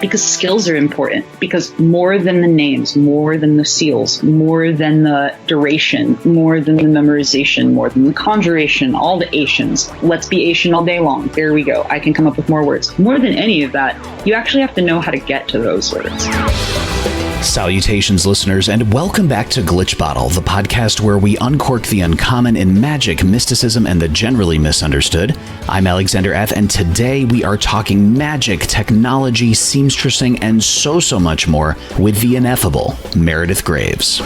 because skills are important, because more than the names, more than the seals, more than the duration, more than the memorization, more than the conjuration, all the Asians. Let's be Asian all day long. There we go. I can come up with more words. More than any of that, you actually have to know how to get to those words. Salutations, listeners, and welcome back to GlitchBottle, the podcast where we uncork the uncommon in magic, mysticism, and the generally misunderstood. I'm Alexander F., and today we are talking magic, technology, seamstressing, and so much more with the ineffable Meredith Graves.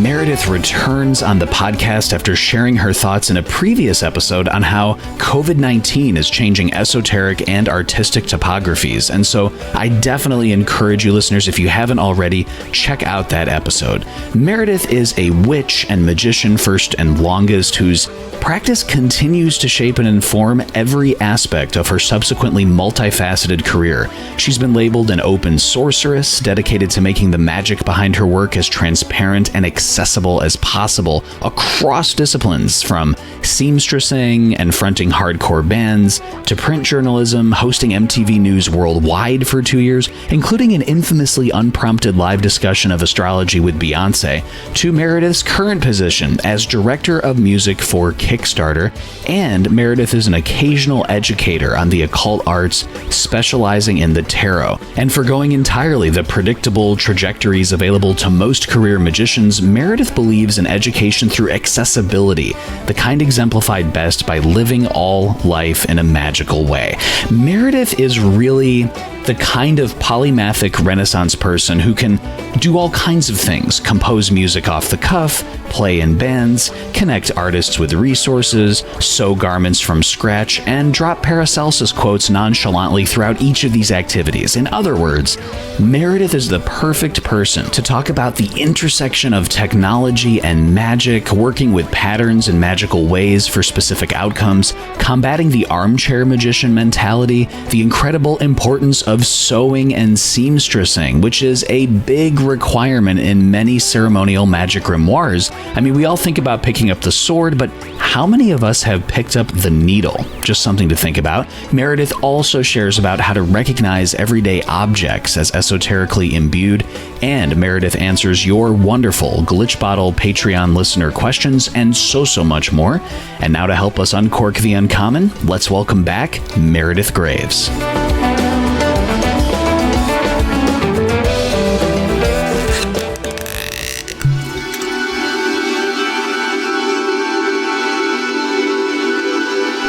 Meredith returns on the podcast after sharing her thoughts in a previous episode on how COVID-19 is changing esoteric and artistic topographies. And so I definitely encourage you listeners, if you haven't already, check out that episode. Meredith is a witch and magician first and longest whose practice continues to shape and inform every aspect of her subsequently multifaceted career. She's been labeled an open sorceress, dedicated to making the magic behind her work as transparent and accessible as possible across disciplines, from seamstressing and fronting hardcore bands to print journalism, hosting MTV News Worldwide for 2 years, including an infamously unprompted live discussion of astrology with Beyonce, to Meredith's current position as director of music for Kickstarter, and Meredith is an occasional educator on the occult arts, specializing in the tarot. And forgoing entirely the predictable trajectories available to most career magicians, Meredith believes in education through accessibility, the kind exemplified best by living all life in a magical way. Meredith is really the kind of polymathic Renaissance person who can do all kinds of things: compose music off the cuff, play in bands, connect artists with resources, sew garments from scratch, and drop Paracelsus quotes nonchalantly throughout each of these activities. In other words, Meredith is the perfect person to talk about the intersection of technology and magic, working with patterns and magical ways for specific outcomes, combating the armchair magician mentality, the incredible importance of sewing and seamstressing, which is a big requirement in many ceremonial magic grimoires. I mean, we all think about picking up the sword, but how many of us have picked up the needle? Just something to think about. Meredith also shares about how to recognize everyday objects as esoterically imbued, and Meredith answers your wonderful GlitchBottle Patreon listener questions, and so much more. And now to help us uncork the uncommon, let's welcome back Meredith Graves.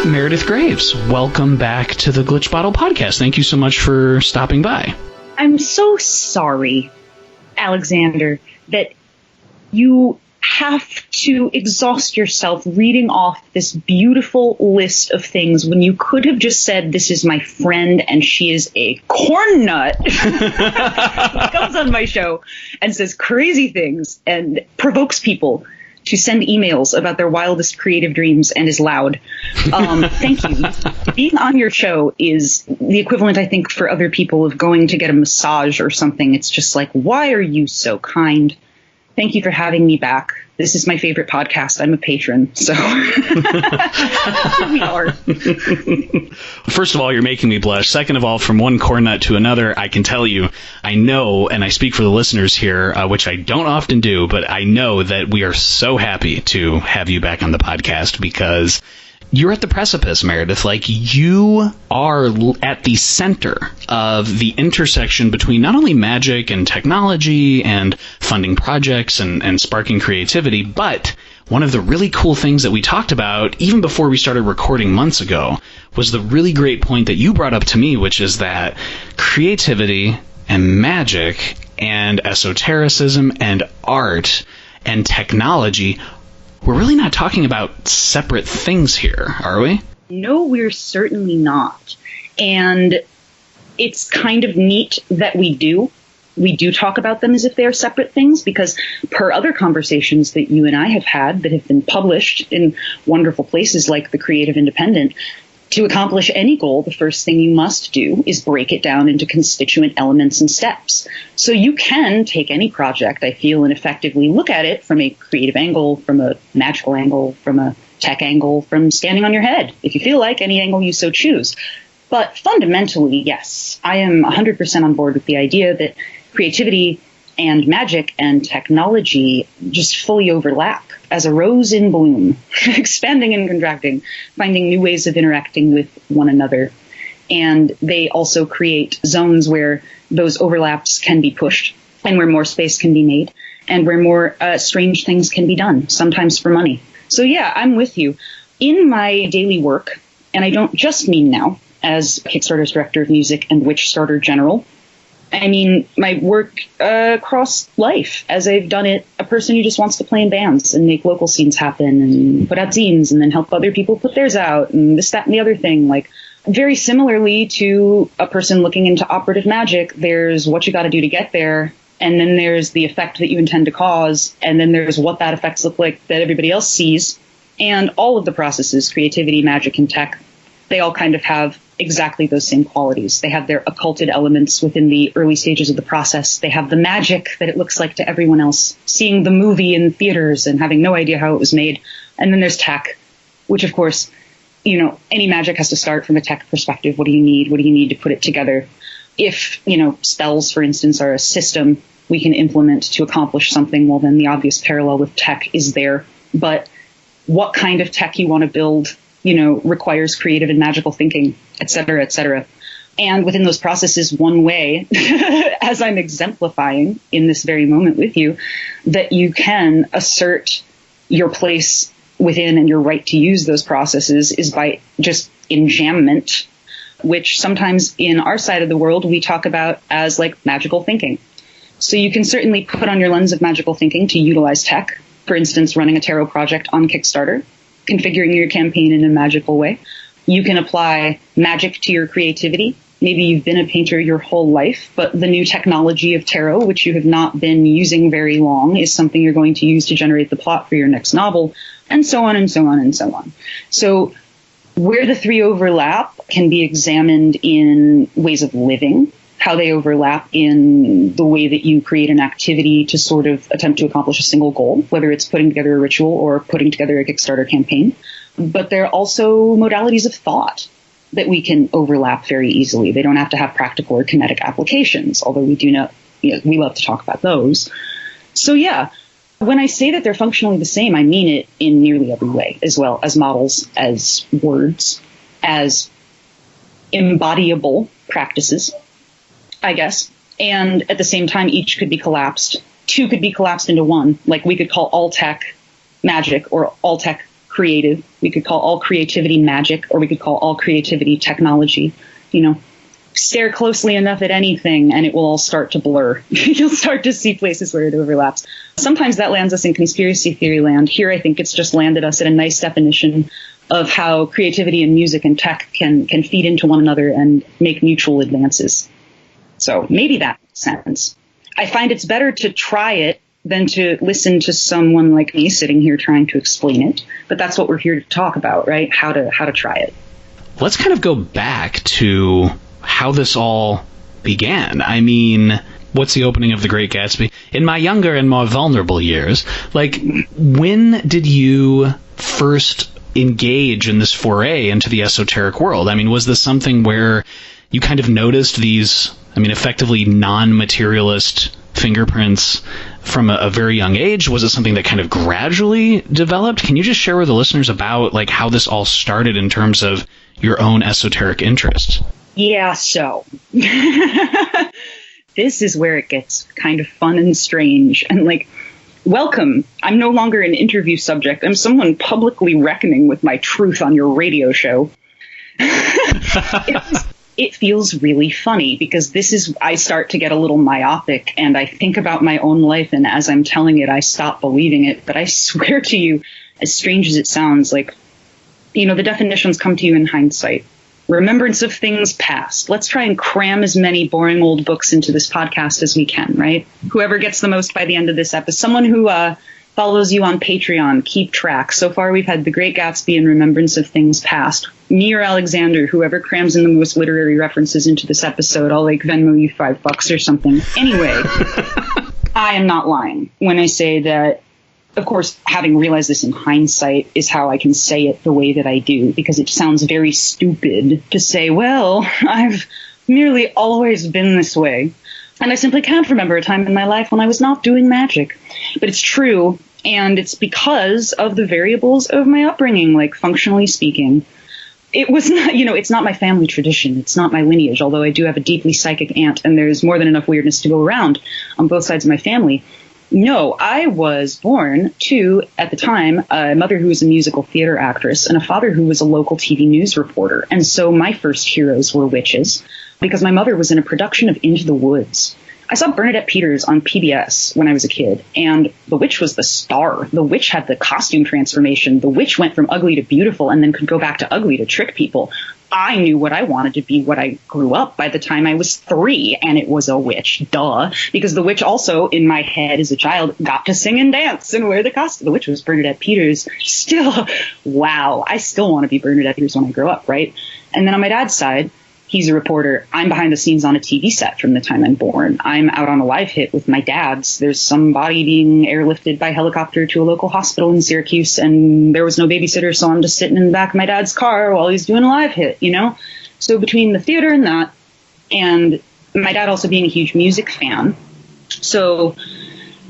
Meredith Graves, welcome back to the GlitchBottle podcast. Thank you so much for stopping by. I'm so sorry, Alexander, that you have to exhaust yourself reading off this beautiful list of things when you could have just said, this is my friend and she is a corn nut who comes on my show and says crazy things and provokes people to send emails about their wildest creative dreams and is loud. Thank you. Being on your show is the equivalent, I think, for other people of going to get a massage or something. It's just like, why are you so kind? Thank you for having me back. This is my favorite podcast. I'm a patron, so here we are. First of all, you're making me blush. Second of all, from one corn nut to another, I can tell you, I know, and I speak for the listeners here, which I don't often do, but I know that we are so happy to have you back on the podcast because you're at the precipice, Meredith. Like, you are at the center of the intersection between not only magic and technology and funding projects and sparking creativity, but one of the really cool things that we talked about even before we started recording months ago was the really great point that you brought up to me, which is that creativity and magic and esotericism and art and technology, we're really not talking about separate things here, are we? No, we're certainly not. And it's kind of neat that we do. We do talk about them as if they are separate things, because per other conversations that you and I have had that have been published in wonderful places like The Creative Independent, To accomplish any goal, the first thing you must do is break it down into constituent elements and steps. So you can take any project, I feel, and effectively look at it from a creative angle, from a magical angle, from a tech angle, from standing on your head, if you feel like, any angle you so choose. But fundamentally, yes, I am 100% on board with the idea that creativity and magic and technology just fully overlap as a rose in bloom, expanding and contracting, finding new ways of interacting with one another. And they also create zones where those overlaps can be pushed and where more space can be made and where more strange things can be done, sometimes for money. So yeah, I'm with you. In my daily work, and I don't just mean now as Kickstarter's Director of Music and Witchstarter General, I mean, my work across life, as I've done it, a person who just wants to play in bands and make local scenes happen and put out zines and then help other people put theirs out and this, that, and the other thing. Like, very similarly to a person looking into operative magic, there's what you got to do to get there, and then there's the effect that you intend to cause, and then there's what that effects look like that everybody else sees. And all of the processes, creativity, magic, and tech, they all kind of have exactly those same qualities. They have their occulted elements within the early stages of the process. They have the magic that it looks like to everyone else, seeing the movie in theaters and having no idea how it was made. And then there's tech, which, of course, you know, any magic has to start from a tech perspective. What do you need? What do you need to put it together? If, you know, spells, for instance, are a system we can implement to accomplish something, well, then the obvious parallel with tech is there. But what kind of tech you want to build, you know, requires creative and magical thinking, et cetera, et cetera. And within those processes, one way, as I'm exemplifying in this very moment with you, that you can assert your place within and your right to use those processes is by just enjambment, which sometimes in our side of the world we talk about as like magical thinking. So you can certainly put on your lens of magical thinking to utilize tech, for instance, running a tarot project on Kickstarter, configuring your campaign in a magical way. You can apply magic to your creativity. Maybe you've been a painter your whole life, but the new technology of tarot, which you have not been using very long, is something you're going to use to generate the plot for your next novel, and so on and so on and so on. So where the three overlap can be examined in ways of living, how they overlap in the way that you create an activity to sort of attempt to accomplish a single goal, whether it's putting together a ritual or putting together a Kickstarter campaign. But there are also modalities of thought that we can overlap very easily. They don't have to have practical or kinetic applications, although we do know, you know, we love to talk about those. So yeah, when I say that they're functionally the same, I mean it in nearly every way, as well as models, as words, as embodiable practices, I guess. And at the same time, each could be collapsed. Two could be collapsed into one. Like we could call all tech magic or all tech creative. We could call all creativity magic, or we could call all creativity technology. You know, stare closely enough at anything and it will all start to blur. You'll start to see places where it overlaps. Sometimes that lands us in conspiracy theory land. Here, I think it's just landed us at a nice definition of how creativity and music and tech can feed into one another and make mutual advances. So maybe that makes sense. I find it's better to try it than to listen to someone like me sitting here trying to explain it. But that's what we're here to talk about, right? How to try it. Let's kind of go back to how this all began. I mean, what's the opening of The Great Gatsby? In my younger and more vulnerable years, like, when did you first engage in this foray into the esoteric world? I mean, was this something where you kind of noticed these, I mean, effectively non-materialist fingerprints from a very young age? Was it something that kind of gradually developed? Can you just share with the listeners about like how this all started in terms of your own esoteric interest? Yeah, so this is where it gets kind of fun and strange. And like, welcome. I'm no longer an interview subject. I'm someone publicly reckoning with my truth on your radio show. It feels really funny because I start to get a little myopic and I think about my own life, and as I'm telling it, I stop believing it. But I swear to you, as strange as it sounds, like, you know, the definitions come to you in hindsight. Remembrance of things past. Let's try and cram as many boring old books into this podcast as we can, right? Whoever gets the most by the end of this episode, someone who follows you on Patreon, keep track. So far, we've had The Great Gatsby and Remembrance of Things Past. me or Alexander, whoever crams in the most literary references into this episode, I'll like Venmo you $5 or something. Anyway, I am not lying when I say that, of course, having realized this in hindsight is how I can say it the way that I do, because it sounds very stupid to say, well, I've merely always been this way. And I simply can't remember a time in my life when I was not doing magic. But it's true, and it's because of the variables of my upbringing, like functionally speaking. It was not, it's not my family tradition. It's not my lineage, although I do have a deeply psychic aunt, and there's more than enough weirdness to go around on both sides of my family. No, I was born to, at the time, a mother who was a musical theater actress and a father who was a local TV news reporter. And so my first heroes were witches, because my mother was in a production of Into the Woods. I saw Bernadette Peters on PBS when I was a kid, and the witch was the star. The witch had the costume transformation. The witch went from ugly to beautiful and then could go back to ugly to trick people. I knew what I wanted to be when I grew up by the time I was 3, and it was a witch. Duh. Because the witch also, in my head as a child, got to sing and dance and wear the costume. The witch was Bernadette Peters. Still, wow, I still want to be Bernadette Peters when I grow up, right? And then on my dad's side, he's a reporter. I'm behind the scenes on a TV set from the time I'm born. I'm out on a live hit with my dad's. There's some body being airlifted by helicopter to a local hospital in Syracuse, and there was no babysitter, so I'm just sitting in the back of my dad's car while he's doing a live hit, So between the theater and that, and my dad also being a huge music fan, so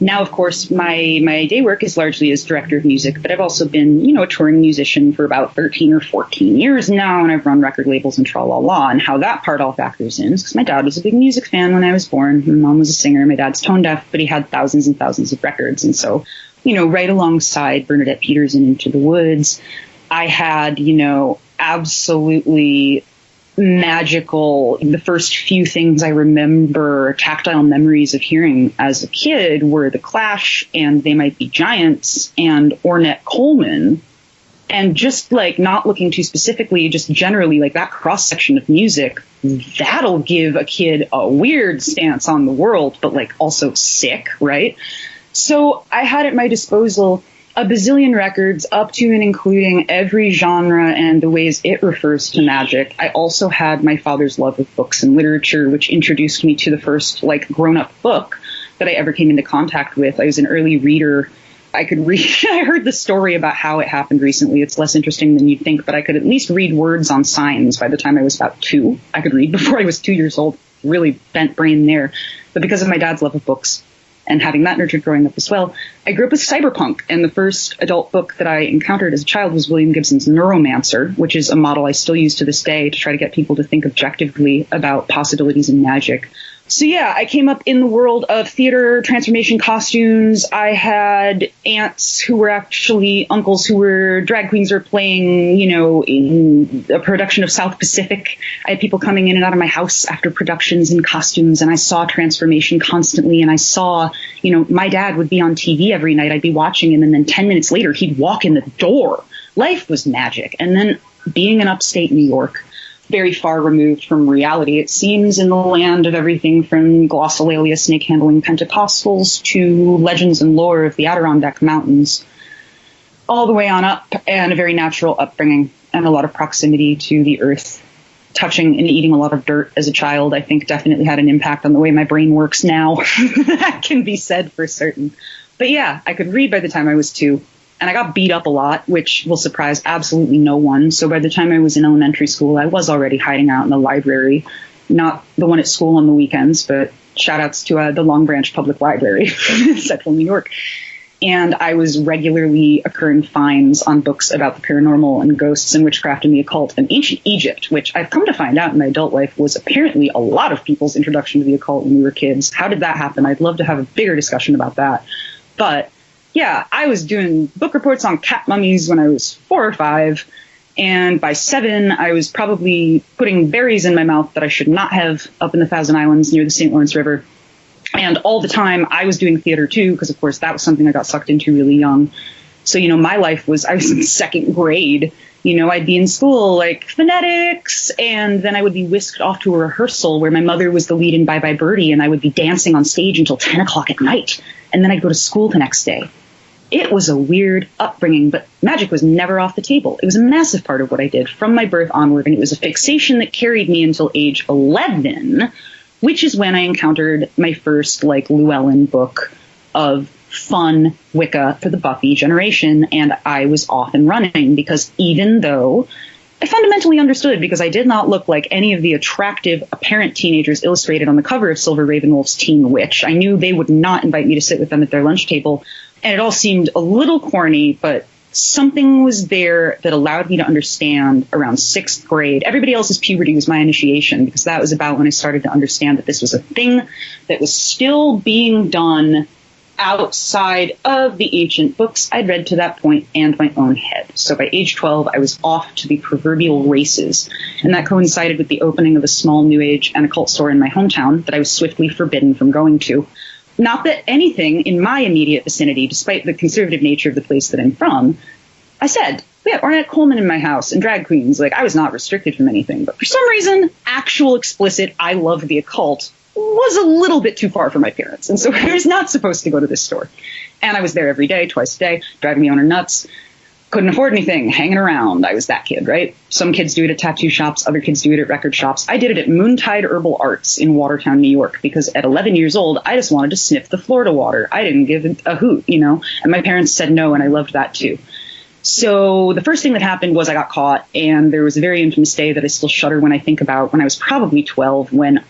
now, of course, my day work is largely as director of music, but I've also been, a touring musician for about 13 or 14 years now, and I've run record labels and tra-la-la, and how that part all factors in is because my dad was a big music fan when I was born. My mom was a singer. My dad's tone deaf, but he had thousands and thousands of records, and so, right alongside Bernadette Peters and Into the Woods, I had, absolutely magical. The first few things I remember, tactile memories of hearing as a kid, were The Clash and They Might Be Giants and Ornette Coleman. And just like not looking too specifically, just generally like that cross section of music, that'll give a kid a weird stance on the world, but like also sick, right? So I had at my disposal a bazillion records up to and including every genre and the ways it refers to magic. I also had my father's love of books and literature, which introduced me to the first grown-up book that I ever came into contact with. I was an early reader. I could read. I heard the story about how it happened recently. It's less interesting than you'd think, but I could at least read words on signs by the time I was about 2. I could read before I was 2 years old. Really bent brain there. But because of my dad's love of books and having that nurtured growing up as well, I grew up with cyberpunk, and the first adult book that I encountered as a child was William Gibson's Neuromancer, which is a model I still use to this day to try to get people to think objectively about possibilities in magic. So yeah, I came up in the world of theater, transformation, costumes. I had aunts who were actually uncles who were drag queens or playing, in a production of South Pacific. I had people coming in and out of my house after productions in costumes, and I saw transformation constantly. And I saw, my dad would be on TV every night. I'd be watching him, and then 10 minutes later, he'd walk in the door. Life was magic. And then being in upstate New York, very far removed from reality, it seems, in the land of everything from glossolalia snake-handling Pentecostals to legends and lore of the Adirondack Mountains, all the way on up, and a very natural upbringing and a lot of proximity to the earth. Touching and eating a lot of dirt as a child, I think, definitely had an impact on the way my brain works now. That can be said for certain. But yeah, I could read by the time I was 2. And I got beat up a lot, which will surprise absolutely no one. So by the time I was in elementary school, I was already hiding out in the library. Not the one at school on the weekends, but shout outs to the Long Branch Public Library, Central New York. And I was regularly occurring fines on books about the paranormal and ghosts and witchcraft and the occult and ancient Egypt, which I've come to find out in my adult life was apparently a lot of people's introduction to the occult when we were kids. How did that happen? I'd love to have a bigger discussion about that. But yeah, I was doing book reports on cat mummies when I was 4 or 5, and by 7, I was probably putting berries in my mouth that I should not have up in the Thousand Islands near the St. Lawrence River. And all the time, I was doing theater too, because of course that was something I got sucked into really young. So, my life was, I was in 2nd grade. I'd be in school, like phonetics, and then I would be whisked off to a rehearsal where my mother was the lead in Bye Bye Birdie, and I would be dancing on stage until 10 o'clock at night. And then I'd go to school the next day. It was a weird upbringing, but magic was never off the table. It was a massive part of what I did from my birth onward, and it was a fixation that carried me until age 11, which is when I encountered my first, like, Llewellyn book of fun Wicca for the Buffy generation, and I was off and running, because even though I fundamentally understood, because I did not look like any of the attractive apparent teenagers illustrated on the cover of Silver Ravenwolf's Teen Witch, I knew they would not invite me to sit with them at their lunch table, and it all seemed a little corny, but something was there that allowed me to understand around 6th grade. Everybody else's puberty was my initiation, because that was about when I started to understand that this was a thing that was still being done outside of the ancient books I'd read to that point and my own head. So by age 12, I was off to the proverbial races, and that coincided with the opening of a small New Age and occult store in my hometown that I was swiftly forbidden from going to. Not that anything in my immediate vicinity, despite the conservative nature of the place that I'm from, I said, we had Ornette Coleman in my house and drag queens. Like, I was not restricted from anything, but for some reason, actual explicit I love the occult was a little bit too far for my parents. And so I was not supposed to go to this store. And I was there every day, twice a day, driving the owner nuts. Couldn't afford anything, hanging around. I was that kid, right? Some kids do it at tattoo shops. Other kids do it at record shops. I did it at Moontide Herbal Arts in Watertown, New York, because at 11 years old, I just wanted to sniff the Florida water. I didn't give a hoot, you know? And my parents said no, and I loved that too. So the first thing that happened was I got caught, and there was a very infamous day that I still shudder when I think about, when I was probably 12, when,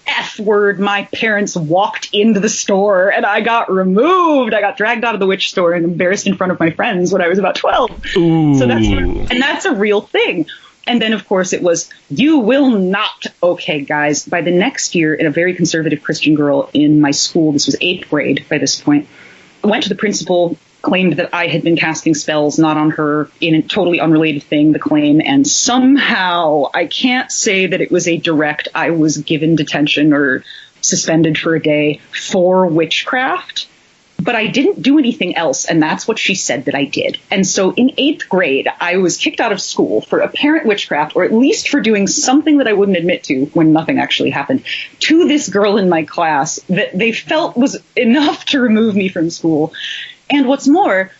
F word, my parents walked into the store and I got removed. I got dragged out of the witch store and embarrassed in front of my friends when I was about 12. Ooh. So that's a real thing. And then, of course, it was, you will not. Okay, guys, by the next year, in a very conservative Christian girl in my school, this was 8th grade by this point, I went to the principal, claimed that I had been casting spells, not on her, in a totally unrelated thing, the claim, and somehow, I can't say that it was a direct, I was given detention or suspended for a day for witchcraft, but I didn't do anything else, and that's what she said that I did. And so in 8th grade, I was kicked out of school for apparent witchcraft, or at least for doing something that I wouldn't admit to when nothing actually happened, to this girl in my class that they felt was enough to remove me from school. And what's more,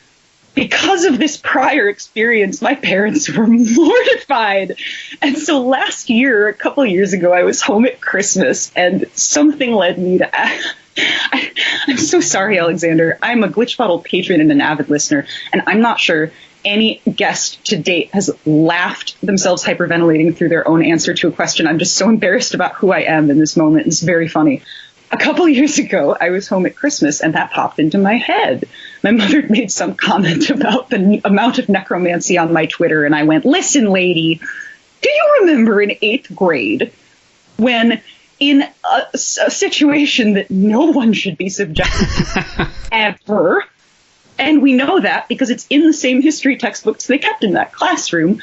because of this prior experience, my parents were mortified. And so last year, a couple of years ago, I was home at Christmas, and something led me to I'm so sorry, Alexander. I'm a GlitchBottle patron and an avid listener, and I'm not sure any guest to date has laughed themselves hyperventilating through their own answer to a question. I'm just so embarrassed about who I am in this moment. It's very funny. A couple years ago, I was home at Christmas, and that popped into my head. My mother made some comment about the amount of necromancy on my Twitter, and I went, listen, lady, do you remember in 8th grade when in a situation that no one should be subjected to ever, and we know that because it's in the same history textbooks they kept in that classroom,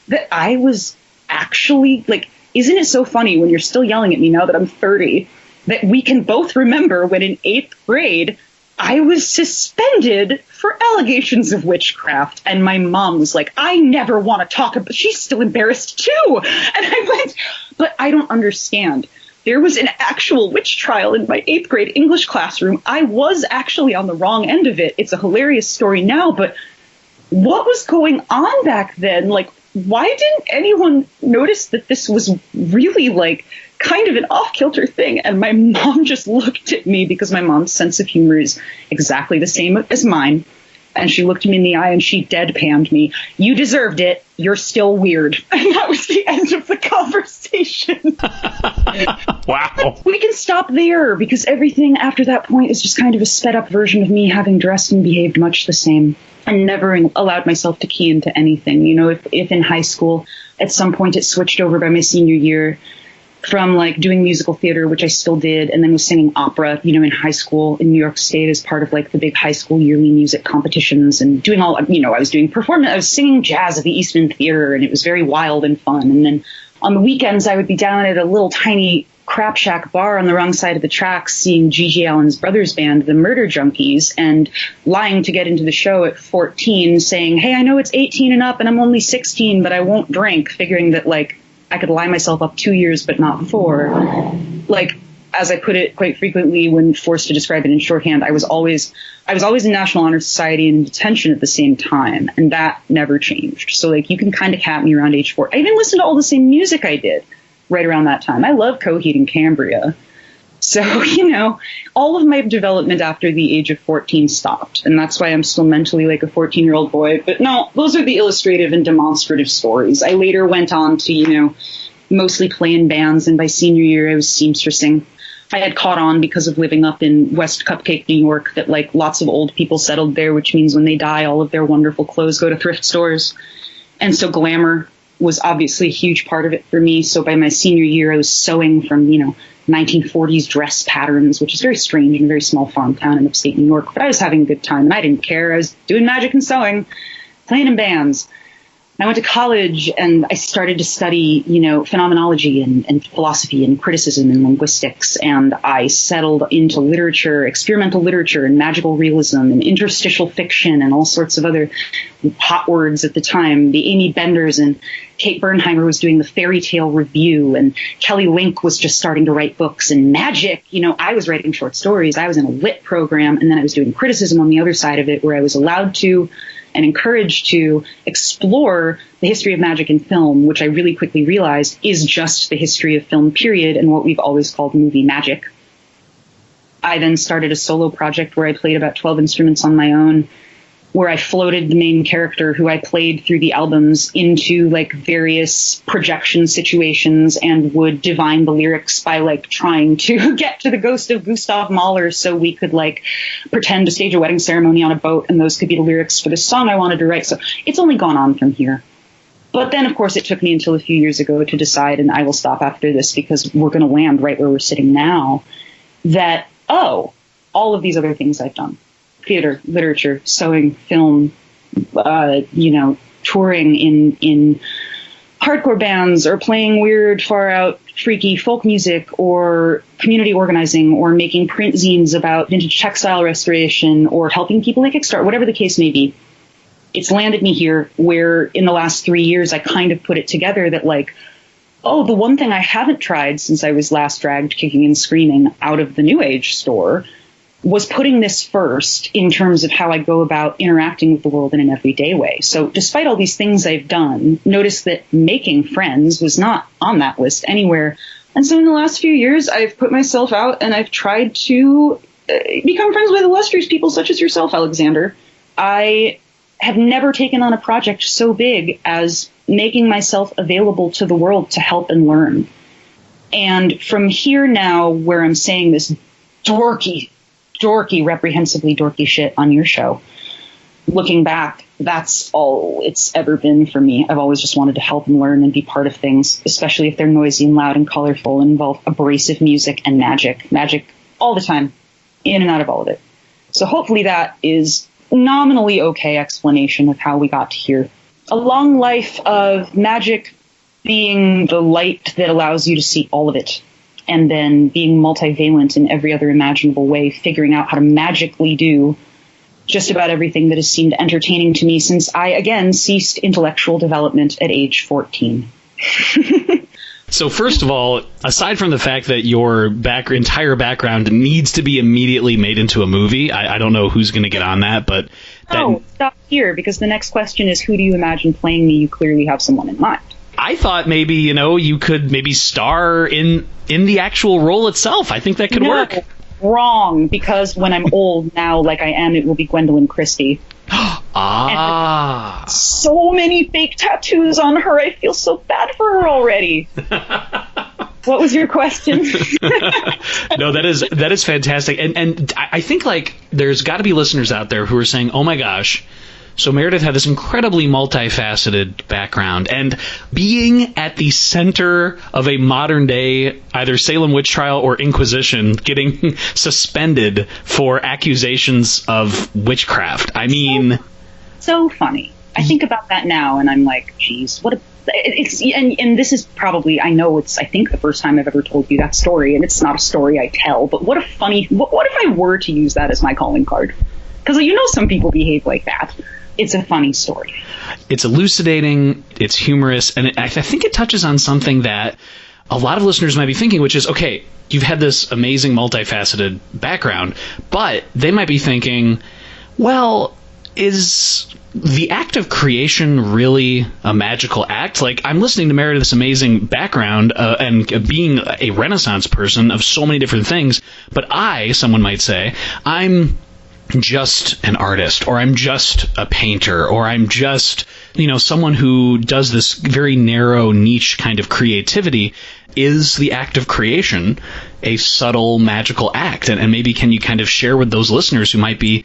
that I was actually, like, isn't it so funny when you're still yelling at me now that I'm 30, that we can both remember when in 8th grade, I was suspended for allegations of witchcraft. And my mom was like, I never want to talk about, she's still embarrassed too. And I went, but I don't understand. There was an actual witch trial in my 8th grade English classroom. I was actually on the wrong end of it. It's a hilarious story now, but what was going on back then? Like, why didn't anyone notice that this was really, like, kind of an off-kilter thing? And my mom just looked at me, because my mom's sense of humor is exactly the same as mine. And she looked me in the eye and she deadpanned me. You deserved it. You're still weird. And that was the end of the conversation. Wow. We can stop there, because everything after that point is just kind of a sped up version of me having dressed and behaved much the same. I never allowed myself to key into anything. You know, if in high school, at some point it switched over by my senior year from, like, doing musical theater, which I still did, and then was singing opera, you know, in high school in New York State as part of, like, the big high school yearly music competitions, and doing all, you know, I was doing performance, I was singing jazz at the Eastman Theater, and it was very wild and fun. And then on the weekends, I would be down at a little tiny crap shack bar on the wrong side of the tracks seeing G.G. Allen's brothers band, the Murder Junkies, and lying to get into the show at 14, saying, hey, I know it's 18 and up and I'm only 16, but I won't drink, figuring that, like, I could lie myself up 2 years but not 4. Like, as I put it quite frequently when forced to describe it in shorthand, I was always in National Honor Society and in detention at the same time, and that never changed. So like you can kind of cap me around age 4. I even listened to all the same music I did right around that time. I love Coheed and Cambria. So, all of my development after the age of 14 stopped, and that's why I'm still mentally like a 14-year-old boy. But no, those are the illustrative and demonstrative stories. I later went on to, mostly play in bands, and by senior year I was seamstressing. I had caught on because of living up in West Cupcake, New York, that like lots of old people settled there, which means when they die, all of their wonderful clothes go to thrift stores. And so glamour was obviously a huge part of it for me. So by my senior year, I was sewing from, 1940s dress patterns, which is very strange in a very small farm town in upstate New York. But I was having a good time, and I didn't care. I was doing magic and sewing, playing in bands. I went to college, and I started to study, phenomenology and philosophy and criticism and linguistics. And I settled into literature, experimental literature and magical realism and interstitial fiction and all sorts of other hot words at the time. The Amy Benders and Kate Bernheimer was doing the Fairy Tale Review, and Kelly Link was just starting to write books, and magic. I was writing short stories. I was in a lit program, and then I was doing criticism on the other side of it, where I was allowed to and encouraged to explore the history of magic in film, which I really quickly realized is just the history of film, period, and what we've always called movie magic. I then started a solo project where I played about 12 instruments on my own, where I floated the main character who I played through the albums into like various projection situations and would divine the lyrics by like trying to get to the ghost of Gustav Mahler so we could like pretend to stage a wedding ceremony on a boat, and those could be the lyrics for the song I wanted to write. So it's only gone on from here. But then, of course, it took me until a few years ago to decide, and I will stop after this because we're going to land right where we're sitting now, that, all of these other things I've done, theater, literature, sewing, film, touring in hardcore bands, or playing weird, far out, freaky folk music, or community organizing, or making print zines about vintage textile restoration, or helping people like Kickstarter, whatever the case may be. It's landed me here where in the last 3 years I kind of put it together that like, the one thing I haven't tried since I was last dragged kicking and screaming out of the New Age store was putting this first in terms of how I go about interacting with the world in an everyday way. So despite all these things I've done, notice that making friends was not on that list anywhere. And so in the last few years, I've put myself out and I've tried to become friends with illustrious people such as yourself, Alexander. I have never taken on a project so big as making myself available to the world to help and learn. And from here now, where I'm saying this dorky, reprehensibly dorky shit on your show, looking back, that's all it's ever been for me. I've always just wanted to help and learn and be part of things, especially if they're noisy and loud and colorful and involve abrasive music and magic all the time, in and out of all of it. So hopefully that is nominally okay explanation of how we got here. A long life of magic being the light that allows you to see all of it, and then being multivalent in every other imaginable way, figuring out how to magically do just about everything that has seemed entertaining to me since I, again, ceased intellectual development at age 14. So first of all, aside from the fact that your entire background needs to be immediately made into a movie, I don't know who's going to get on that, but... Stop here, because the next question is, who do you imagine playing me? You clearly have someone in mind. I thought maybe, you could maybe star in the actual role itself. I think that could work. Wrong, because when I'm old now, like I am, it will be Gwendolyn Christie. And so many fake tattoos on her. I feel so bad for her already. What was your question? No, that is fantastic. And I think like there's got to be listeners out there who are saying, oh my gosh, so Meredith had this incredibly multifaceted background, and being at the center of a modern day either Salem witch trial or Inquisition, getting suspended for accusations of witchcraft. I mean, so funny. I think about that now, and I'm like, geez, what a... And this is probably, I think the first time I've ever told you that story, and it's not a story I tell, but what if I were to use that as my calling card? Because some people behave like that. It's a funny story. It's elucidating, it's humorous, and I think it touches on something that a lot of listeners might be thinking, which is, okay, you've had this amazing multifaceted background, but they might be thinking, well, is the act of creation really a magical act? Like, I'm listening to Meredith's amazing background and being a Renaissance person of so many different things, but someone might say, I'm just an artist, or I'm just a painter, or I'm just, someone who does this very narrow niche kind of creativity. Is the act of creation a subtle magical act? And maybe can you kind of share with those listeners who might be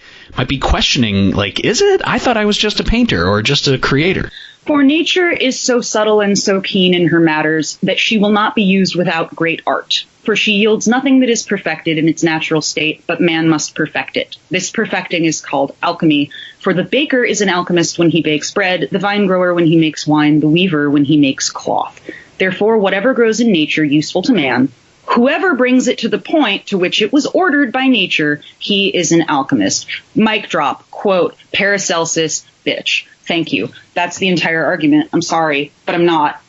questioning, like, is it? I thought I was just a painter or just a creator. For nature is so subtle and so keen in her matters that she will not be used without great art. For she yields nothing that is perfected in its natural state, but man must perfect it. This perfecting is called alchemy. For the baker is an alchemist when he bakes bread, the vine grower when he makes wine, the weaver when he makes cloth. Therefore, whatever grows in nature useful to man, whoever brings it to the point to which it was ordered by nature, he is an alchemist. Mic drop, quote, Paracelsus, bitch. Thank you. That's the entire argument. I'm sorry, but I'm not.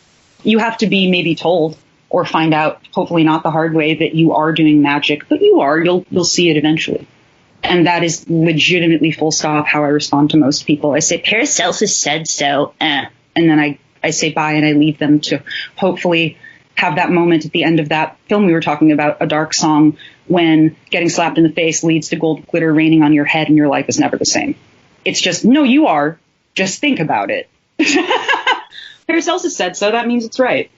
You have to be maybe told or find out, hopefully not the hard way, that you are doing magic, but you are. You'll see it eventually. And that is legitimately full stop how I respond to most people. I say, Paracelsus said so, and then I say bye and I leave them to hopefully have that moment at the end of that film we were talking about, A Dark Song, when getting slapped in the face leads to gold glitter raining on your head and your life is never the same. It's just, no, you are. Just think about it. Paracelsus said so. That means it's right.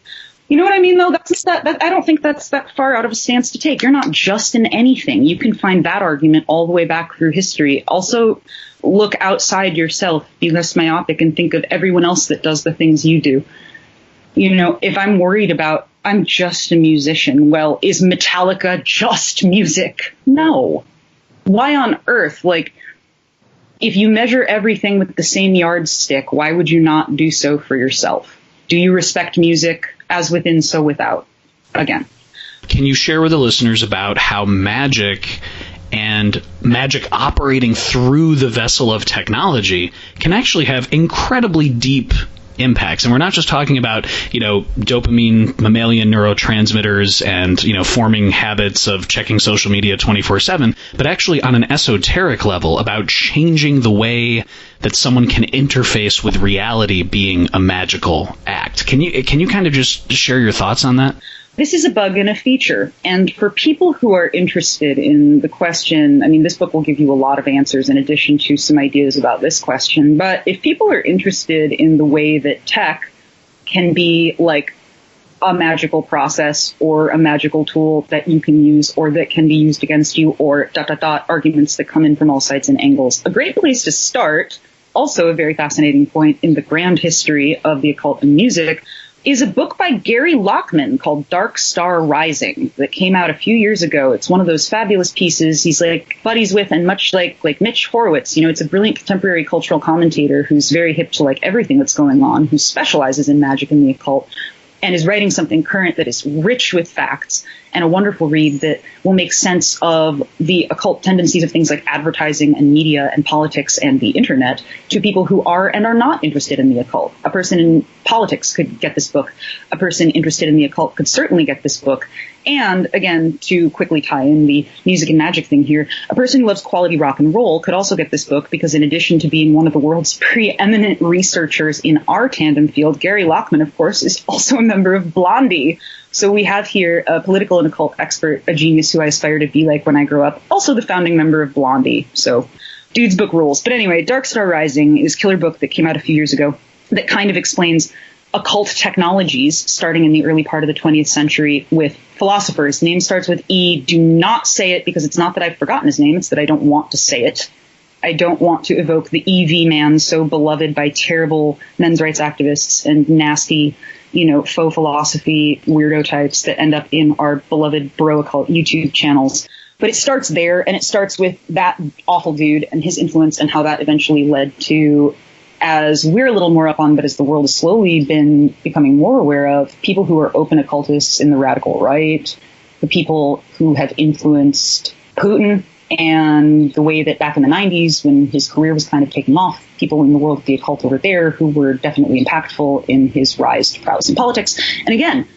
You know what I mean, though? I don't think that's that far out of a stance to take. You're not just in anything. You can find that argument all the way back through history. Also, look outside yourself, be less myopic, and think of everyone else that does the things you do. If I'm worried about, I'm just a musician, well, is Metallica just music? No. Why on earth? Like, if you measure everything with the same yardstick, why would you not do so for yourself? Do you respect music as within, so without? Again. Can you share with the listeners about how magic and magic operating through the vessel of technology can actually have incredibly deep impacts? And we're not just talking about, dopamine, mammalian neurotransmitters and, forming habits of checking social media 24/7, but actually on an esoteric level about changing the way that someone can interface with reality being a magical act. Can you kind of just share your thoughts on that? This is a bug and a feature. And for people who are interested in the question, I mean, this book will give you a lot of answers in addition to some ideas about this question. But if people are interested in the way that tech can be like a magical process or a magical tool that you can use or that can be used against you, or ... arguments that come in from all sides and angles, a great place to start, also a very fascinating point in the grand history of the occult and music, is a book by Gary Lockman called Dark Star Rising that came out a few years ago. It's one of those fabulous pieces he's like buddies with, and much like Mitch Horowitz, it's a brilliant contemporary cultural commentator who's very hip to like everything that's going on, who specializes in magic and the occult, and is writing something current that is rich with facts and a wonderful read that will make sense of the occult tendencies of things like advertising and media and politics and the internet to people who are and are not interested in the occult. A person in politics could get this book. A person interested in the occult could certainly get this book. And again, to quickly tie in the music and magic thing here, a person who loves quality rock and roll could also get this book because in addition to being one of the world's preeminent researchers in our tandem field, Gary Lockman, of course, is also a member of Blondie. So we have here a political and occult expert, a genius who I aspire to be like when I grow up, also the founding member of Blondie. So dude's book rules. But anyway, Dark Star Rising is a killer book that came out a few years ago that kind of explains occult technologies starting in the early part of the 20th century with philosophers. The name starts with E. Do not say it because it's not that I've forgotten his name. It's that I don't want to say it. I don't want to evoke the EV man so beloved by terrible men's rights activists and nasty, faux philosophy weirdo types that end up in our beloved bro occult YouTube channels. But it starts there, and it starts with that awful dude and his influence and how that eventually led to, as we're a little more up on, but as the world has slowly been becoming more aware of, people who are open occultists in the radical right, the people who have influenced Putin, and the way that back in the 90s, when his career was kind of taking off, people in the world of the occult over there who were definitely impactful in his rise to prowess in politics. And again,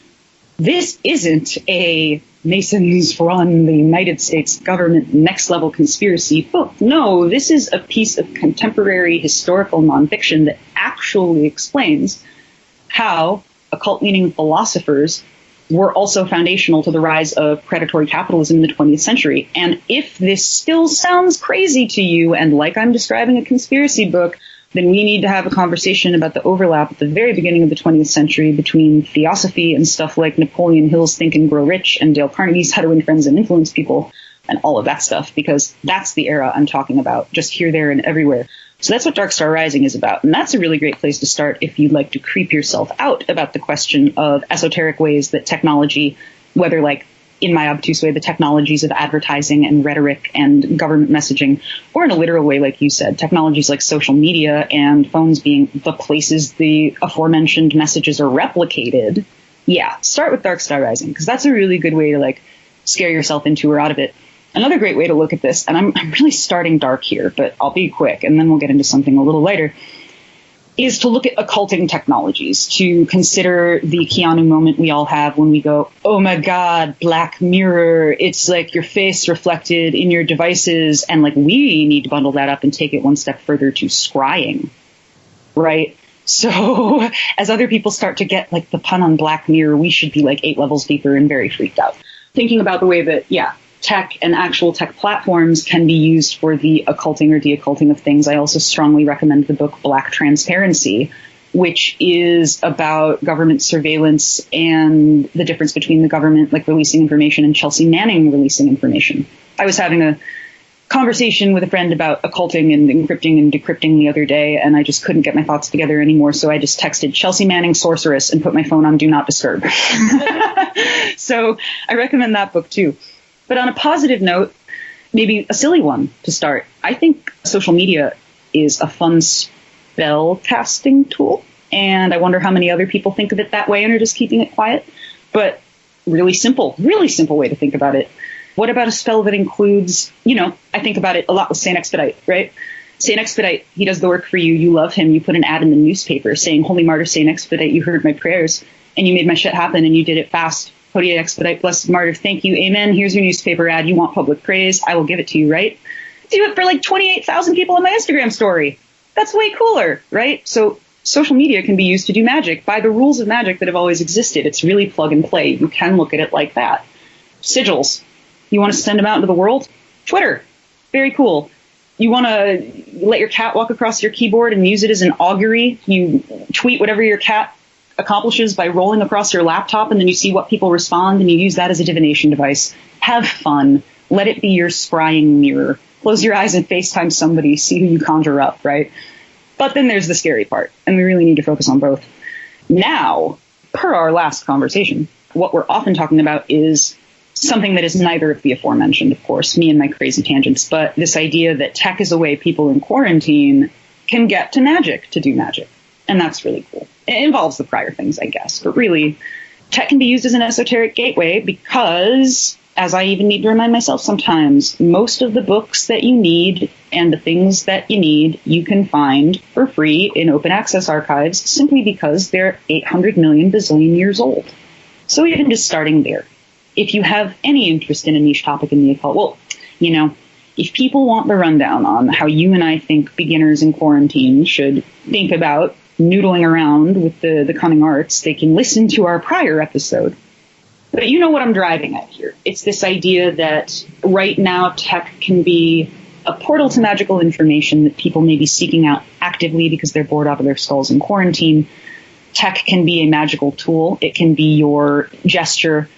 this isn't a Masons run the United States government next level conspiracy book. No, this is a piece of contemporary historical nonfiction that actually explains how occult-leaning philosophers were also foundational to the rise of predatory capitalism in the 20th century. And if this still sounds crazy to you, and like I'm describing a conspiracy book, then we need to have a conversation about the overlap at the very beginning of the 20th century between theosophy and stuff like Napoleon Hill's Think and Grow Rich and Dale Carnegie's How to Win Friends and Influence People and all of that stuff, because that's the era I'm talking about, just here, there, and everywhere. So that's what Dark Star Rising is about. And that's a really great place to start if you'd like to creep yourself out about the question of esoteric ways that technology, whether like in my obtuse way, the technologies of advertising and rhetoric and government messaging, or in a literal way, like you said, technologies like social media and phones being the places the aforementioned messages are replicated. Yeah, start with Dark Star Rising, because that's a really good way to like scare yourself into or out of it. Another great way to look at this, and I'm really starting dark here, but I'll be quick, and then we'll get into something a little lighter, is to look at occulting technologies, to consider the Keanu moment we all have when we go, oh my God, Black Mirror, it's like your face reflected in your devices, and like we need to bundle that up and take it one step further to scrying, right? So as other people start to get like the pun on Black Mirror, we should be like 8 levels deeper and very freaked out. Thinking about the way that, tech and actual tech platforms can be used for the occulting or de-occulting of things. I also strongly recommend the book Black Transparency, which is about government surveillance and the difference between the government like releasing information and Chelsea Manning releasing information. I was having a conversation with a friend about occulting and encrypting and decrypting the other day, and I just couldn't get my thoughts together anymore, so I just texted Chelsea Manning sorceress and put my phone on Do Not Disturb. So I recommend that book too. But on a positive note, maybe a silly one to start. I think social media is a fun spell casting tool, and I wonder how many other people think of it that way and are just keeping it quiet. But really simple way to think about it. What about a spell that includes, I think about it a lot with Saint Expedite, right? Saint Expedite, he does the work for you. You love him. You put an ad in the newspaper saying, Holy Martyr Saint Expedite, you heard my prayers, and you made my shit happen, and you did it fast. Holy Expedite, blessed martyr, thank you, amen. Here's your newspaper ad. You want public praise? I will give it to you, right? Do it for like 28,000 people on my Instagram story. That's way cooler, right? So social media can be used to do magic by the rules of magic that have always existed. It's really plug and play. You can look at it like that. Sigils. You want to send them out into the world? Twitter. Very cool. You want to let your cat walk across your keyboard and use it as an augury? You tweet whatever your cat accomplishes by rolling across your laptop, and then you see what people respond, and you use that as a divination device. Have fun. Let it be your scrying mirror. Close your eyes and FaceTime somebody, see who you conjure up, right? But then there's the scary part, and we really need to focus on both. Now, per our last conversation, what we're often talking about is something that is neither of the aforementioned, of course, me and my crazy tangents, but this idea that tech is a way people in quarantine can get to magic to do magic. And that's really cool. It involves the prior things, I guess. But really, tech can be used as an esoteric gateway because, as I even need to remind myself sometimes, most of the books that you need and the things that you need, you can find for free in open access archives simply because they're 800 million bazillion years old. So even just starting there. If you have any interest in a niche topic in the occult, if people want the rundown on how you and I think beginners in quarantine should think about noodling around with the cunning arts, they can listen to our prior episode. But you know what I'm driving at here. It's this idea that right now tech can be a portal to magical information that people may be seeking out actively because they're bored out of their skulls in quarantine. Tech can be a magical tool. It can be your gesture,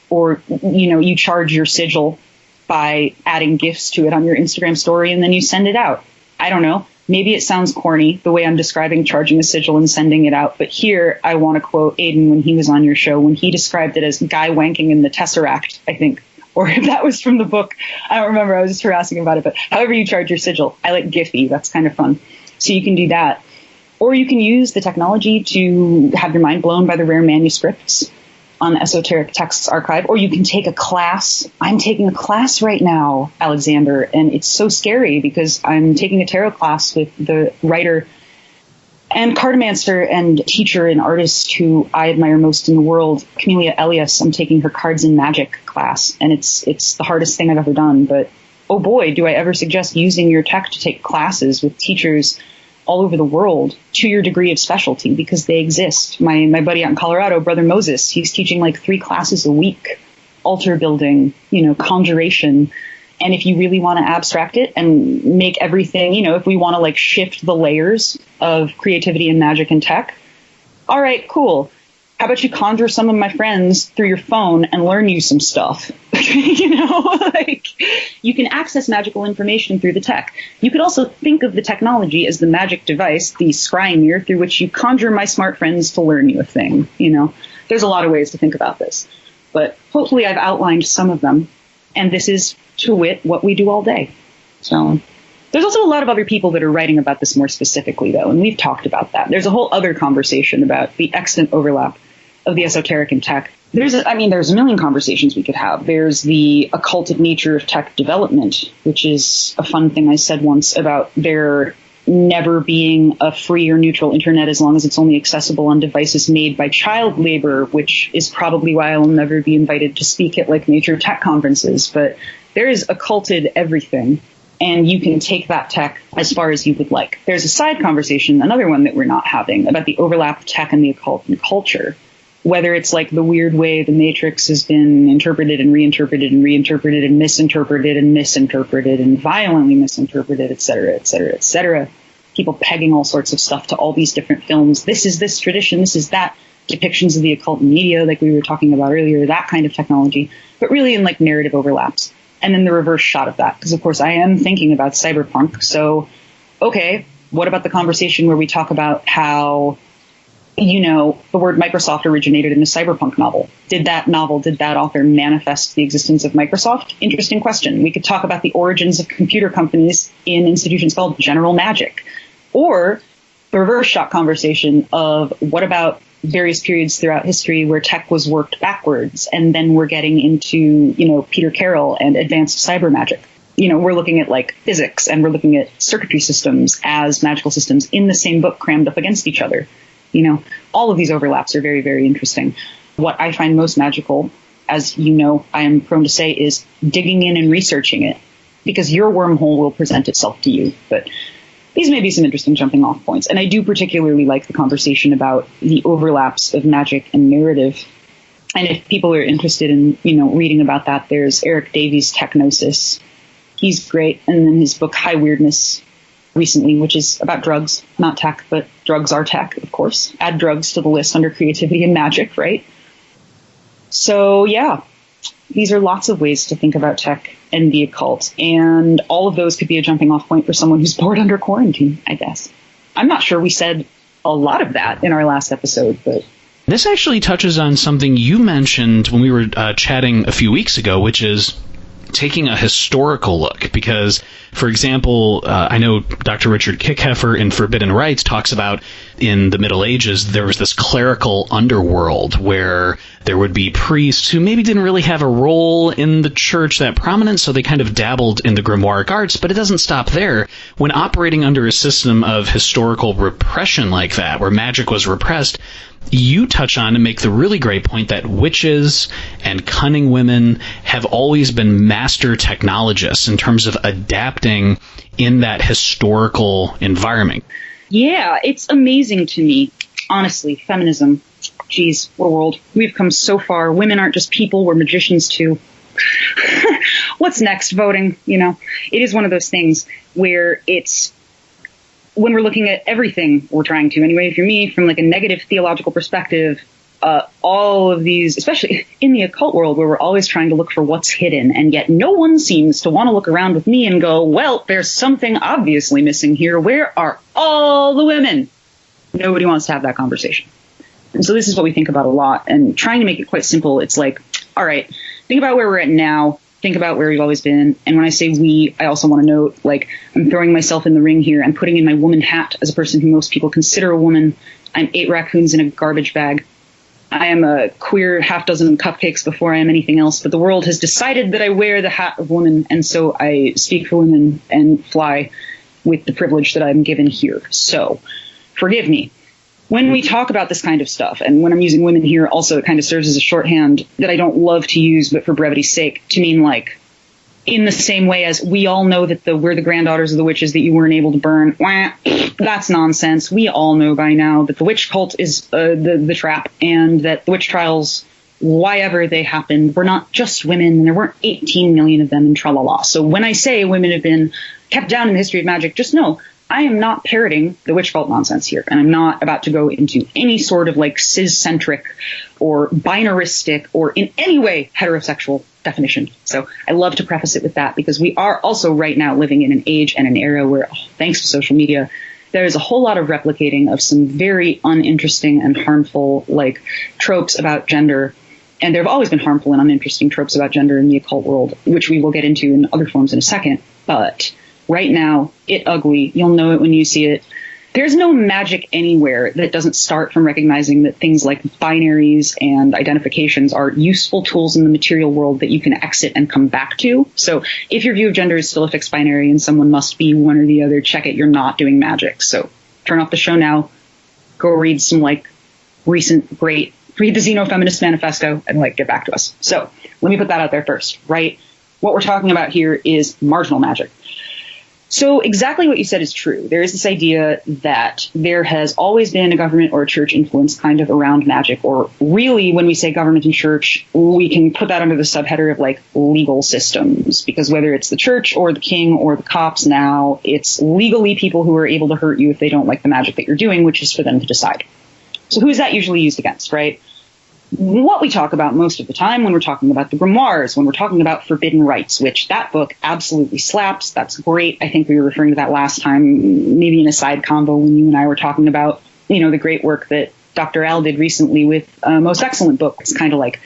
or, you charge your sigil by adding gifts to it on your Instagram story and then you send it out. I don't know. Maybe it sounds corny the way I'm describing charging a sigil and sending it out, but here I want to quote Aiden when he was on your show, when he described it as guy wanking in the Tesseract, I think, or if that was from the book. I don't remember. I was just harassing about it, but however you charge your sigil, I like Giphy. That's kind of fun. So you can do that. Or you can use the technology to have your mind blown by the rare manuscripts on the Esoteric Texts Archive, or you can take a class. I'm taking a class right now, Alexander, and it's so scary because I'm taking a tarot class with the writer And cartomancer and teacher and artist who I admire most in the world, Camelia Elias. I'm taking her Cards in Magic class, and it's the hardest thing I've ever done. But oh boy, do I ever suggest using your tech to take classes with teachers all over the world to your degree of specialty, because they exist. My buddy out in Colorado, Brother Moses, he's teaching like 3 classes a week, altar building, conjuration. And if you really want to abstract it and make everything, if we want to like shift the layers of creativity and magic and tech, all right, cool. How about you conjure some of my friends through your phone and learn you some stuff? Like you can access magical information through the tech. You could also think of the technology as the magic device, the scrying mirror through which you conjure my smart friends to learn you a thing. There's a lot of ways to think about this, but hopefully I've outlined some of them. And this is, to wit, what we do all day. So there's also a lot of other people that are writing about this more specifically, though, and we've talked about that. There's a whole other conversation about the extant overlap of the esoteric and tech. There's a million conversations we could have. There's the occulted nature of tech development, which is a fun thing I said once about there never being a free or neutral internet as long as it's only accessible on devices made by child labor, which is probably why I'll never be invited to speak at like major tech conferences. But there is occulted everything, and you can take that tech as far as you would like. There's a side conversation, another one that we're not having, about the overlap of tech and the occult and culture. Whether it's like the weird way the Matrix has been interpreted and reinterpreted and reinterpreted and misinterpreted and violently misinterpreted, et cetera, et cetera, et cetera. People pegging all sorts of stuff to all these different films. This is this tradition, this is that. Depictions of the occult media, like we were talking about earlier, that kind of technology, but really in like narrative overlaps. And then the reverse shot of that, because of course I am thinking about cyberpunk. So, okay, what about the conversation where we talk about how, the word Microsoft originated in a cyberpunk novel? Did that author manifest the existence of Microsoft? Interesting question. We could talk about the origins of computer companies in institutions called General Magic. Or the reverse shot conversation of what about various periods throughout history where tech was worked backwards, and then we're getting into, Peter Carroll and advanced cyber magic. We're looking at like physics, and we're looking at circuitry systems as magical systems in the same book crammed up against each other. All of these overlaps are very, very interesting. What I find most magical, as I am prone to say, is digging in and researching it, because your wormhole will present itself to you. But these may be some interesting jumping off points. And I do particularly like the conversation about the overlaps of magic and narrative. And if people are interested in, reading about that, there's Eric Davies' Technosis. He's great. And then his book, High Weirdness, recently, which is about drugs, not tech, but drugs are tech, of course. Add drugs to the list under creativity and magic, right? So, yeah, these are lots of ways to think about tech and the occult, and all of those could be a jumping off point for someone who's bored under quarantine, I guess. I'm not sure we said a lot of that in our last episode, but... This actually touches on something you mentioned when we were chatting a few weeks ago, which is taking a historical look, because, for example, I know Dr. Richard Kickheffer in Forbidden Rites talks about in the Middle Ages there was this clerical underworld where there would be priests who maybe didn't really have a role in the church that prominent, so they kind of dabbled in the grimoire arts, but it doesn't stop there. When operating under a system of historical repression like that, where magic was repressed, you touch on and make the really great point that witches and cunning women have always been master technologists in terms of adapting in that historical environment. Yeah, it's amazing to me, honestly, feminism. Geez, what a world. We've come so far. Women aren't just people, we're magicians too. What's next? Voting, It is one of those things where it's, when we're looking at everything, we're trying to, anyway, for me, from like a negative theological perspective, all of these, especially in the occult world, where we're always trying to look for what's hidden, and yet no one seems to want to look around with me and go, well, there's something obviously missing here. Where are all the women? Nobody wants to have that conversation. And so this is what we think about a lot, and trying to make it quite simple. It's like, all right, think about where we're at now. Think about where we've always been. And when I say we, I also want to note, like, I'm throwing myself in the ring here. I'm putting in my woman hat as a person who most people consider a woman. I'm 8 raccoons in a garbage bag. I am a queer half dozen cupcakes before I am anything else. But the world has decided that I wear the hat of woman. And so I speak for women and fly with the privilege that I'm given here. So forgive me. When we talk about this kind of stuff, and when I'm using women here, also it kind of serves as a shorthand that I don't love to use, but for brevity's sake, to mean like, in the same way as we all know that we're the granddaughters of the witches that you weren't able to burn. Wah, that's nonsense. We all know by now that the witch cult is the trap, and that the witch trials, why ever they happened, were not just women, and there weren't 18 million of them in tra-la-la. So when I say women have been kept down in the history of magic, just know I am not parroting the witch cult nonsense here, and I'm not about to go into any sort of like cis-centric or binaristic or in any way heterosexual definition. So I love to preface it with that, because we are also right now living in an age and an era where, thanks to social media, there is a whole lot of replicating of some very uninteresting and harmful like tropes about gender. And there have always been harmful and uninteresting tropes about gender in the occult world, which we will get into in other forms in a second. But right now, it ugly. You'll know it when you see it. There's no magic anywhere that doesn't start from recognizing that things like binaries and identifications are useful tools in the material world that you can exit and come back to. So if your view of gender is still a fixed binary and someone must be one or the other, check it. You're not doing magic. So turn off the show now. Go read some like recent great, read the Xenofeminist Manifesto and like get back to us. So let me put that out there first, right? What we're talking about here is marginal magic. So exactly what you said is true. There is this idea that there has always been a government or a church influence kind of around magic, or really when we say government and church, we can put that under the subheader of like legal systems, because whether it's the church or the king or the cops now, it's legally people who are able to hurt you if they don't like the magic that you're doing, which is for them to decide. So who is that usually used against, right? What we talk about most of the time when we're talking about the grimoires, when we're talking about forbidden rites, which that book absolutely slaps. That's great. I think we were referring to that last time, maybe in a side convo when you and I were talking about, you know, the great work that Dr. Al did recently with Most Excellent Book. It's kind of like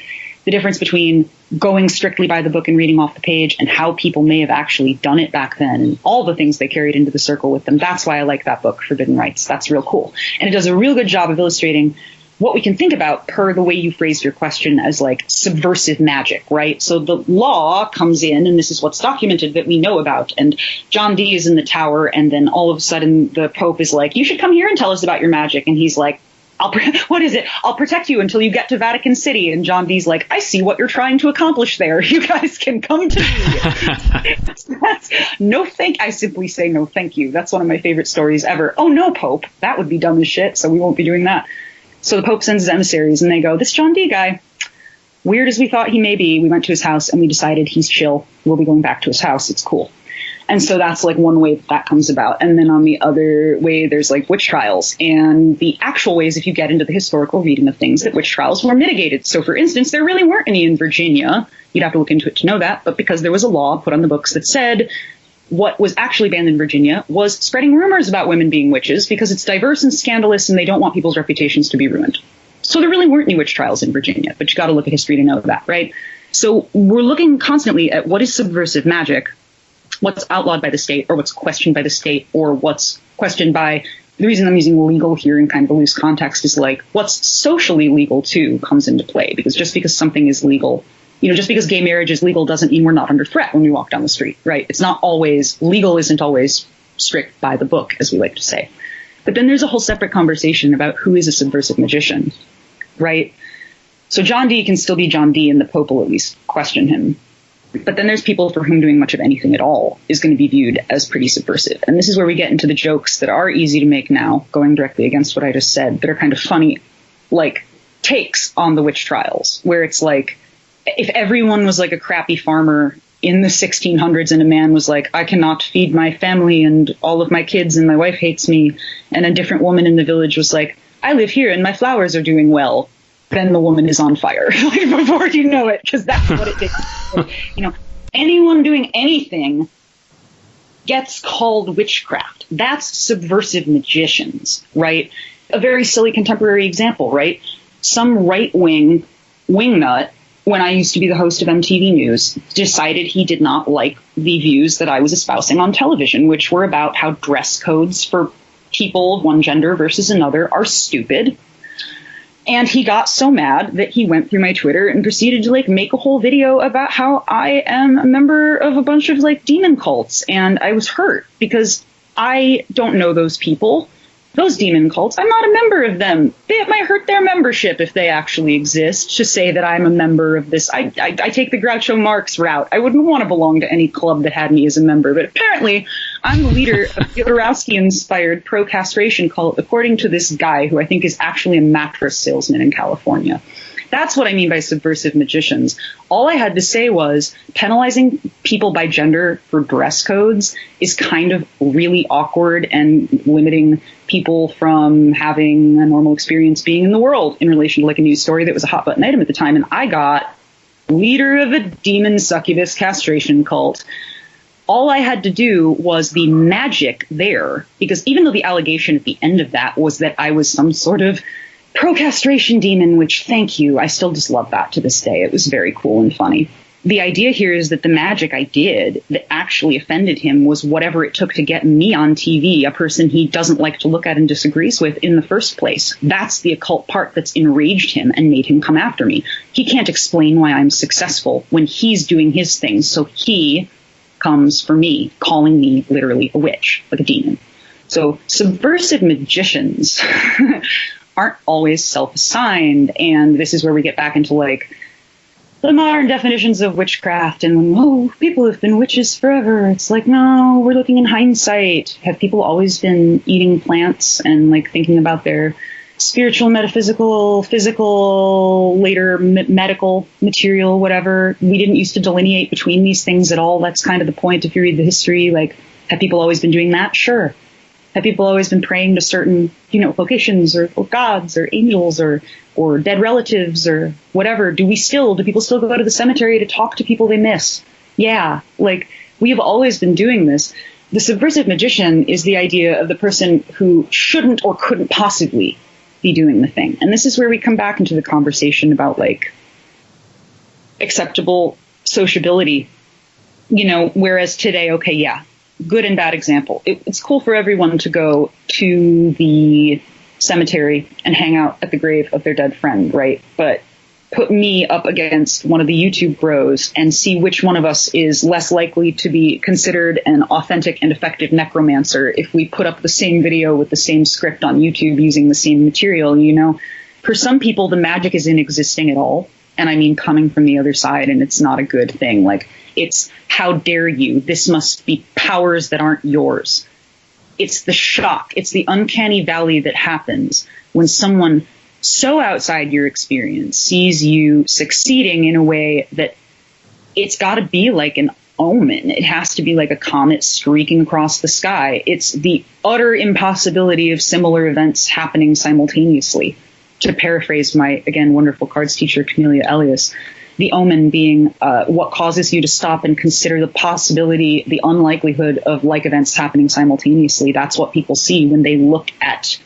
the difference between going strictly by the book and reading off the page and how people may have actually done it back then and all the things they carried into the circle with them. That's why I like that book, Forbidden Rites. That's real cool. And it does a real good job of illustrating what we can think about per the way you phrased your question as like subversive magic, right? So the law comes in, and this is what's documented that we know about. And John Dee is in the tower, and then all of a sudden the Pope is like, you should come here and tell us about your magic. And he's like, what is it? I'll protect you until you get to Vatican City. And John Dee's like, I see what you're trying to accomplish there. You guys can come to me. I simply say no thank you. That's one of my favorite stories ever. Oh no, Pope, that would be dumb as shit, so we won't be doing that. So the Pope sends his emissaries, and they go, this John Dee guy, weird as we thought he may be, we went to his house, and we decided he's chill. We'll be going back to his house. It's cool. And so that's like one way that comes about. And then on the other way, there's like witch trials. And the actual ways, if you get into the historical reading of things, that witch trials were mitigated. So for instance, there really weren't any in Virginia. You'd have to look into it to know that. But because there was a law put on the books that said what was actually banned in Virginia was spreading rumors about women being witches, because it's diverse and scandalous and they don't want people's reputations to be ruined. So there really weren't any witch trials in Virginia, but you got to look at history to know that, right? So we're looking constantly at what is subversive magic, what's outlawed by the state, or what's questioned by the state, or what's questioned by, the reason I'm using legal here in kind of a loose context is like what's socially legal too comes into play, because just because something is legal, you know, just because gay marriage is legal doesn't mean we're not under threat when we walk down the street, right? It's not always, legal isn't always strict by the book, as we like to say. But then there's a whole separate conversation about who is a subversive magician, right? So John Dee can still be John Dee, and the Pope will at least question him. But then there's people for whom doing much of anything at all is going to be viewed as pretty subversive. And this is where we get into the jokes that are easy to make now, going directly against what I just said, that are kind of funny, like takes on the witch trials, where it's like, if everyone was like a crappy farmer in the 1600s and a man was like, I cannot feed my family and all of my kids and my wife hates me, and a different woman in the village was like, I live here and my flowers are doing well, then the woman is on fire like before you know it, because that's what it did. You know, anyone doing anything gets called witchcraft. That's subversive magicians, right? A very silly contemporary example, right? Some right-wing wingnut, when I used to be the host of MTV News, decided he did not like the views that I was espousing on television, which were about how dress codes for people of one gender versus another are stupid. And he got so mad that he went through my Twitter and proceeded to like make a whole video about how I am a member of a bunch of like demon cults. And I was hurt because I don't know those people. those demon cults, I'm not a member of them. It might hurt their membership if they actually exist to say that I'm a member of this. I take the Groucho Marx route. I wouldn't want to belong to any club that had me as a member, but apparently I'm the leader of the Jodorowsky-inspired pro-castration cult, according to this guy who I think is actually a mattress salesman in California. That's what I mean by subversive magicians. All I had to say was penalizing people by gender for dress codes is kind of really awkward and limiting people from having a normal experience being in the world in relation to like a news story that was a hot button item at the time. And I got leader of a demon succubus castration cult. All I had to do was the magic there, because even though the allegation at the end of that was that I was some sort of pro-castration demon, which, thank you, I still just love that to this day. It was very cool and funny. The idea here is that the magic I did that actually offended him was whatever it took to get me on TV, a person he doesn't like to look at and disagrees with in the first place. That's the occult part that's enraged him and made him come after me. He can't explain why I'm successful when he's doing his things, so he comes for me, calling me literally a witch, like a demon. So subversive magicians aren't always self-assigned, and this is where we get back into like the modern definitions of witchcraft and people have been witches forever. It's like, no, we're looking in hindsight. Have people always been eating plants and like thinking about their spiritual, metaphysical, physical, later medical material, whatever? We didn't used to delineate between these things at all. That's kind of the point if you read the history. Like, have people always been doing that? Sure. Have people always been praying to certain, locations or gods or angels or dead relatives or whatever? Do people still go to the cemetery to talk to people they miss? Yeah, like we have always been doing this. The subversive magician is the idea of the person who shouldn't or couldn't possibly be doing the thing. And this is where we come back into the conversation about like acceptable sociability, whereas today, okay, yeah. Good and bad example. It's cool for everyone to go to the cemetery and hang out at the grave of their dead friend, right? But put me up against one of the YouTube bros and see which one of us is less likely to be considered an authentic and effective necromancer if we put up the same video with the same script on YouTube using the same material, For some people, the magic isn't existing at all. And I mean coming from the other side, and it's not a good thing. Like, it's, how dare you? This must be powers that aren't yours. It's the shock. It's the uncanny valley that happens when someone so outside your experience sees you succeeding in a way that it's got to be like an omen. It has to be like a comet streaking across the sky. It's the utter impossibility of similar events happening simultaneously. To paraphrase my, again, wonderful cards teacher, Camellia Elias, the omen being what causes you to stop and consider the possibility, the unlikelihood of like events happening simultaneously. That's what people see when they look at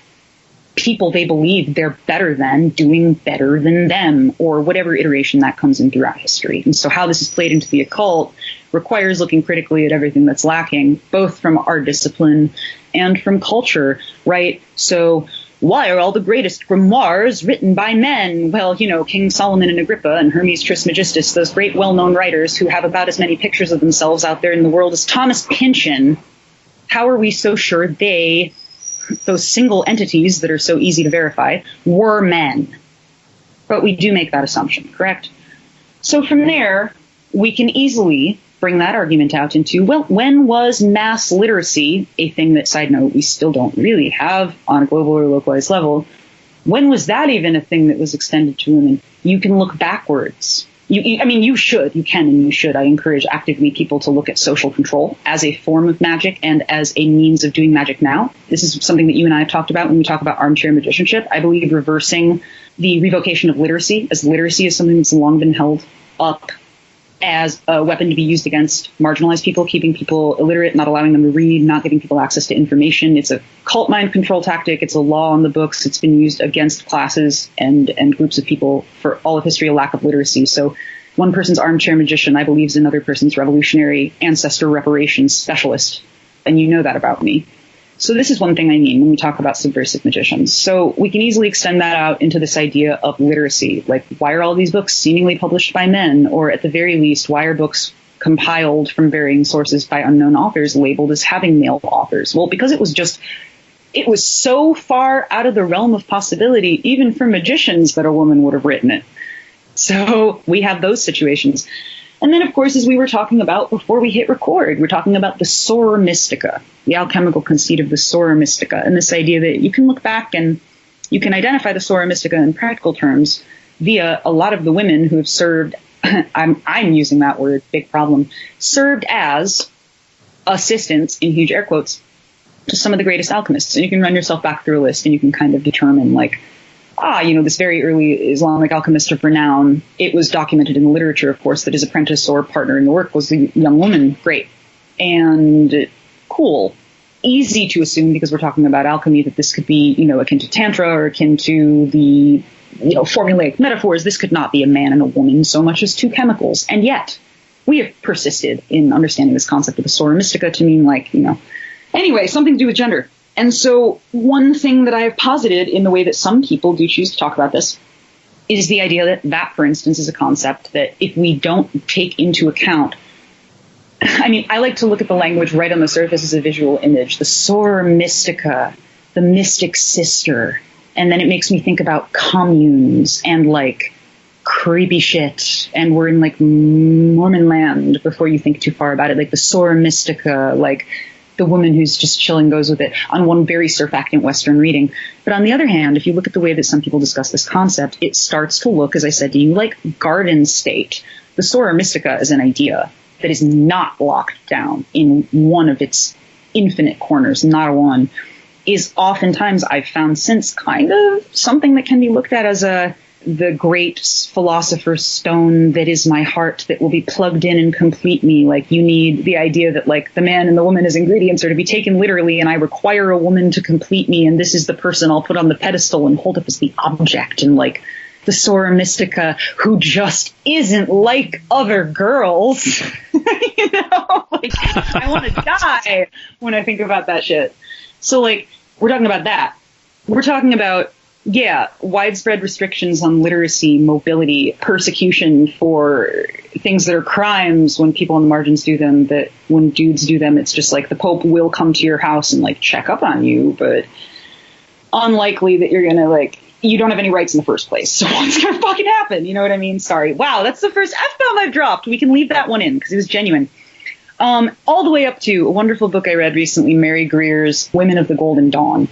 people they believe they're better than doing better than them, or whatever iteration that comes in throughout history. And so how this is played into the occult requires looking critically at everything that's lacking, both from our discipline and from culture, right? So why are all the greatest grimoires written by men? Well, King Solomon and Agrippa and Hermes Trismegistus, those great well-known writers who have about as many pictures of themselves out there in the world as Thomas Pynchon. How are we so sure those single entities that are so easy to verify, were men? But we do make that assumption, correct? So from there, we can easily bring that argument out into, well, when was mass literacy a thing that, side note, we still don't really have on a global or localized level? When was that even a thing that was extended to women? You can look backwards. You should. I encourage actively people to look at social control as a form of magic and as a means of doing magic now. This is something that you and I have talked about when we talk about armchair magicianship. I believe reversing the revocation of literacy, as literacy is something that's long been held up as a weapon to be used against marginalized people, keeping people illiterate, not allowing them to read, not giving people access to information. It's a cult mind control tactic. It's a law on the books. It's been used against classes and groups of people for all of history, a lack of literacy. So one person's armchair magician, I believe, is another person's revolutionary ancestor reparations specialist. And you know that about me. So this is one thing I mean when we talk about subversive magicians. So we can easily extend that out into this idea of literacy. Like, why are all these books seemingly published by men? Or at the very least, why are books compiled from varying sources by unknown authors labeled as having male authors? Well, because it was just it was so far out of the realm of possibility, even for magicians, that a woman would have written it. So we have those situations. And then, of course, as we were talking about before we hit record, we're talking about the Sora Mystica, the alchemical conceit of the Sora Mystica, and this idea that you can look back and you can identify the Sora Mystica in practical terms via a lot of the women who have served, I'm using that word, big problem, served as assistants, in huge air quotes, to some of the greatest alchemists. And you can run yourself back through a list and you can kind of determine, like, this very early Islamic alchemist of renown, it was documented in the literature, of course, that his apprentice or partner in the work was a young woman. Great. And cool. Easy to assume, because we're talking about alchemy, that this could be, akin to Tantra or akin to the, formulaic metaphors. This could not be a man and a woman so much as two chemicals. And yet, we have persisted in understanding this concept of the Sora Mystica to mean, like, anyway, something to do with gender. And so one thing that I have posited in the way that some people do choose to talk about this is the idea that, for instance, is a concept that if we don't take into account, I like to look at the language right on the surface as a visual image, the Sora Mystica, the mystic sister. And then it makes me think about communes and, like, creepy shit. And we're in, like, Mormon land before you think too far about it. Like the Sora Mystica, like the woman who's just chilling goes with it on one very surfactant Western reading. But on the other hand, if you look at the way that some people discuss this concept, it starts to look, as I said to you, like garden state. The Sora Mystica is an idea that is not locked down in one of its infinite corners, not a one, is oftentimes, I've found since, kind of something that can be looked at as the great philosopher's stone that is my heart, that will be plugged in and complete me. Like, you need the idea that, like, the man and the woman as ingredients are to be taken literally, and I require a woman to complete me, and this is the person I'll put on the pedestal and hold up as the object. And, like, the Sora Mystica, who just isn't like other girls. I want to die when I think about that shit. So, like, we're talking about that. We're talking about, widespread restrictions on literacy, mobility, persecution for things that are crimes when people on the margins do them, that when dudes do them, it's just like the Pope will come to your house and, like, check up on you, but unlikely that you're going to, like, you don't have any rights in the first place. So what's going to fucking happen? You know what I mean? Sorry. Wow, that's the first F-bomb I've dropped. We can leave that one in because it was genuine. All the way up to a wonderful book I read recently, Mary Greer's Women of the Golden Dawn.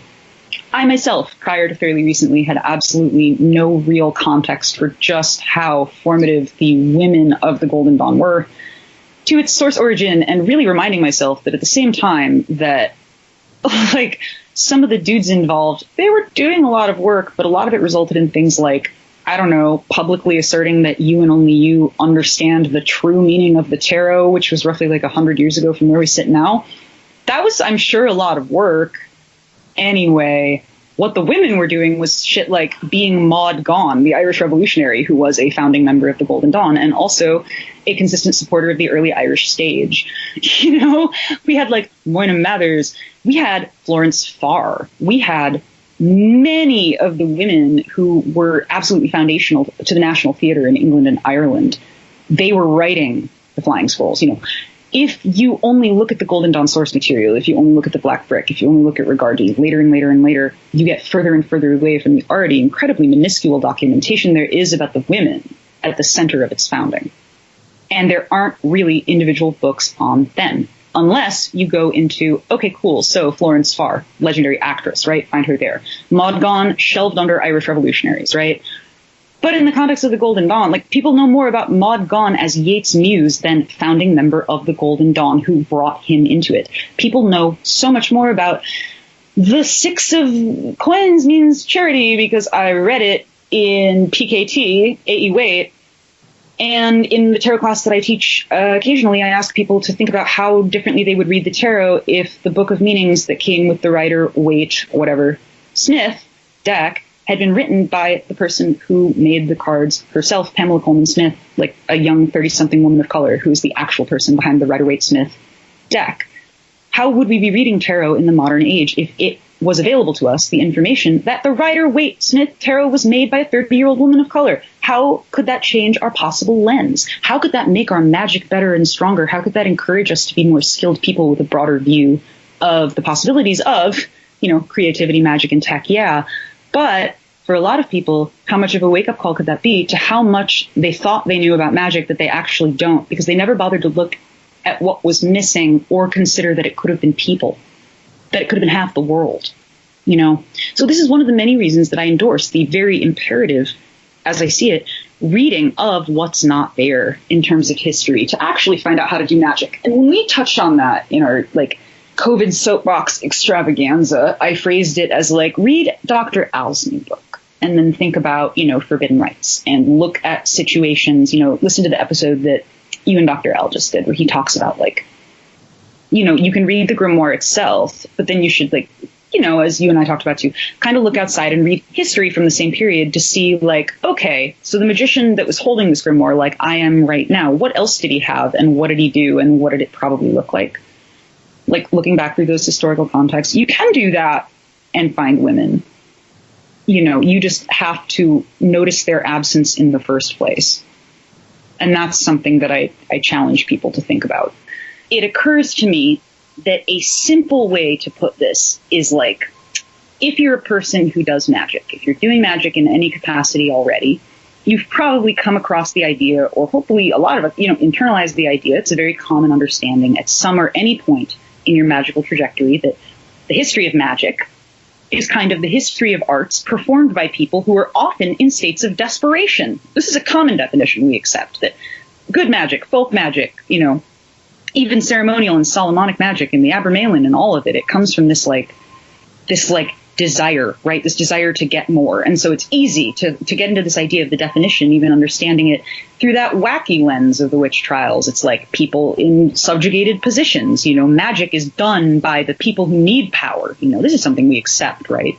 I myself, prior to fairly recently, had absolutely no real context for just how formative the women of the Golden Dawn were to its source origin, and really reminding myself that at the same time that, like, some of the dudes involved, they were doing a lot of work, but a lot of it resulted in things like, I don't know, publicly asserting that you and only you understand the true meaning of the tarot, which was roughly like 100 years ago from where we sit now. That was, I'm sure, a lot of work. Anyway, what the women were doing was shit like being Maud Gonne, the Irish revolutionary who was a founding member of the Golden Dawn and also a consistent supporter of the early Irish stage. We had, like, Moyna Mathers, we had Florence Farr, we had many of the women who were absolutely foundational to the National Theatre in England and Ireland. They were writing the Flying Scrolls, If you only look at the Golden Dawn source material, if you only look at the Black Brick, if you only look at Regardi, later and later and later, you get further and further away from the already incredibly minuscule documentation there is about the women at the center of its founding. And there aren't really individual books on them, unless you go into, okay, cool, so Florence Farr, legendary actress, right? Find her there. Maud Gonne, shelved under Irish revolutionaries, right? But in the context of the Golden Dawn, like, people know more about Maud Gonne as Yeats' muse than founding member of the Golden Dawn who brought him into it. People know so much more about the Six of Coins means charity because I read it in PKT, A.E. Waite, and in the tarot class that I teach occasionally, I ask people to think about how differently they would read the tarot if the Book of Meanings that came with the writer Waite, whatever, Smith, deck, had been written by the person who made the cards herself, Pamela Coleman Smith, like a young 30-something woman of color who is the actual person behind the Rider-Waite-Smith deck. How would we be reading tarot in the modern age if it was available to us, the information that the Rider-Waite-Smith tarot was made by a 30-year-old woman of color? How could that change our possible lens? How could that make our magic better and stronger? How could that encourage us to be more skilled people with a broader view of the possibilities of, creativity, magic, and tech, yeah. But for a lot of people, how much of a wake-up call could that be to how much they thought they knew about magic that they actually don't, because they never bothered to look at what was missing or consider that it could have been people, that it could have been half the world, So this is one of the many reasons that I endorse the very imperative, as I see it, reading of what's not there in terms of history to actually find out how to do magic. And when we touched on that in our COVID soapbox extravaganza, I phrased it as read Dr. Al's new book and then think about, forbidden rites and look at situations, listen to the episode that you and Dr. Al just did where he talks about you can read the grimoire itself, but then you should as you and I talked about too, kind of look outside and read history from the same period to see okay, so the magician that was holding this grimoire like I am right now, what else did he have and what did he do and what did it probably look like? Looking back through those historical contexts, you can do that and find women. You just have to notice their absence in the first place. And that's something that I challenge people to think about. It occurs to me that a simple way to put this is if you're a person who does magic, if you're doing magic in any capacity already, you've probably come across the idea, or hopefully a lot of it, internalized the idea. It's a very common understanding at some or any point in your magical trajectory that the history of magic is kind of the history of arts performed by people who are often in states of desperation. This is a common definition we accept, that good magic, folk magic, even ceremonial and Solomonic magic and the Abramelin and all of it, it comes from this desire, right? This desire to get more. And so it's easy to get into this idea of the definition, even understanding it through that wacky lens of the witch trials. It's people in subjugated positions, magic is done by the people who need power. This is something we accept, right?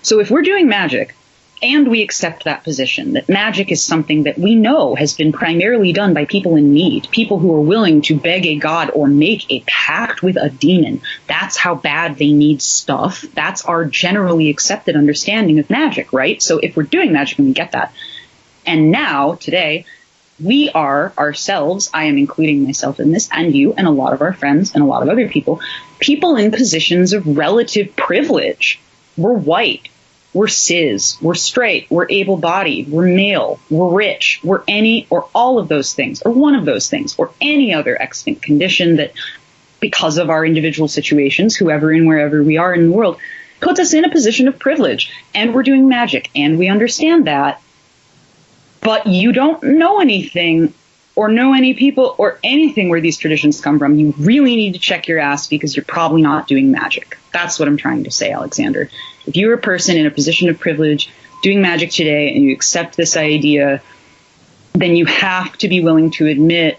So if we're doing magic and we accept that position, that magic is something that we know has been primarily done by people in need, people who are willing to beg a god or make a pact with a demon. That's how bad they need stuff. That's our generally accepted understanding of magic, right? So if we're doing magic and we get that, and now, today, we are ourselves, I am including myself in this, and you, and a lot of our friends, and a lot of other people in positions of relative privilege. We're white. We're cis, we're straight, we're able-bodied, we're male, we're rich, we're any or all of those things, or one of those things, or any other extant condition that, because of our individual situations, whoever and wherever we are in the world, puts us in a position of privilege. And we're doing magic, and we understand that. But you don't know anything or know any people or anything where these traditions come from. You really need to check your ass because you're probably not doing magic. That's what I'm trying to say, Alexander. If you're a person in a position of privilege doing magic today and you accept this idea, then you have to be willing to admit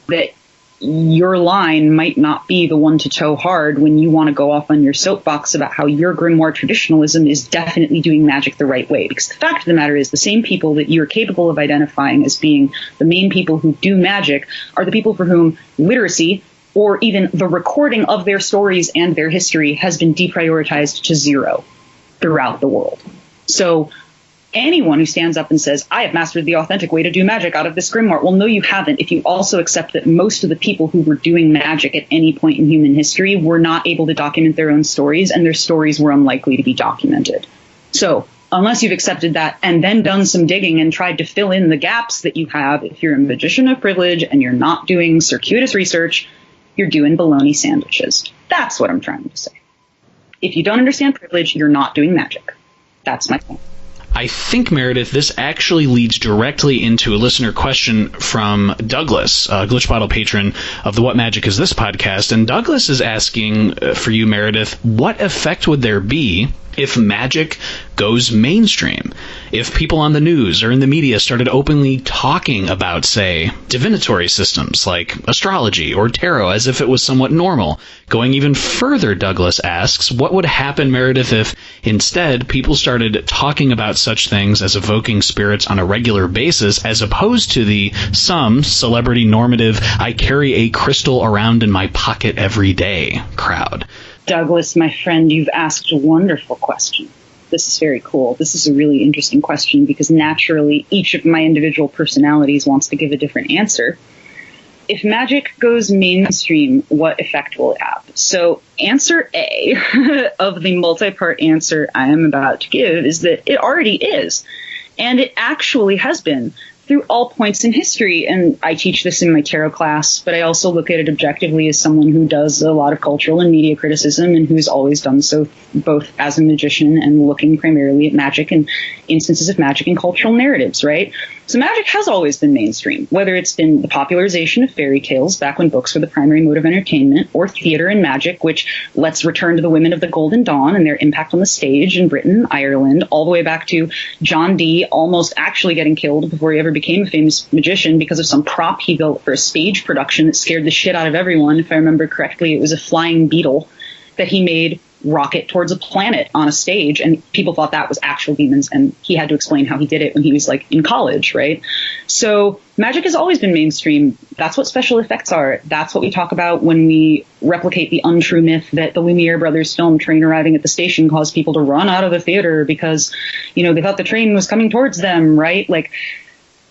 that your line might not be the one to toe hard when you want to go off on your soapbox about how your grimoire traditionalism is definitely doing magic the right way. Because the fact of the matter is the same people that you're capable of identifying as being the main people who do magic are the people for whom literacy or even the recording of their stories and their history has been deprioritized to zero throughout the world. So anyone who stands up and says, I have mastered the authentic way to do magic out of this grimoire, well, no, you haven't. If you also accept that most of the people who were doing magic at any point in human history were not able to document their own stories, and their stories were unlikely to be documented. So unless you've accepted that and then done some digging and tried to fill in the gaps that you have, if you're a magician of privilege and you're not doing circuitous research, you're doing bologna sandwiches. That's what I'm trying to say. If you don't understand privilege, you're not doing magic. That's my point. I think, Meredith, this actually leads directly into a listener question from Douglas, a GlitchBottle patron of the What Magic Is This podcast. And Douglas is asking for you, Meredith, what effect would there be if magic goes mainstream? If people on the news or in the media started openly talking about, say, divinatory systems like astrology or tarot as if it was somewhat normal? Going even further, Douglas asks, what would happen, Meredith, if instead people started talking about such things as evoking spirits on a regular basis as opposed to the some celebrity normative, I carry a crystal around in my pocket every day crowd? Douglas, my friend, you've asked a wonderful question. This is very cool. This is a really interesting question because naturally each of my individual personalities wants to give a different answer. if magic goes mainstream, what effect will it have? So answer A of the multi-part answer I am about to give is that it already is. And it actually has been through all points in history. And I teach this in my tarot class, but I also look at it objectively as someone who does a lot of cultural and media criticism and who's always done so both as a magician and looking primarily at magic and instances of magic in cultural narratives, right? So magic has always been mainstream, whether it's been the popularization of fairy tales back when books were the primary mode of entertainment, or theater and magic, which let's return to the women of the Golden Dawn and their impact on the stage in Britain and Ireland, all the way back to John Dee almost actually getting killed before he ever became a famous magician because of some prop he built for a stage production that scared the shit out of everyone. If I remember correctly, it was a flying beetle that he made rocket towards a planet on a stage, and people thought that was actual demons, and he had to explain how he did it when he was like in college, right? So magic has always been mainstream. That's what special effects are. That's what we talk about when we replicate the untrue myth that the Lumiere brothers film train arriving at the station caused people to run out of the theater because, you know, they thought the train was coming towards them, right? Like,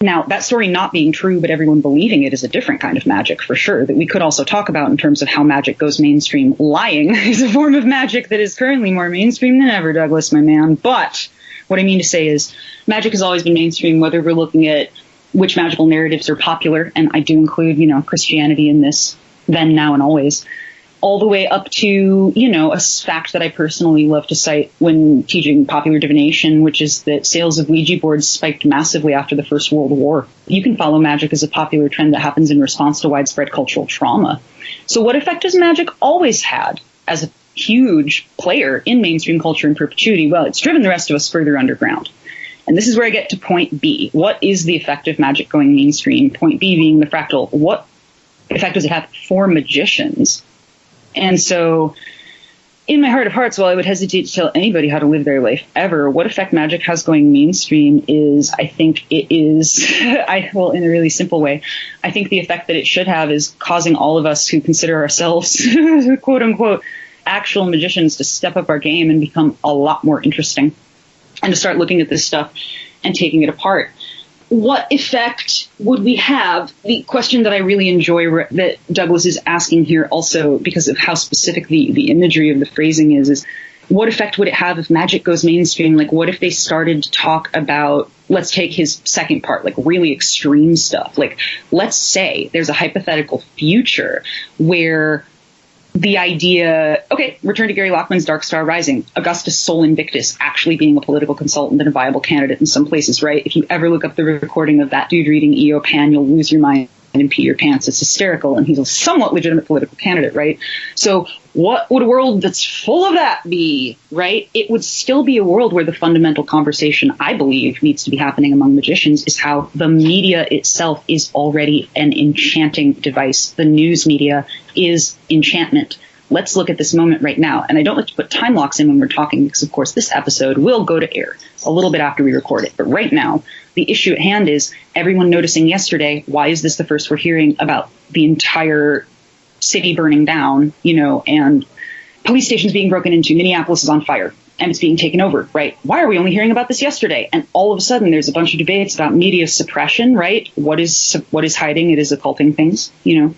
now, that story not being true, but everyone believing it is a different kind of magic, for sure, that we could also talk about in terms of how magic goes mainstream. Lying is a form of magic that is currently more mainstream than ever, Douglas, my man. But what I mean to say is magic has always been mainstream, whether we're looking at which magical narratives are popular, and I do include, you know, Christianity in this, then, now, and always, all the way up to, you know, a fact that I personally love to cite when teaching popular divination, which is that sales of Ouija boards spiked massively after the First World War. You can follow magic as a popular trend that happens in response to widespread cultural trauma. So what effect has magic always had as a huge player in mainstream culture in perpetuity? Well, it's driven the rest of us further underground. And this is where I get to point B. What is the effect of magic going mainstream? Point B being the fractal. What effect does it have for magicians? And so, in my heart of hearts, while I would hesitate to tell anybody how to live their life ever, what effect magic has going mainstream is, I think it is, well, in a really simple way, I think the effect that it should have is causing all of us who consider ourselves, quote unquote, actual magicians to step up our game and become a lot more interesting and to start looking at this stuff and taking it apart. What effect would we have? The question that I really enjoy that Douglas is asking here also because of how specific the imagery of the phrasing is what effect would it have if magic goes mainstream? Like, what if they started to talk about, let's take his second part, like really extreme stuff. Like, let's say there's a hypothetical future where the idea, okay, return to Gary Lachman's Dark Star Rising, Augustus Sol Invictus actually being a political consultant and a viable candidate in some places, right? If you ever look up the recording of that dude reading E.O. Pan, you'll lose your mind and pee your pants. It's hysterical, and he's a somewhat legitimate political candidate, right? So what would a world that's full of that be, right? It would still be a world where the fundamental conversation, I believe, needs to be happening among magicians is how the media itself is already an enchanting device. The news media is enchantment. Let's look at this moment right now. And I don't like to put time locks in when we're talking because, of course, this episode will go to air a little bit after we record it. But right now, the issue at hand is everyone noticing yesterday, why is this the first we're hearing about the entire city burning down, you know, and police stations being broken into, Minneapolis is on fire, and it's being taken over, right? Why are we only hearing about this yesterday? And all of a sudden, there's a bunch of debates about media suppression, right? What is hiding? It is occulting things, you know.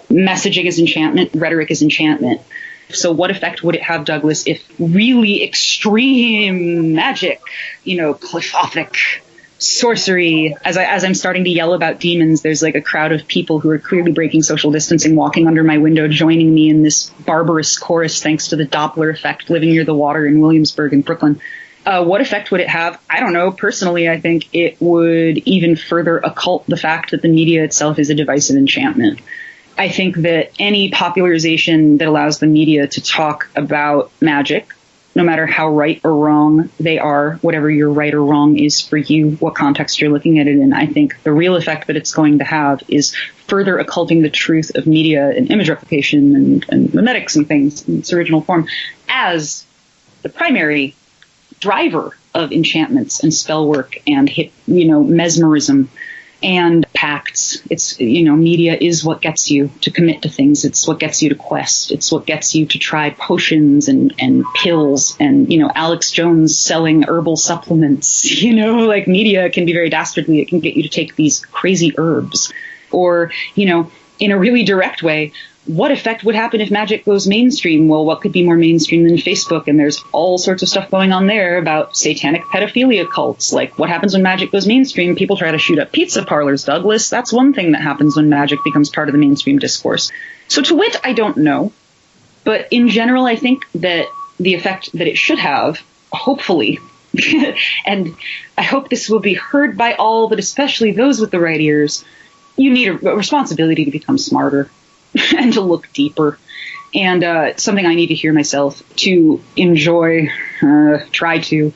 Messaging is enchantment, rhetoric is enchantment. So what effect would it have, Douglas, if really extreme magic, you know, cliffothic sorcery, as I'm starting to yell about demons, there's like a crowd of people who are clearly breaking social distancing, walking under my window, joining me in this barbarous chorus thanks to the Doppler effect, living near the water in Williamsburg in Brooklyn. What effect would it have? I don't know. Personally, I think it would even further occult the fact that the media itself is a device of enchantment. I think that any popularization that allows the media to talk about magic, no matter how right or wrong they are, whatever your right or wrong is for you, what context you're looking at it in, I think the real effect that it's going to have is further occulting the truth of media and image replication and memetics and things in its original form as the primary driver of enchantments and spell work and, mesmerism and pacts. It's, media is what gets you to commit to things. It's what gets you to quest. It's what gets you to try potions and pills and, Alex Jones selling herbal supplements. Media can be very dastardly. It can get you to take these crazy herbs or, in a really direct way, what effect would happen if magic goes mainstream? Well, what could be more mainstream than Facebook? And there's all sorts of stuff going on there about satanic pedophilia cults. Like, what happens when magic goes mainstream? People try to shoot up pizza parlors, Douglas. That's one thing that happens when magic becomes part of the mainstream discourse. So to wit, I don't know. But in general, I think that the effect that it should have, hopefully, and I hope this will be heard by all, but especially those with the right ears, you need a responsibility to become smarter and to look deeper. And something I need to hear myself, to enjoy, try to,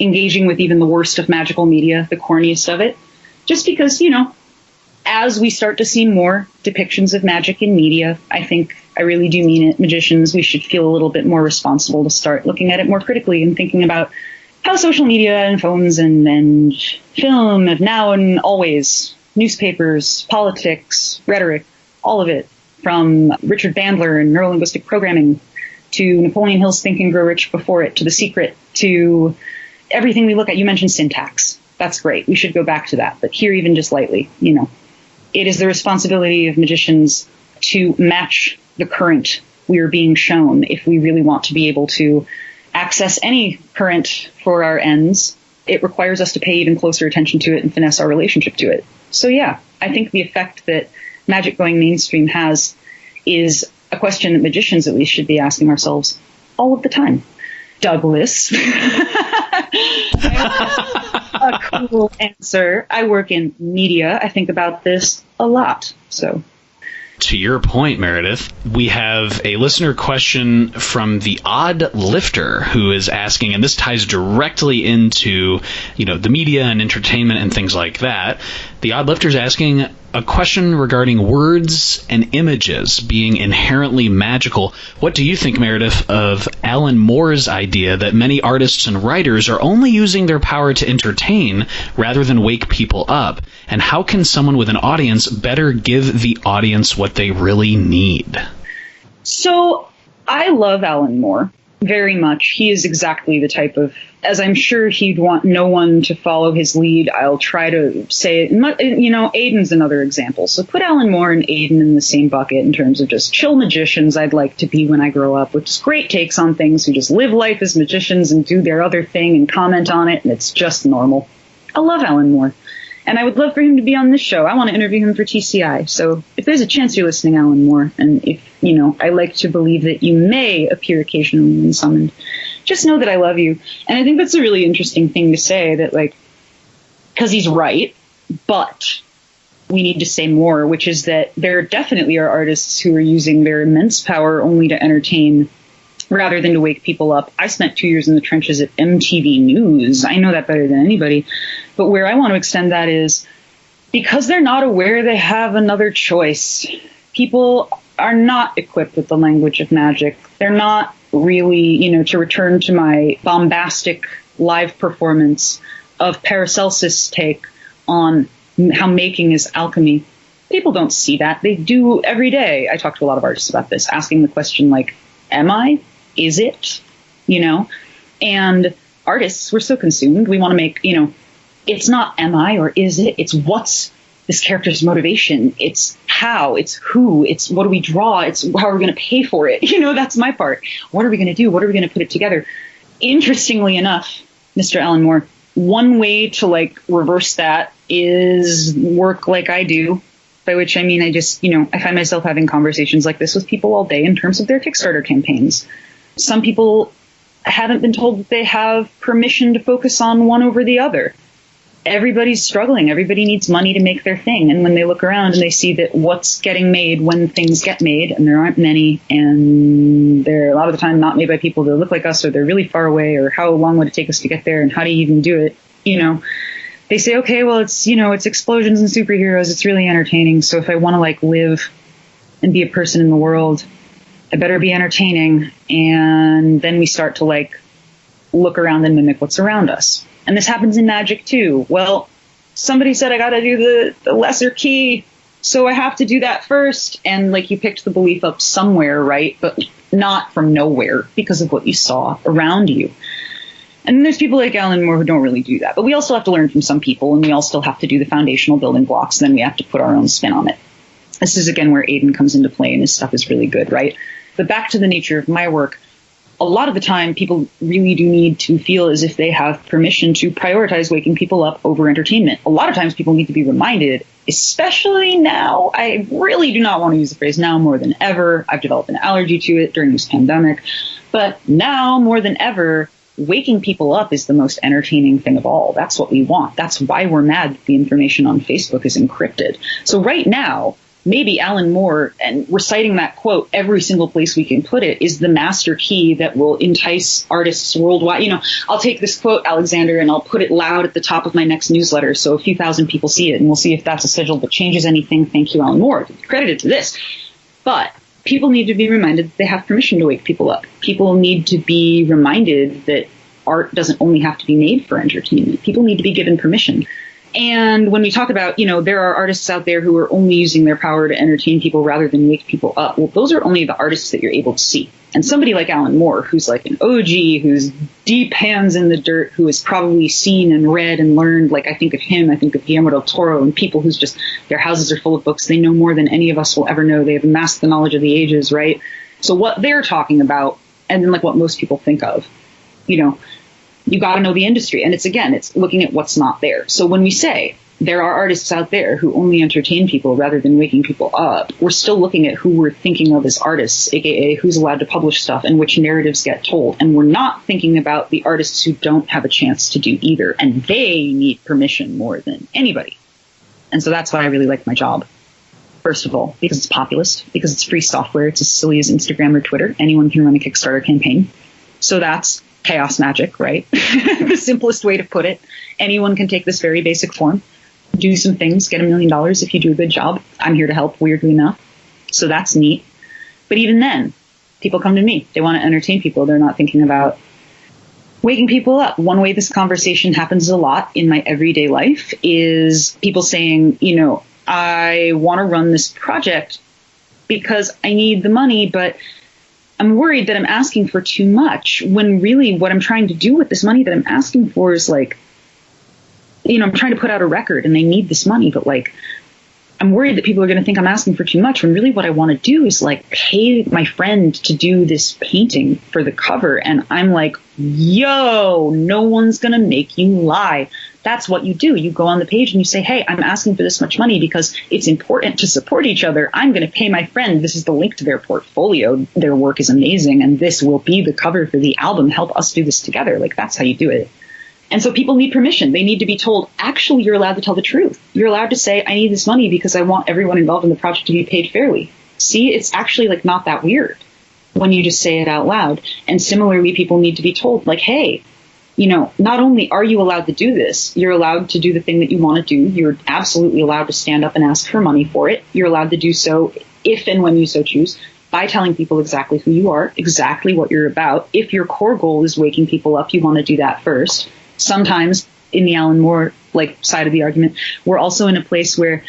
engaging with even the worst of magical media, the corniest of it. Just because, you know, as we start to see more depictions of magic in media, I think, I really do mean it, magicians, we should feel a little bit more responsible to start looking at it more critically and thinking about how social media and phones and film have now and always, newspapers, politics, rhetoric, all of it, from Richard Bandler and neurolinguistic programming to Napoleon Hill's Think and Grow Rich before it, to The Secret, to everything we look at. You mentioned syntax. That's great. We should go back to that. But here, even just lightly, you know, it is the responsibility of magicians to match the current we are being shown if we really want to be able to access any current for our ends. It requires us to pay even closer attention to it and finesse our relationship to it. So yeah, I think the effect that magic going mainstream has is a question that magicians at least should be asking ourselves all of the time. Douglas. A cool answer. I work in media. I think about this a lot. So, to your point, Meredith, we have a listener question from the Odd Lifter who is asking, and this ties directly into, you know, the media and entertainment and things like that. The Odd Lifter is asking a question regarding words and images being inherently magical. What do you think, Meredith, of Alan Moore's idea that many artists and writers are only using their power to entertain rather than wake people up? And how can someone with an audience better give the audience what they really need? So I love Alan Moore very much. He is exactly the type of, as I'm sure he'd want no one to follow his lead, I'll try to say it. You know, Aiden's another example. So put Alan Moore and Aiden in the same bucket in terms of just chill magicians I'd like to be when I grow up, with just great takes on things, who just live life as magicians and do their other thing and comment on it, and it's just normal. I love Alan Moore. And I would love for him to be on this show. I want to interview him for TCI. So if there's a chance you're listening, Alan Moore, and if, you know, I like to believe that you may appear occasionally when summoned, just know that I love you. And I think that's a really interesting thing to say, that, like, because he's right, but we need to say more, which is that there definitely are artists who are using their immense power only to entertain rather than to wake people up. I spent 2 years in the trenches at MTV News. I know that better than anybody. But where I want to extend that is because they're not aware they have another choice. People are not equipped with the language of magic. They're not really, you know, to return to my bombastic live performance of Paracelsus' take on how making is alchemy. People don't see that. They do every day. I talk to a lot of artists about this, asking the question, like, am I? Is it? You know? And artists, we're so consumed. We want to make, you know, it's not am I or is it? It's what's this character's motivation. It's how. It's who. It's what do we draw? It's how are we going to pay for it? You know, that's my part. What are we going to do? What are we going to put it together? Interestingly enough, Mr. Alan Moore, one way to, like, reverse that is work like I do, by which I mean I just, you know, I find myself having conversations like this with people all day in terms of their Kickstarter campaigns. Some people haven't been told that they have permission to focus on one over the other. Everybody's struggling. Everybody needs money to make their thing. And when they look around and they see that what's getting made when things get made, and there aren't many, and they're a lot of the time not made by people that look like us, or they're really far away, or how long would it take us to get there, and how do you even do it, you know, they say, okay, well, it's, you know, it's explosions and superheroes. It's really entertaining. So if I want to, like, live and be a person in the world, I better be entertaining. And then we start to, like, look around and mimic what's around us. And this happens in magic too. Well, somebody said I got to do the lesser key, so I have to do that first. And, like, you picked the belief up somewhere, right? But not from nowhere because of what you saw around you. And then there's people like Alan Moore who don't really do that. But we also have to learn from some people, and we all still have to do the foundational building blocks, and then we have to put our own spin on it. This is, again, where Aiden comes into play, and his stuff is really good, right? But back to the nature of my work, a lot of the time, people really do need to feel as if they have permission to prioritize waking people up over entertainment. A lot of times, people need to be reminded, especially now. I really do not want to use the phrase now more than ever. I've developed an allergy to it during this pandemic. But now more than ever, waking people up is the most entertaining thing of all. That's what we want. That's why we're mad that the information on Facebook is encrypted. So right now, maybe Alan Moore, and reciting that quote every single place we can put it, is the master key that will entice artists worldwide. You know, I'll take this quote, Alexander, and I'll put it loud at the top of my next newsletter so a few thousand people see it, and we'll see if that's a sigil that changes anything. Thank you, Alan Moore. Credited to this. But people need to be reminded that they have permission to wake people up. People need to be reminded that art doesn't only have to be made for entertainment. People need to be given permission. And when we talk about, there are artists out there who are only using their power to entertain people rather than wake people up. Well, those are only the artists that you're able to see. And somebody like Alan Moore, who's like an OG, who's deep hands in the dirt, who has probably seen and read and learned, like I think of him, I think of Guillermo del Toro, and people whose just, their houses are full of books. They know more than any of us will ever know. They have amassed the knowledge of the ages, right? So what they're talking about, and then like what most people think of, you got to know the industry. And it's looking at what's not there. So when we say there are artists out there who only entertain people rather than waking people up, we're still looking at who we're thinking of as artists, aka who's allowed to publish stuff and which narratives get told. And we're not thinking about the artists who don't have a chance to do either. And they need permission more than anybody. And so that's why I really like my job. First of all, because it's populist, because it's free software. It's as silly as Instagram or Twitter. Anyone can run a Kickstarter campaign. So that's chaos magic, right? The simplest way to put it. Anyone can take this very basic form, do some things, get $1 million if you do a good job. I'm here to help, weirdly enough. So that's neat. But even then, people come to me. They want to entertain people. They're not thinking about waking people up. One way this conversation happens a lot in my everyday life is people saying, I want to run this project because I need the money, but I'm worried that I'm asking for too much, when really what I'm trying to do with this money that I'm asking for is like, I'm trying to put out a record and they need this money, but like, I'm worried that people are going to think I'm asking for too much, when really what I want to do is like pay my friend to do this painting for the cover. And I'm like, yo, no one's going to make you lie. That's what you do. You go on the page and you say, hey, I'm asking for this much money because it's important to support each other. I'm going to pay my friend. This is the link to their portfolio. Their work is amazing. And this will be the cover for the album. Help us do this together. Like, that's how you do it. And so people need permission. They need to be told, actually, you're allowed to tell the truth. You're allowed to say, I need this money because I want everyone involved in the project to be paid fairly. See, it's actually like not that weird when you just say it out loud. And similarly, people need to be told, like, hey, not only are you allowed to do this, you're allowed to do the thing that you want to do. You're absolutely allowed to stand up and ask for money for it. You're allowed to do so if and when you so choose, by telling people exactly who you are, exactly what you're about. If your core goal is waking people up, you want to do that first. Sometimes in the Alan Moore side of the argument, we're also in a place where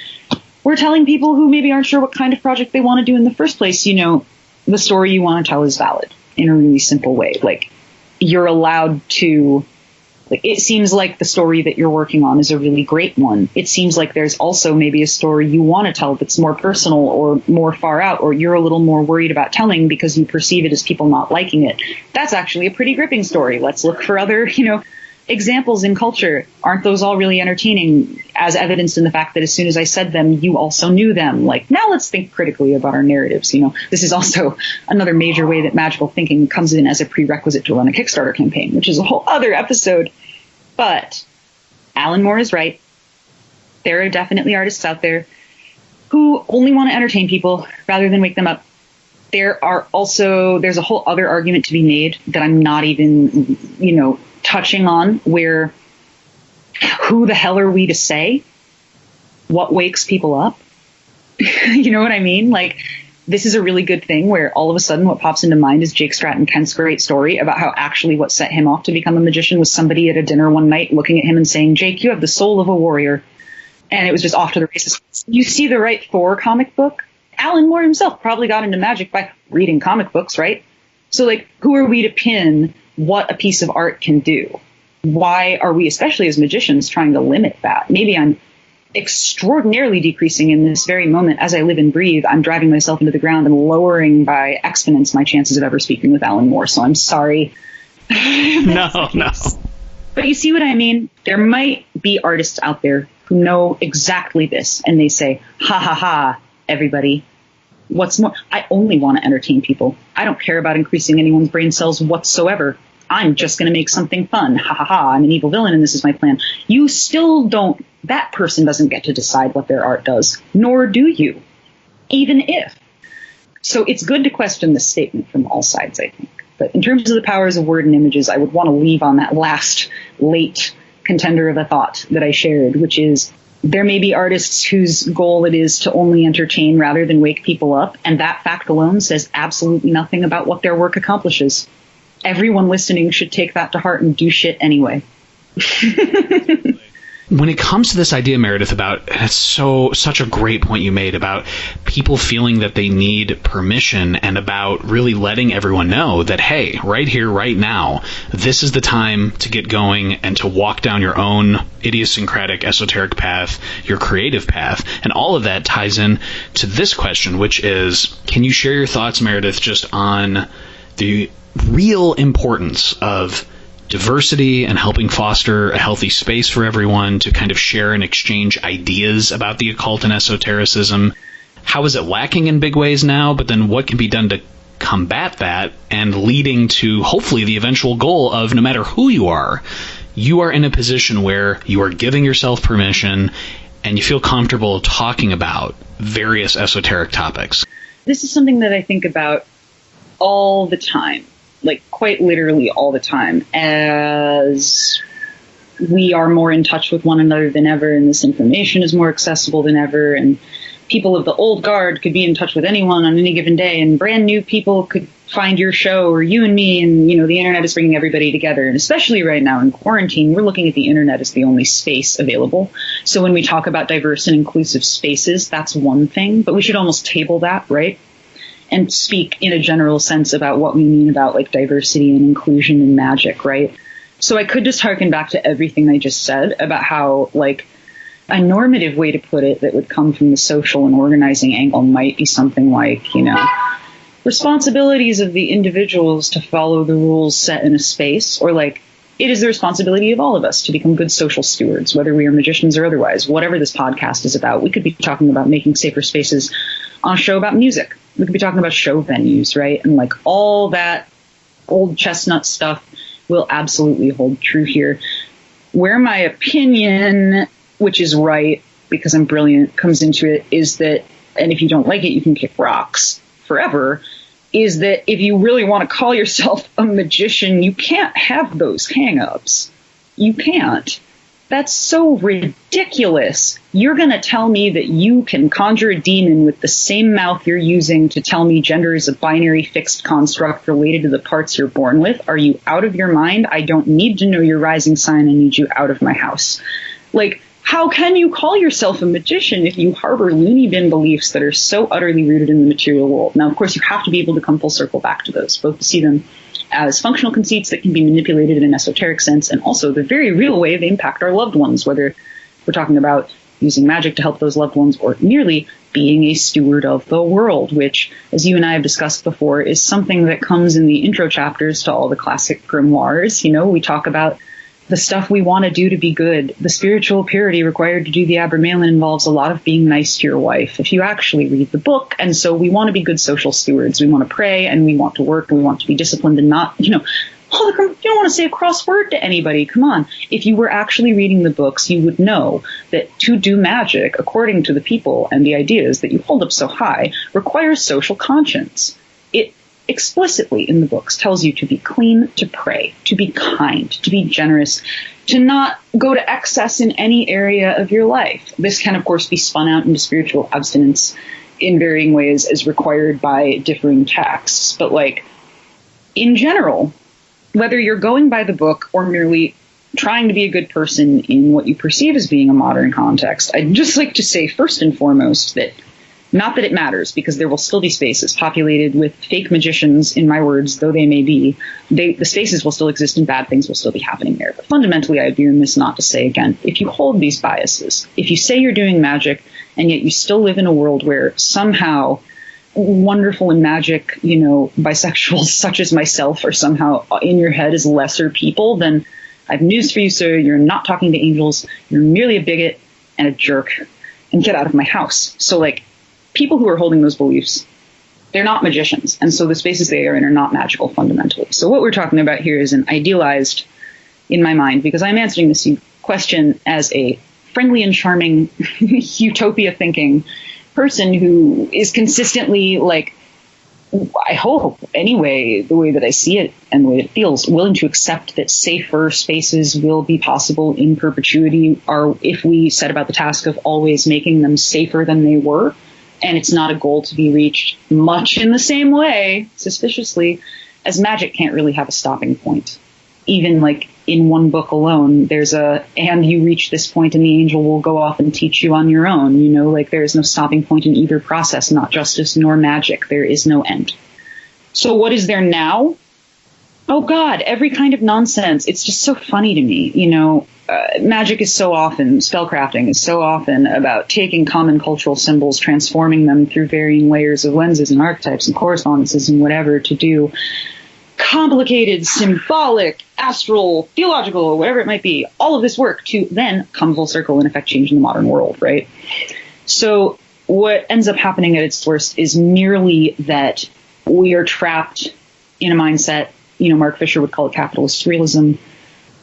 we're telling people who maybe aren't sure what kind of project they want to do in the first place, the story you want to tell is valid in a really simple way. Like, you're allowed to, it seems like the story that you're working on is a really great one. It seems like there's also maybe a story you want to tell that's more personal or more far out, or you're a little more worried about telling because you perceive it as people not liking it. That's actually a pretty gripping story. Let's look for other, examples in culture. Aren't those all really entertaining, as evidenced in the fact that as soon as I said them, you also knew them? Like, now let's think critically about our narratives. This is also another major way that magical thinking comes in as a prerequisite to run a Kickstarter campaign, which is a whole other episode. But Alan Moore is right. There are definitely artists out there who only want to entertain people rather than wake them up. There's a whole other argument to be made that I'm not even, touching on, where who the hell are we to say what wakes people up? You know what I mean? Like, this is a really good thing where all of a sudden what pops into mind is Jake Stratton Kent's great story about how actually what set him off to become a magician was somebody at a dinner one night looking at him and saying, Jake, you have the soul of a warrior. And it was just off to the races. You see the right Thor comic book? Alan Moore himself probably got into magic by reading comic books, right? So who are we to pin what a piece of art can do? Why are we, especially as magicians, trying to limit that? Maybe I'm extraordinarily decreasing in this very moment. As I live and breathe, I'm driving myself into the ground and lowering by exponents my chances of ever speaking with Alan Moore. So I'm sorry. No. But you see what I mean? There might be artists out there who know exactly this, and they say, ha ha ha, everybody. What's more, I only want to entertain people. I don't care about increasing anyone's brain cells whatsoever. I'm just going to make something fun. Ha ha ha, I'm an evil villain and this is my plan. You still don't, that person doesn't get to decide what their art does, nor do you, even if. So it's good to question this statement from all sides, I think. But in terms of the powers of word and images, I would want to leave on that last late contender of a thought that I shared, which is there may be artists whose goal it is to only entertain rather than wake people up, and that fact alone says absolutely nothing about what their work accomplishes. Everyone listening should take that to heart and do shit anyway. When it comes to this idea, Meredith, about, it's such a great point you made about people feeling that they need permission, and about really letting everyone know that, hey, right here, right now, this is the time to get going and to walk down your own idiosyncratic, esoteric path, your creative path. And all of that ties in to this question, which is, can you share your thoughts, Meredith, just on the real importance of diversity and helping foster a healthy space for everyone to kind of share and exchange ideas about the occult and esotericism? How is it lacking in big ways now? But then what can be done to combat that, and leading to hopefully the eventual goal of, no matter who you are in a position where you are giving yourself permission and you feel comfortable talking about various esoteric topics? This is something that I think about all the time. Like, quite literally all the time, as we are more in touch with one another than ever, and this information is more accessible than ever, and people of the old guard could be in touch with anyone on any given day, and brand new people could find your show or you and me, and, you know, the internet is bringing everybody together. And especially right now in quarantine, we're looking at the internet as the only space available. So when we talk about diverse and inclusive spaces, that's one thing, but we should almost table that, right? And speak in a general sense about what we mean about, like, diversity and inclusion in magic, right? So I could just harken back to everything I just said about how, like, a normative way to put it that would come from the social and organizing angle might be something like, you know, responsibilities of the individuals to follow the rules set in a space, or like, it is the responsibility of all of us to become good social stewards, whether we are magicians or otherwise. Whatever this podcast is about, we could be talking about making safer spaces on a show about music. We could be talking about show venues, right? And like all that old chestnut stuff will absolutely hold true here. Where my opinion, which is right because I'm brilliant, comes into it is that, and if you don't like it, you can kick rocks forever, is that if you really want to call yourself a magician, you can't have those hang-ups. You can't. That's so ridiculous. You're going to tell me that you can conjure a demon with the same mouth you're using to tell me gender is a binary fixed construct related to the parts you're born with? Are you out of your mind? I don't need to know your rising sign. I need you out of my house. Like, how can you call yourself a magician if you harbor loony bin beliefs that are so utterly rooted in the material world? Now, of course, you have to be able to come full circle back to those, both to see them as functional conceits that can be manipulated in an esoteric sense, and also the very real way they impact our loved ones, whether we're talking about using magic to help those loved ones or merely being a steward of the world, which, as you and I have discussed before, is something that comes in the intro chapters to all the classic grimoires. You know, we talk about the stuff we want to do to be good. The spiritual purity required to do the Abramelin involves a lot of being nice to your wife, if you actually read the book. And so we want to be good social stewards. We want to pray, and we want to work, and we want to be disciplined and not, you know, you don't want to say a cross word to anybody. Come on. If you were actually reading the books, you would know that to do magic, according to the people and the ideas that you hold up so high, requires social conscience. It explicitly in the books tells you to be clean, to pray, to be kind, to be generous, to not go to excess in any area of your life. This can, of course, be spun out into spiritual abstinence in varying ways as required by differing texts. But, like, in general, whether you're going by the book or merely trying to be a good person in what you perceive as being a modern context, I'd just like to say, first and foremost, that Not that it matters, because there will still be spaces populated with fake magicians, in my words, though they may be. The spaces will still exist and bad things will still be happening there. But fundamentally, I'd be remiss not to say again, if you hold these biases, if you say you're doing magic, and yet you still live in a world where somehow wonderful in magic, bisexuals such as myself are somehow in your head as lesser people, then I have news for you, sir. You're not talking to angels. You're merely a bigot and a jerk. And get out of my house. So, people who are holding those beliefs, they're not magicians. And so the spaces they are in are not magical fundamentally. So what we're talking about here is an idealized, in my mind, because I'm answering this question as a friendly and charming, utopia thinking person who is consistently, I hope, anyway, the way that I see it and the way it feels, willing to accept that safer spaces will be possible in perpetuity, or if we set about the task of always making them safer than they were. And it's not a goal to be reached much in the same way, suspiciously, as magic can't really have a stopping point. Even in one book alone, and you reach this point and the angel will go off and teach you on your own. There is no stopping point in either process, not justice nor magic. There is no end. So what is there now? Oh God, every kind of nonsense. It's just so funny to me. Magic is so often, spellcrafting is so often about taking common cultural symbols, transforming them through varying layers of lenses and archetypes and correspondences and whatever to do complicated, symbolic, astral, theological, or whatever it might be, all of this work to then come full circle and affect change in the modern world, right? So what ends up happening at its worst is merely that we are trapped in a mindset, Mark Fisher would call it capitalist realism.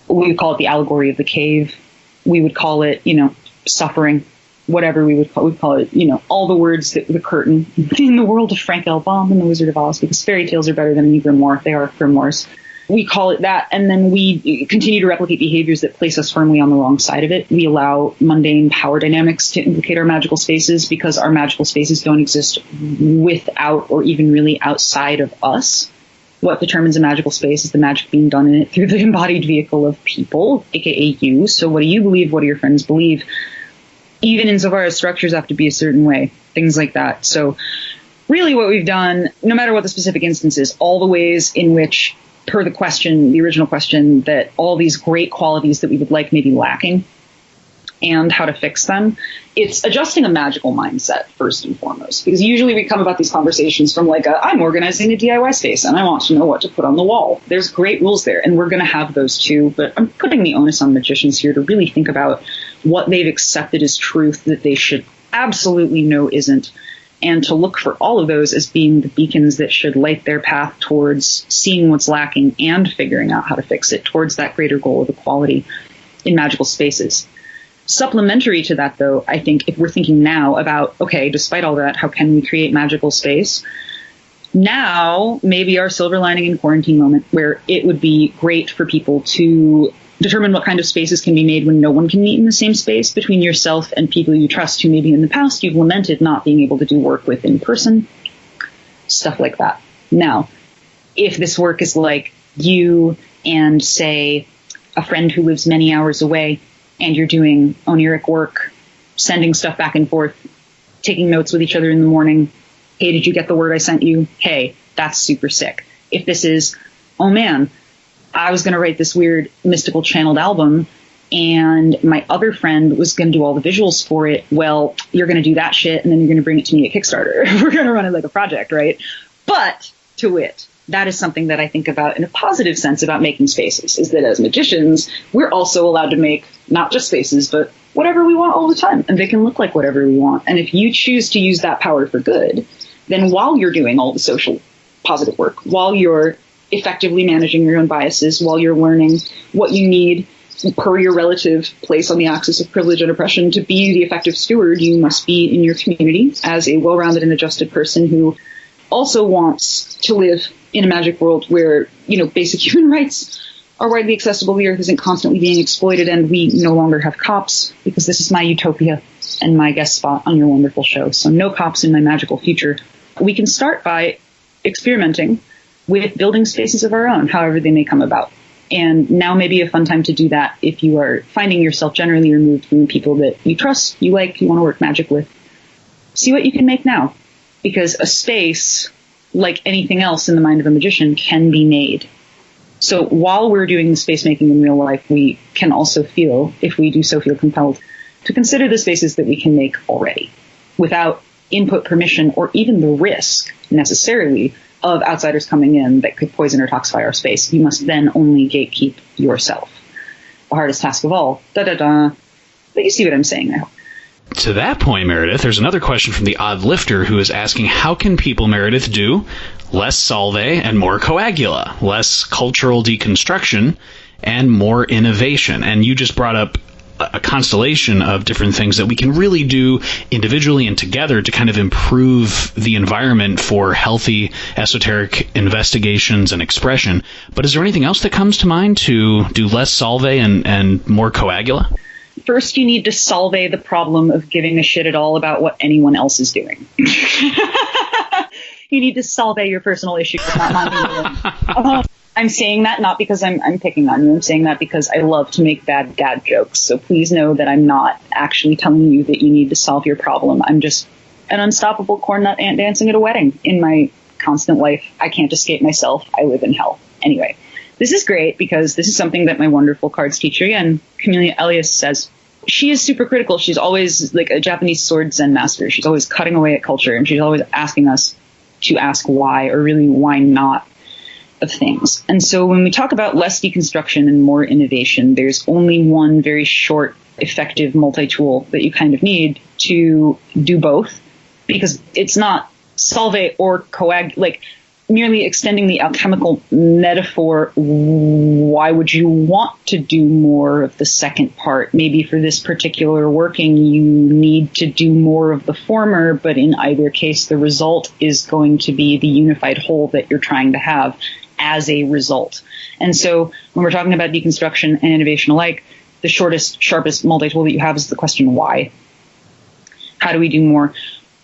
We would call it the allegory of the cave. We would call it, suffering, whatever we would call it, all the words that the curtain in the world of Frank L. Baum and the Wizard of Oz, because fairy tales are better than any grimoire. They are grimoires. We call it that, and then we continue to replicate behaviors that place us firmly on the wrong side of it. We allow mundane power dynamics to implicate our magical spaces because our magical spaces don't exist without or even really outside of us. What determines a magical space is the magic being done in it through the embodied vehicle of people, aka you. So what do you believe? What do your friends believe? Even insofar as structures have to be a certain way, things like that. So really what we've done, no matter what the specific instance is, all the ways in which, per the question, the original question, that all these great qualities that we would like may be lacking and how to fix them, it's adjusting a magical mindset first and foremost. Because usually we come about these conversations from I'm organizing a DIY space and I want to know what to put on the wall. There's great rules there, and we're going to have those too, but I'm putting the onus on magicians here to really think about what they've accepted as truth that they should absolutely know isn't, and to look for all of those as being the beacons that should light their path towards seeing what's lacking and figuring out how to fix it, towards that greater goal of equality in magical spaces. Supplementary to that, though, I think if we're thinking now about, okay, despite all that, how can we create magical space? Now, maybe our silver lining in quarantine moment where it would be great for people to determine what kind of spaces can be made when no one can meet in the same space between yourself and people you trust who maybe in the past you've lamented not being able to do work with in person. Stuff like that. Now, if this work is you and, say, a friend who lives many hours away, and you're doing oniric work, sending stuff back and forth, taking notes with each other in the morning. Hey, did you get the word I sent you? Hey, that's super sick. If this is, oh man, I was going to write this weird mystical channeled album and my other friend was going to do all the visuals for it. Well, you're going to do that shit and then you're going to bring it to me at Kickstarter. We're going to run it like a project, right? But to wit, that is something that I think about in a positive sense about making spaces, is that as magicians, we're also allowed to make not just spaces, but whatever we want all the time. And they can look like whatever we want. And if you choose to use that power for good, then while you're doing all the social positive work, while you're effectively managing your own biases, while you're learning what you need per your relative place on the axis of privilege and oppression to be the effective steward you must be in your community as a well-rounded and adjusted person who also wants to live in a magic world where, basic human rights are widely accessible, the earth isn't constantly being exploited, and we no longer have cops, because this is my utopia and my guest spot on your wonderful show. So no cops in my magical future. We can start by experimenting with building spaces of our own, however they may come about. And now may be a fun time to do that if you are finding yourself generally removed from the people that you trust, you like, you want to work magic with. see what you can make now. Because a space, like anything else in the mind of a magician, can be made. So while we're doing the space making in real life, we can also feel, if we do so feel compelled, to consider the spaces that we can make already without input, permission, or even the risk necessarily of outsiders coming in that could poison or toxify our space. You must then only gatekeep yourself. The hardest task of all. Da-da-da. But you see what I'm saying, I hope. To that point, Meredith, there's another question from the Odd Lifter who is asking, how can people, Meredith, do less solve and more coagula, less cultural deconstruction and more innovation? And you just brought up a constellation of different things that we can really do individually and together to kind of improve the environment for healthy esoteric investigations and expression. But is there anything else that comes to mind to do less solve and more coagula? First, you need to solve the problem of giving a shit at all about what anyone else is doing. You need to solve your personal issue with not minding. I'm saying that not because I'm picking on you. I'm saying that because I love to make bad dad jokes. So please know that I'm not actually telling you that you need to solve your problem. I'm just an unstoppable corn nut ant dancing at a wedding in my constant life. I can't escape myself. I live in hell. Anyway, this is great because this is something that my wonderful cards teacher, again, Camellia Elias, says. She is super critical. She's always like a Japanese sword Zen master. She's always cutting away at culture, and she's always asking us to ask why, or really why not, of things. And so when we talk about less deconstruction and more innovation, there's only one very short, effective multi-tool that you kind of need to do both, because it's not solve or like merely extending the alchemical metaphor. Why would you want to do more of the second part? Maybe for this particular working, you need to do more of the former, but in either case, the result is going to be the unified whole that you're trying to have as a result. And so when we're talking about deconstruction and innovation alike, the shortest, sharpest multi-tool that you have is the question, why? How do we do more?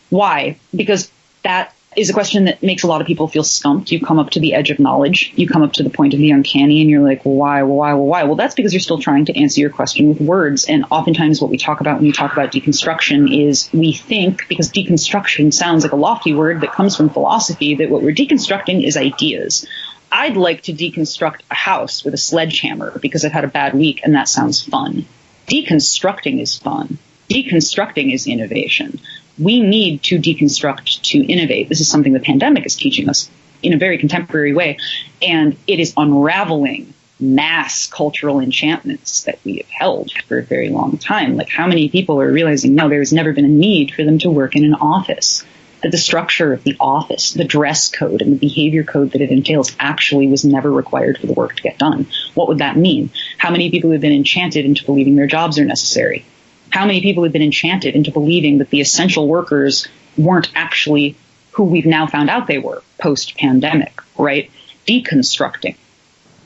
Why? Because that is a question that makes a lot of people feel stumped. You come up to the edge of knowledge. You come up to the point of the uncanny, and you're like, well, why? Well, why? Well, why? Well, that's because you're still trying to answer your question with words. And oftentimes what we talk about when we talk about deconstruction is we think, because deconstruction sounds like a lofty word that comes from philosophy, that what we're deconstructing is ideas. I'd like to deconstruct a house with a sledgehammer because I've had a bad week, and that sounds fun. Deconstructing is fun. Deconstructing is innovation. We need to deconstruct to innovate. This is something the pandemic is teaching us in a very contemporary way, and it is unraveling mass cultural enchantments that we have held for a very long time. Like, how many people are realizing, no, there's never been a need for them to work in an office, that the structure of the office, the dress code, and the behavior code that it entails actually was never required for the work to get done. What would that mean? How many people have been enchanted into believing their jobs are necessary? How many people have been enchanted into believing that the essential workers weren't actually who we've now found out they were post-pandemic, right? Deconstructing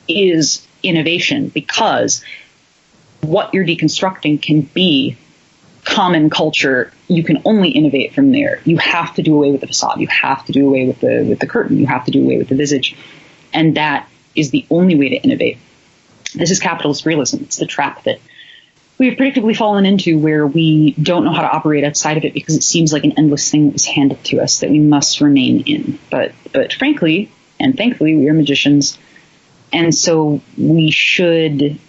is innovation, because what you're deconstructing can be common culture. You can only innovate from there. You have to do away with the facade. You have to do away with the curtain. You have to do away with the visage. And that is the only way to innovate. This is capitalist realism. It's the trap that we've predictably fallen into, where we don't know how to operate outside of it because it seems like an endless thing that was handed to us that we must remain in. But frankly, and thankfully, we are magicians. And so we should,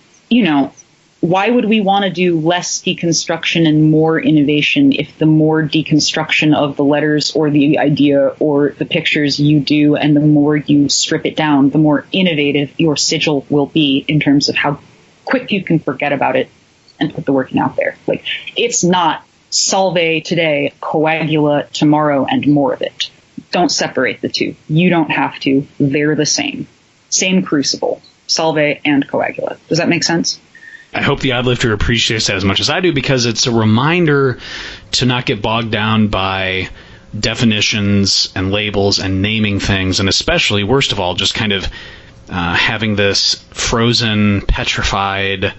why would we want to do less deconstruction and more innovation if the more deconstruction of the letters or the idea or the pictures you do, and the more you strip it down, the more innovative your sigil will be in terms of how quick you can forget about it and put the working out there. Like, it's not solve today, coagula tomorrow, and more of it. Don't separate the two. You don't have to. They're the same. Same crucible. Solve and coagula. Does that make sense? I hope the Oddlifter appreciates that as much as I do, because it's a reminder to not get bogged down by definitions and labels and naming things, and especially, worst of all, just kind of having this frozen, petrified,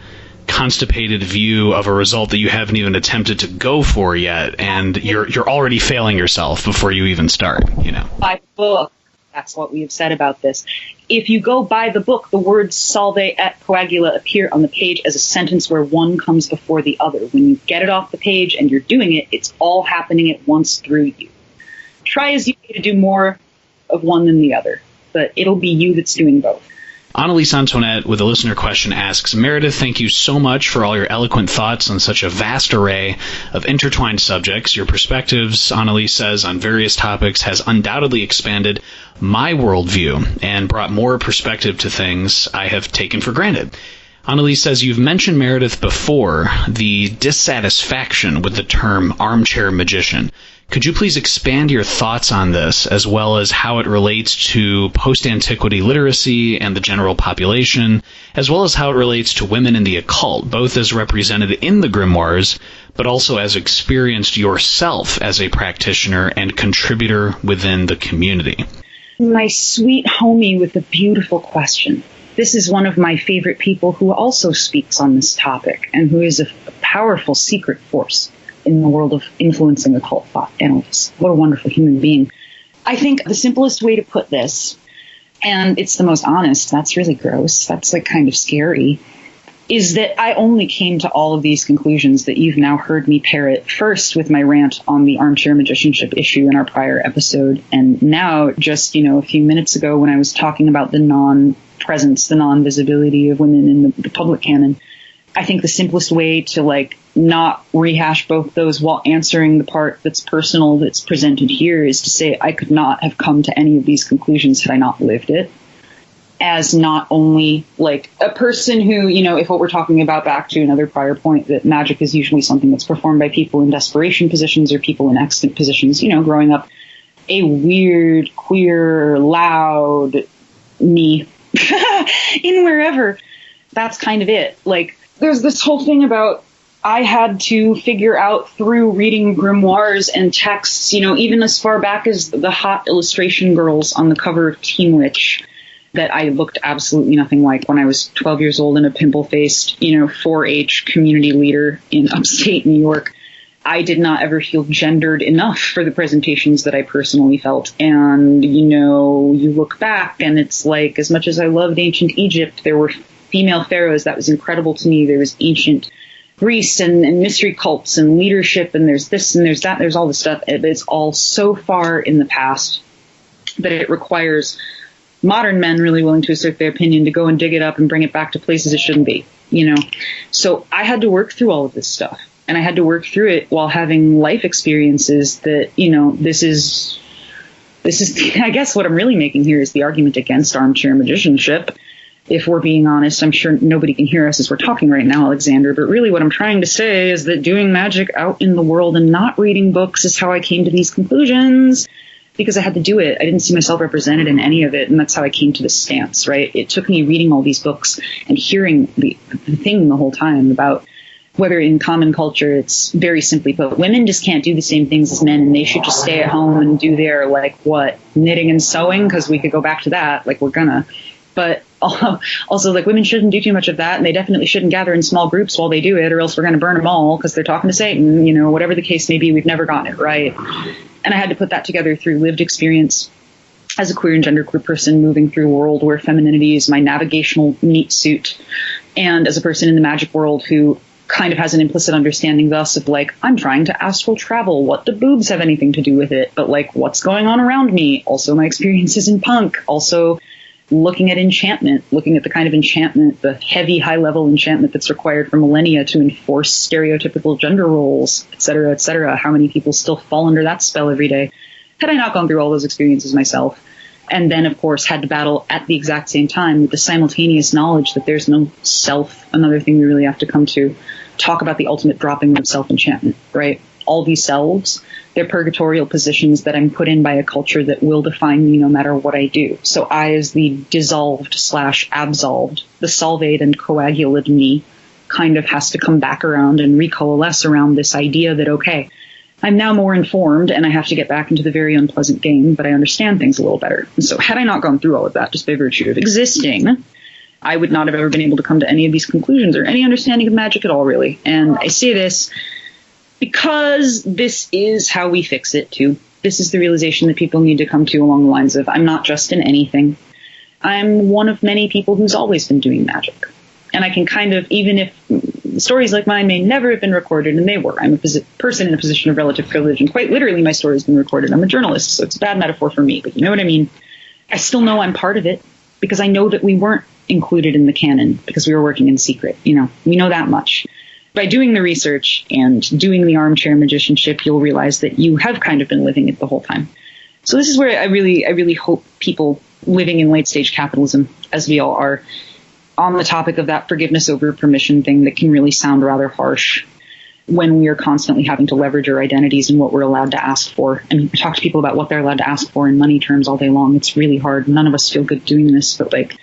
constipated view of a result that you haven't even attempted to go for yet, and you're already failing yourself before you even start. My book That's what we have said about this. If you go by the book, the words salve et coagula appear on the page as a sentence where one comes before the other. When you get it off the page and you're doing it, it's all happening at once through you. Try as you may to do more of one than the other, but it'll be you that's doing both. Annalise Antoinette with a listener question asks, Meredith, thank you so much for all your eloquent thoughts on such a vast array of intertwined subjects. Your perspectives, Annalise says, on various topics has undoubtedly expanded my worldview and brought more perspective to things I have taken for granted. Annalise says, you've mentioned, Meredith, before the dissatisfaction with the term armchair magician. Could you please expand your thoughts on this, as well as how it relates to post-antiquity literacy and the general population, as well as how it relates to women in the occult, both as represented in the grimoires, but also as experienced yourself as a practitioner and contributor within the community? My sweet homie with a beautiful question. This is one of my favorite people who also speaks on this topic and who is a powerful secret force in the world of influencing occult thought analysts. What a wonderful human being. I think the simplest way to put this, and it's the most honest, that's really gross, that's like kind of scary, is that I only came to all of these conclusions that you've now heard me parrot, first with my rant on the armchair magicianship issue in our prior episode, and now just, a few minutes ago when I was talking about the non-presence, the non-visibility of women in the public canon. I think the simplest way to not rehash both those while answering the part that's personal that's presented here is to say I could not have come to any of these conclusions had I not lived it. As not only a person who, if what we're talking about, back to another prior point, that magic is usually something that's performed by people in desperation positions or people in extant positions, growing up a weird, queer, loud me in wherever. That's kind of it. There's this whole thing about I had to figure out through reading grimoires and texts, even as far back as the hot illustration girls on the cover of Teen Witch, that I looked absolutely nothing like when I was 12 years old and a pimple-faced, 4-H community leader in upstate New York. I did not ever feel gendered enough for the presentations that I personally felt. And, you look back and it's as much as I loved ancient Egypt, there were female pharaohs. That was incredible to me. There was ancient Greece and mystery cults and leadership, and there's this and there's that. There's all this stuff. It's all so far in the past that it requires modern men really willing to assert their opinion to go and dig it up and bring it back to places it shouldn't be, So I had to work through all of this stuff, and I had to work through it while having life experiences that, this is, I guess what I'm really making here is the argument against armchair magicianship. If we're being honest, I'm sure nobody can hear us as we're talking right now, Alexander, but really what I'm trying to say is that doing magic out in the world and not reading books is how I came to these conclusions, because I had to do it. I didn't see myself represented in any of it, and that's how I came to this stance, right? It took me reading all these books and hearing the thing the whole time about whether in common culture it's very simply put, women just can't do the same things as men, and they should just stay at home and do their, knitting and sewing, because we could go back to that, we're gonna. But also, women shouldn't do too much of that, and they definitely shouldn't gather in small groups while they do it, or else we're going to burn them all because they're talking to Satan, whatever the case may be. We've never gotten it right. And I had to put that together through lived experience as a queer and genderqueer person moving through a world where femininity is my navigational meat suit, and as a person in the magic world who kind of has an implicit understanding thus of I'm trying to astral travel. What do boobs have anything to do with it? But what's going on around me? Also my experiences in punk. Also looking at enchantment, looking at the kind of enchantment, the heavy, high-level enchantment that's required for millennia to enforce stereotypical gender roles, et cetera, how many people still fall under that spell every day. Had I not gone through all those experiences myself, and then, of course, had to battle at the exact same time with the simultaneous knowledge that there's no self, another thing we really have to come to, talk about the ultimate dropping of self-enchantment, right? All these selves, they're purgatorial positions that I'm put in by a culture that will define me no matter what I do. So I, as the dissolved/absolved, the solvate and coagulated me, kind of has to come back around and recoalesce around this idea that, okay, I'm now more informed and I have to get back into the very unpleasant game, but I understand things a little better. And so had I not gone through all of that, just by virtue of existing, I would not have ever been able to come to any of these conclusions or any understanding of magic at all, really. And I say this because this is how we fix it, too. this is the realization that people need to come to along the lines of, I'm not just in anything. I'm one of many people who's always been doing magic. And I can kind of, even if stories like mine may never have been recorded, and they were, I'm a person in a position of relative privilege, and quite literally my story's been recorded. I'm a journalist, so it's a bad metaphor for me, but you know what I mean? I still know I'm part of it, because I know that we weren't included in the canon, because we were working in secret. You know, we know that much. By doing the research and doing the armchair magicianship, you'll realize that you have kind of been living it the whole time. So this is where I really hope people living in late stage capitalism, as we all are, on the topic of that forgiveness over permission thing that can really sound rather harsh when we are constantly having to leverage our identities and what we're allowed to ask for. I mean, talk to people about what they're allowed to ask for in money terms all day long. It's really hard. None of us feel good doing this, but like,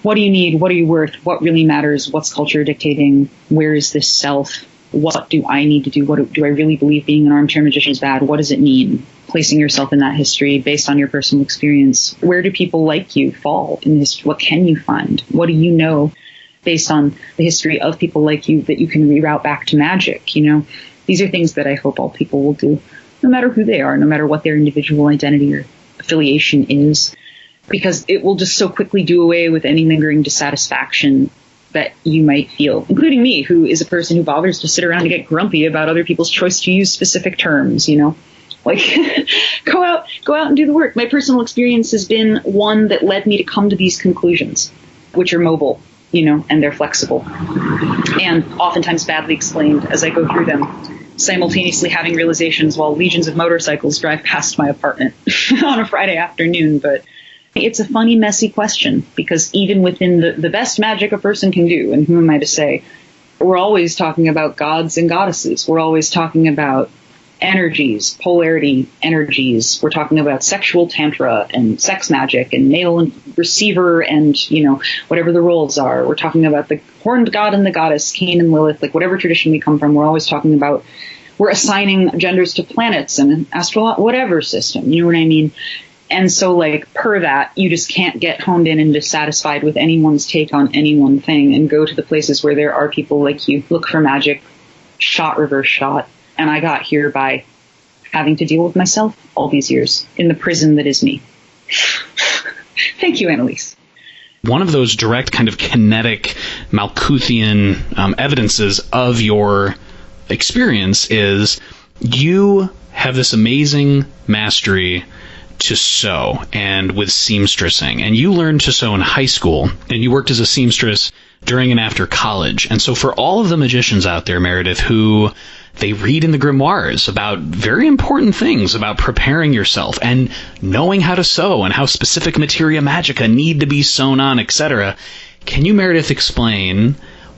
what do you need? What are you worth? What really matters? What's culture dictating? Where is this self? What do I need to do? What do I really believe being an armchair magician is bad? What does it mean? Placing yourself in that history based on your personal experience. Where do people like you fall in history? What can you find? What do you know based on the history of people like you that you can reroute back to magic? You know, these are things that I hope all people will do, no matter who they are, no matter what their individual identity or affiliation is, because it will just so quickly do away with any lingering dissatisfaction that you might feel, including me, who is a person who bothers to sit around and get grumpy about other people's choice to use specific terms, you know? Like, go out and do the work. My personal experience has been one that led me to come to these conclusions, which are mobile, you know, and they're flexible, and oftentimes badly explained as I go through them, simultaneously having realizations while legions of motorcycles drive past my apartment on a Friday afternoon. But it's a funny, messy question, because even within the best magic a person can do, and who am I to say, we're always talking about gods and goddesses. We're always talking about energies, polarity energies. We're talking about sexual tantra and sex magic and male and receiver and, you know, whatever the roles are. We're talking about the horned god and the goddess, Cain and Lilith, like whatever tradition we come from. We're always talking about, we're assigning genders to planets and an whatever system. You know what I mean? And so, like, per that, you just can't get honed in and dissatisfied with anyone's take on any one thing, and go to the places where there are people like you, look for magic, shot, reverse shot. And I got here by having to deal with myself all these years in the prison that is me. Thank you, Annalise. One of those direct kind of kinetic Malkuthian evidences of your experience is you have this amazing mastery to sew, and with seamstressing. And you learned to sew in high school, and you worked as a seamstress during and after college. And so for all of the magicians out there, Meredith, who they read in the grimoires about very important things about preparing yourself and knowing how to sew and how specific materia magica need to be sewn on, etc. Can you, Meredith, explain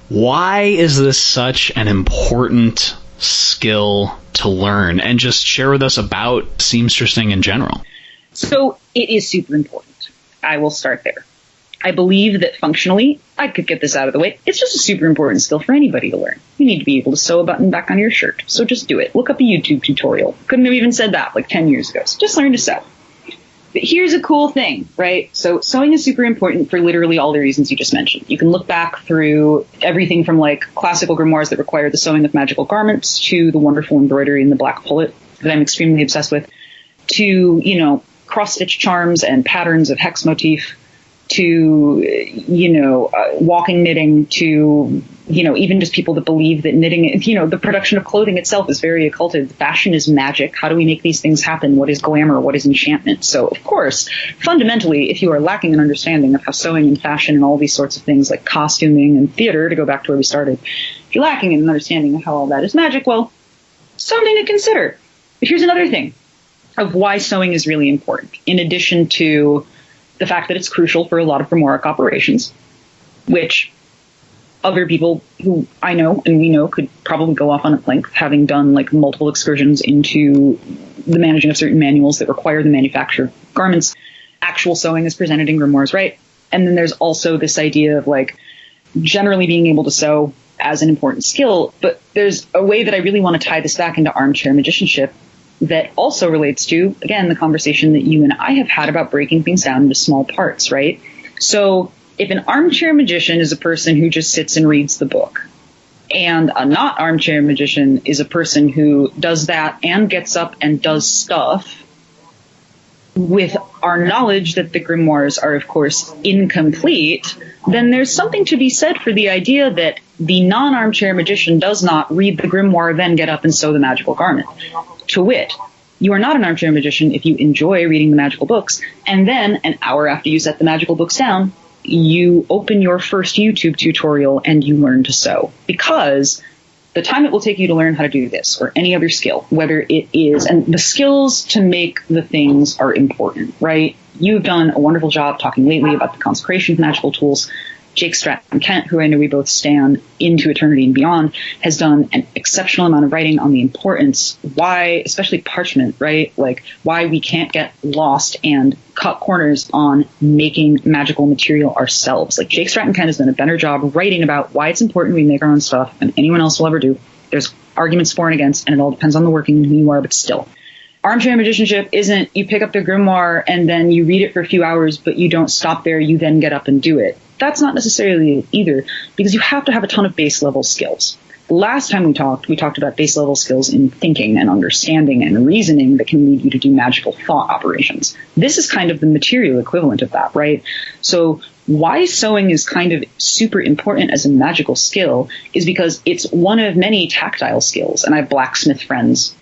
why is this such an important skill to learn, and just share with us about seamstressing in general? So it is super important. I will start there. I believe that functionally, I could get this out of the way, it's just a super important skill for anybody to learn. You need to be able to sew a button back on your shirt. So just do it. Look up a YouTube tutorial. Couldn't have even said that like 10 years ago. So just learn to sew. But here's a cool thing, right? So sewing is super important for literally all the reasons you just mentioned. You can look back through everything from like classical grimoires that require the sewing of magical garments to the wonderful embroidery in the Black Pullet that I'm extremely obsessed with, to, you know, cross-stitch charms and patterns of hex motif, to, you know, walking knitting, to, you know, even just people that believe that knitting, you know, the production of clothing itself is very occulted. Fashion is magic. How do we make these things happen? What is glamour? What is enchantment? So, of course, fundamentally, if you are lacking an understanding of how sewing and fashion and all these sorts of things like costuming and theater, to go back to where we started, if you're lacking an understanding of how all that is magic, well, something to consider. But here's another thing of why sewing is really important, in addition to the fact that it's crucial for a lot of grimoire operations, which other people who I know and we know could probably go off on a plank, having done like multiple excursions into the managing of certain manuals that require the manufacture of garments. Actual sewing is presented in grimoires, right? And then there's also this idea of like generally being able to sew as an important skill. But there's a way that I really want to tie this back into armchair magicianship that also relates to, again, the conversation that you and I have had about breaking things down into small parts, right? So if an armchair magician is a person who just sits and reads the book, and a not armchair magician is a person who does that and gets up and does stuff, with our knowledge that the grimoires are, of course, incomplete, then there's something to be said for the idea that the non-armchair magician does not read the grimoire, then get up and sew the magical garment. To wit, you are not an armchair magician if you enjoy reading the magical books, and then, an hour after you set the magical books down, you open your first YouTube tutorial and you learn to sew. Because the time it will take you to learn how to do this or any other skill, whether it is, and the skills to make the things are important, right? You've done a wonderful job talking lately about the consecration of magical tools. Jake Stratton-Kent, who I know we both stand into eternity and beyond, has done an exceptional amount of writing on the importance, why, especially parchment, right? Like why we can't get lost and cut corners on making magical material ourselves. Like Jake Stratton-Kent has done a better job writing about why it's important we make our own stuff than anyone else will ever do. There's arguments for and against, and it all depends on the working and who you are, but still. Armchair magicianship isn't you pick up the grimoire and then you read it for a few hours, but you don't stop there, you then get up and do it. That's not necessarily it either, because you have to have a ton of base level skills. Last time we talked about base level skills in thinking and understanding and reasoning that can lead you to do magical thought operations. This is kind of the material equivalent of that, right? So why sewing is kind of super important as a magical skill is because it's one of many tactile skills. And I have blacksmith friends,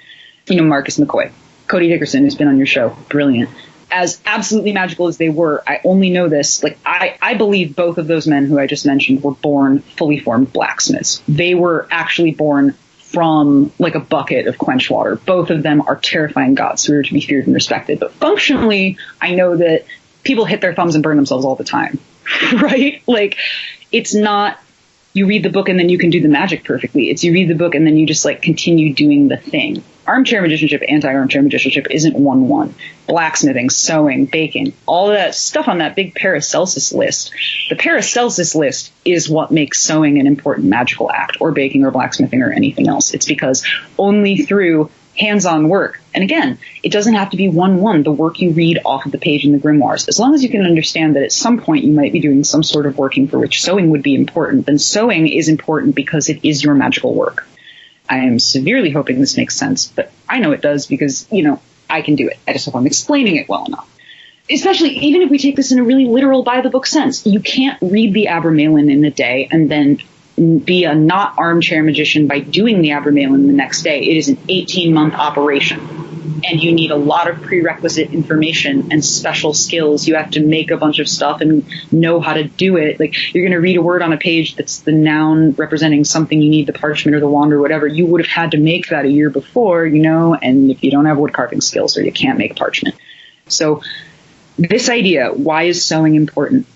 Marcus McCoy, Cody Dickerson, who's been on your show, brilliant. As absolutely magical as they were, I only know this, I believe both of those men who I just mentioned were born fully formed blacksmiths. They were actually born from like a bucket of quench water. Both of them are terrifying gods who are to be feared and respected. But functionally, I know that people hit their thumbs and burn themselves all the time, right? Like, it's not you read the book and then you can do the magic perfectly. It's you read the book and then you just continue doing the thing. Armchair magicianship, anti-armchair magicianship isn't 1-1. Blacksmithing, sewing, baking, all of that stuff on that big Paracelsus list. The Paracelsus list is what makes sewing an important magical act, or baking or blacksmithing or anything else. It's because only through hands-on work, and again, it doesn't have to be 1-1, the work you read off of the page in the grimoires. As long as you can understand that at some point you might be doing some sort of working for which sewing would be important, then sewing is important because it is your magical work. I am severely hoping this makes sense, but I know it does because, I can do it. I just hope I'm explaining it well enough. Especially, even if we take this in a really literal by-the-book sense, you can't read the Abramelin in a day and then be a not armchair magician by doing the Abramelin the next day. It is an 18-month operation, and you need a lot of prerequisite information and special skills. You have to make a bunch of stuff and know how to do it. Like, you're going to read a word on a page that's the noun representing something. You need the parchment or the wand or whatever. You would have had to make that a year before, and if you don't have wood carving skills, or you can't make parchment. So this idea, why is sewing important?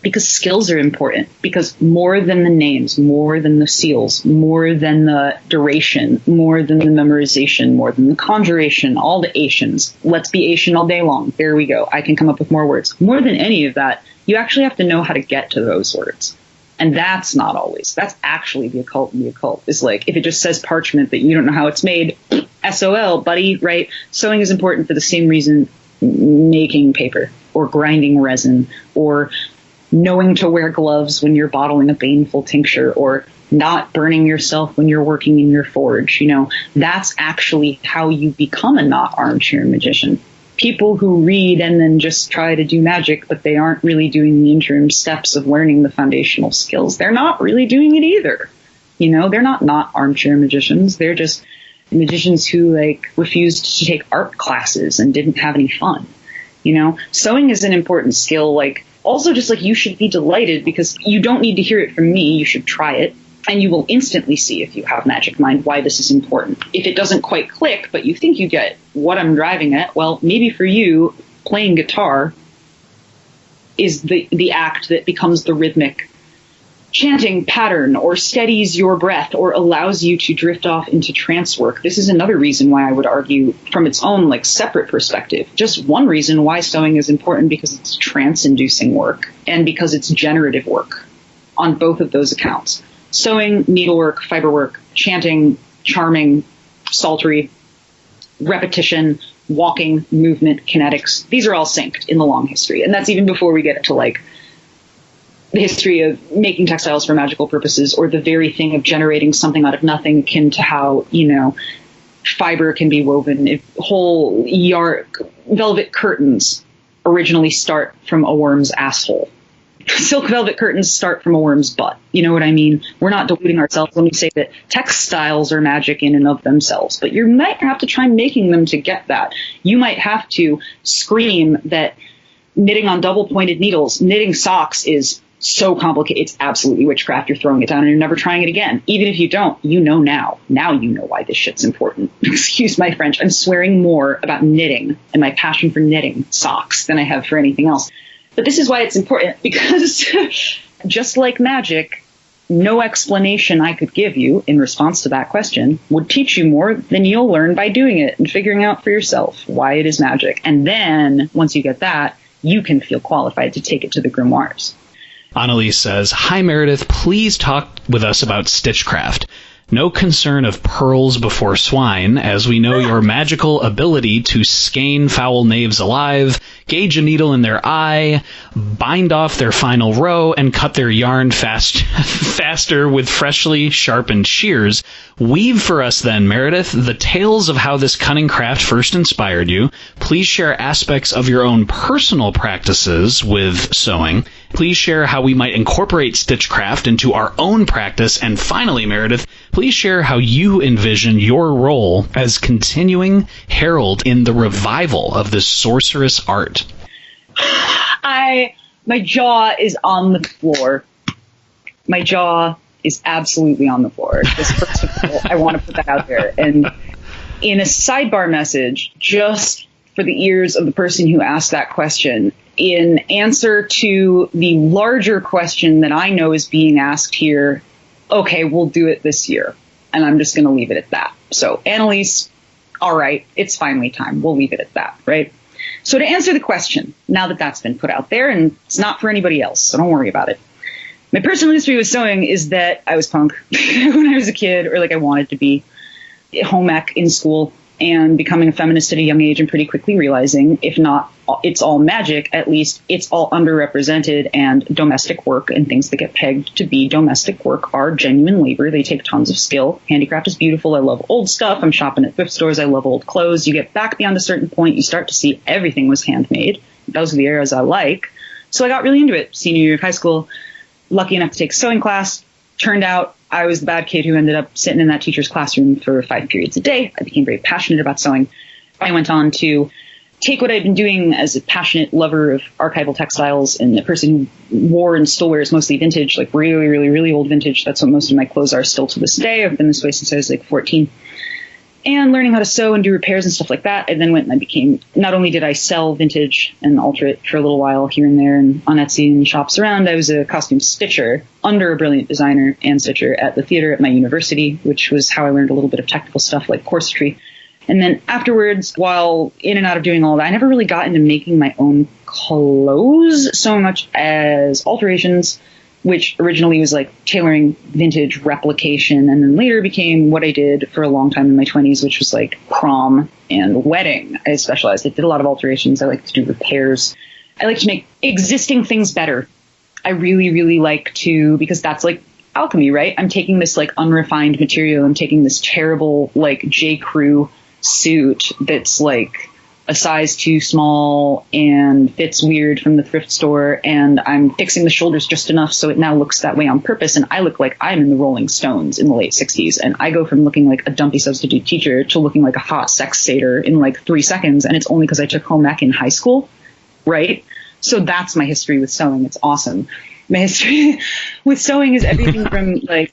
Because skills are important, because more than the names, more than the seals, more than the duration, more than the memorization, more than the conjuration, all the Asians. Let's be Asian all day long. There we go. I can come up with more words. More than any of that, you actually have to know how to get to those words. And that's not always. That's actually the occult, and the occult is like, if it just says parchment that you don't know how it's made, SOL, buddy, right? Sewing is important for the same reason making paper or grinding resin or knowing to wear gloves when you're bottling a baneful tincture, or not burning yourself when you're working in your forge. That's actually how you become a not armchair magician. People who read and then just try to do magic, but they aren't really doing the interim steps of learning the foundational skills, they're not really doing it either. They're not armchair magicians. They're just magicians who refused to take art classes and didn't have any fun. Sewing is an important skill. Also, just you should be delighted, because you don't need to hear it from me. You should try it, and you will instantly see, if you have magic mind, why this is important. If it doesn't quite click, but you think you get what I'm driving at, well, maybe for you, playing guitar is the act that becomes the rhythmic chanting pattern, or steadies your breath, or allows you to drift off into trance work. This is another reason why I would argue, from its own separate perspective, just one reason why sewing is important, because it's trance-inducing work and because it's generative work on both of those accounts. Sewing, needlework, fiberwork, chanting, charming, psaltery, repetition, walking, movement, kinetics, these are all synced in the long history. And that's even before we get to the history of making textiles for magical purposes, or the very thing of generating something out of nothing, akin to how, fiber can be woven. If whole velvet curtains originally start from a worm's asshole. Silk velvet curtains start from a worm's butt. You know what I mean? We're not deluding ourselves when we say that textiles are magic in and of themselves, but you might have to try making them to get that. You might have to scream that knitting on double-pointed needles, knitting socks is so complicated. It's absolutely witchcraft. You're throwing it down and you're never trying it again. Even if you don't, you know now. Now you know why this shit's important. Excuse my French. I'm swearing more about knitting and my passion for knitting socks than I have for anything else. But this is why it's important, because just like magic, no explanation I could give you in response to that question would teach you more than you'll learn by doing it and figuring out for yourself why it is magic. And then once you get that, you can feel qualified to take it to the grimoires. Annalise says, "Hi Meredith, please talk with us about Stitchcraft. No concern of pearls before swine, as we know your magical ability to skein foul knaves alive, gauge a needle in their eye, bind off their final row, and cut their yarn faster with freshly sharpened shears. Weave for us then, Meredith, the tales of how this cunning craft first inspired you. Please share aspects of your own personal practices with sewing. Please share how we might incorporate Stitchcraft into our own practice. And finally, Meredith, please share how you envision your role as continuing herald in the revival of this sorceress art." My jaw is on the floor. My jaw is absolutely on the floor. Just first of all, I want to put that out there. And in a sidebar message, just for the ears of the person who asked that question, in answer to the larger question that I know is being asked here, okay, we'll do it this year. And I'm just going to leave it at that. So, Annalise, all right, it's finally time. We'll leave it at that, right? So to answer the question, now that that's been put out there, and it's not for anybody else, so don't worry about it. My personal history with sewing is that I was punk when I was a kid, or like I wanted to be, home ec in school, and becoming a feminist at a young age and pretty quickly realizing, if not it's all magic, at least it's all underrepresented, and domestic work and things that get pegged to be domestic work are genuine labor. They take tons of skill. Handicraft is beautiful. I love old stuff. I'm shopping at thrift stores. I love old clothes. You get back beyond a certain point, you start to see everything was handmade. Those are the areas I like. So I got really into it. Senior year of high school, lucky enough to take a sewing class. Turned out I was the bad kid who ended up sitting in that teacher's classroom for 5 periods a day. I became very passionate about sewing. I went on to take what I'd been doing as a passionate lover of archival textiles and a person who wore and still wears mostly vintage, like really, really, really old vintage. That's what most of my clothes are still to this day. I've been this way since I was like 14. And learning how to sew and do repairs and stuff like that. I then went and I became, not only did I sell vintage and alter it for a little while here and there and on Etsy and shops around, I was a costume stitcher under a brilliant designer and stitcher at the theater at my university, which was how I learned a little bit of technical stuff like corsetry. And then afterwards, while in and out of doing all that, I never really got into making my own clothes so much as alterations, which originally was like tailoring vintage replication, and then later became what I did for a long time in my 20s, which was like prom and wedding. I specialized. I did a lot of alterations. I like to do repairs. I like to make existing things better. I really, really like to, because that's like alchemy, right? I'm taking this like unrefined material. I'm taking this terrible like J. Crew suit that's like a size too small and fits weird from the thrift store, and I'm fixing the shoulders just enough so it now looks that way on purpose, and I look like I'm in the Rolling Stones in the late 60s, and I go from looking like a dumpy substitute teacher to looking like a hot sex satyr in like 3 seconds, and it's only because I took home ec in high school, right? So that's my history with sewing. It's awesome. My history with sewing is everything from like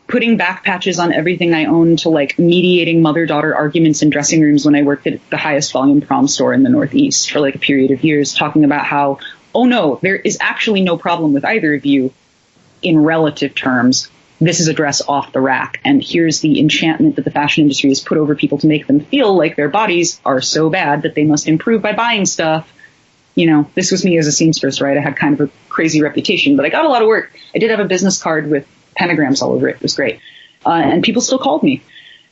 putting back patches on everything I own to like mediating mother-daughter arguments in dressing rooms when I worked at the highest volume prom store in the Northeast for like a period of years, talking about how, oh no, there is actually no problem with either of you in relative terms. This is a dress off the rack, and here's the enchantment that the fashion industry has put over people to make them feel like their bodies are so bad that they must improve by buying stuff. You know, this was me as a seamstress, right? I had kind of a crazy reputation, but I got a lot of work. I did have a business card with pentagrams all over it. It was great. And people still called me.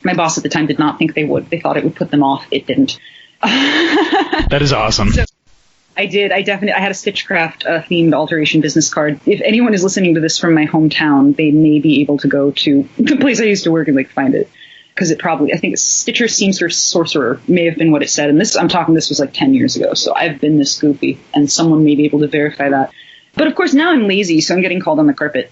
My boss at the time did not think they would. They thought it would put them off. It didn't. That is awesome. So I had a Stitchcraft themed alteration business card. If anyone is listening to this from my hometown, they may be able to go to the place I used to work and like find it. because I think Stitcher Seamster Sorcerer may have been what it said. And this was like 10 years ago. So I've been this goofy, and someone may be able to verify that. But of course, now I'm lazy, so I'm getting called on the carpet.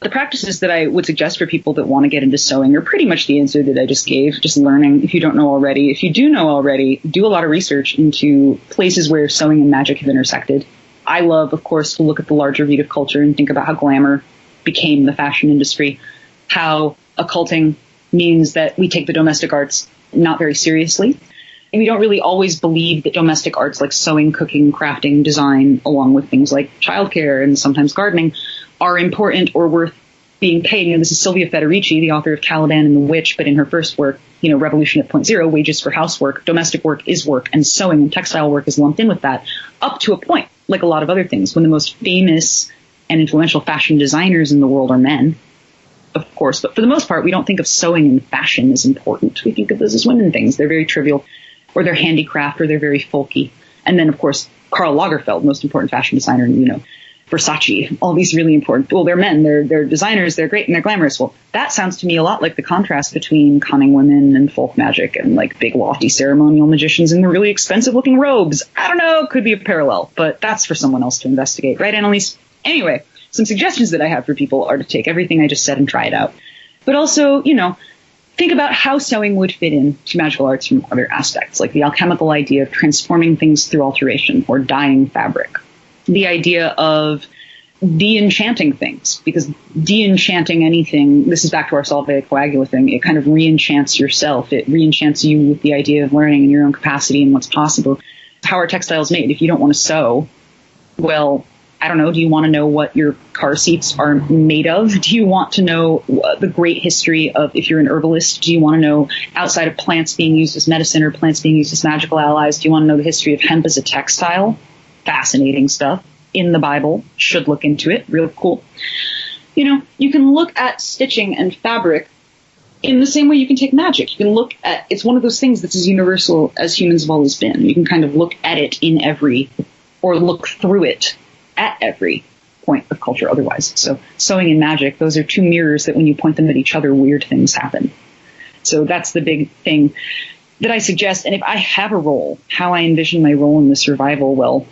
The practices that I would suggest for people that want to get into sewing are pretty much the answer that I just gave, just learning if you don't know already. If you do know already, do a lot of research into places where sewing and magic have intersected. I love, of course, to look at the larger Vedic of culture and think about how glamour became the fashion industry, how occulting means that we take the domestic arts not very seriously. And we don't really always believe that domestic arts like sewing, cooking, crafting, design, along with things like childcare and sometimes gardening, are important or worth being paid. You know, this is Sylvia Federici, the author of Caliban and the Witch, but in her first work, you know, Revolution at Point Zero, Wages for Housework, domestic work is work, and sewing and textile work is lumped in with that, up to a point, like a lot of other things, when the most famous and influential fashion designers in the world are men, of course. But for the most part, we don't think of sewing and fashion as important. We think of those as women things. They're very trivial, or they're handicraft, or they're very folky. And then, of course, Karl Lagerfeld, most important fashion designer, you know, Versace, all these really important, well, they're men, they're designers, they're great and they're glamorous. Well, that sounds to me a lot like the contrast between cunning women and folk magic and like big lofty ceremonial magicians in the really expensive looking robes. I don't know, could be a parallel, but that's for someone else to investigate, right, Annalise? Anyway, some suggestions that I have for people are to take everything I just said and try it out. But also, you know, think about how sewing would fit in to magical arts from other aspects, like the alchemical idea of transforming things through alteration or dyeing fabric. The idea of de-enchanting things, because de-enchanting anything, this is back to our Solvay Coagula thing, it kind of re-enchants yourself. It re-enchants you with the idea of learning and your own capacity and what's possible. How are textiles made? If you don't want to sew, well, I don't know, do you want to know what your car seats are made of? Do you want to know the great history of, if you're an herbalist, do you want to know outside of plants being used as medicine or plants being used as magical allies, do you want to know the history of hemp as a textile? Fascinating stuff in the Bible. Should look into it. Real cool. You know, you can look at stitching and fabric in the same way you can take magic. You can look at, it's one of those things that's as universal as humans have always been. You can kind of look at it in every, or look through it at every point of culture otherwise. So sewing and magic, those are two mirrors that when you point them at each other, weird things happen. So that's the big thing that I suggest. And if I have a role, how I envision my role in the survival, well,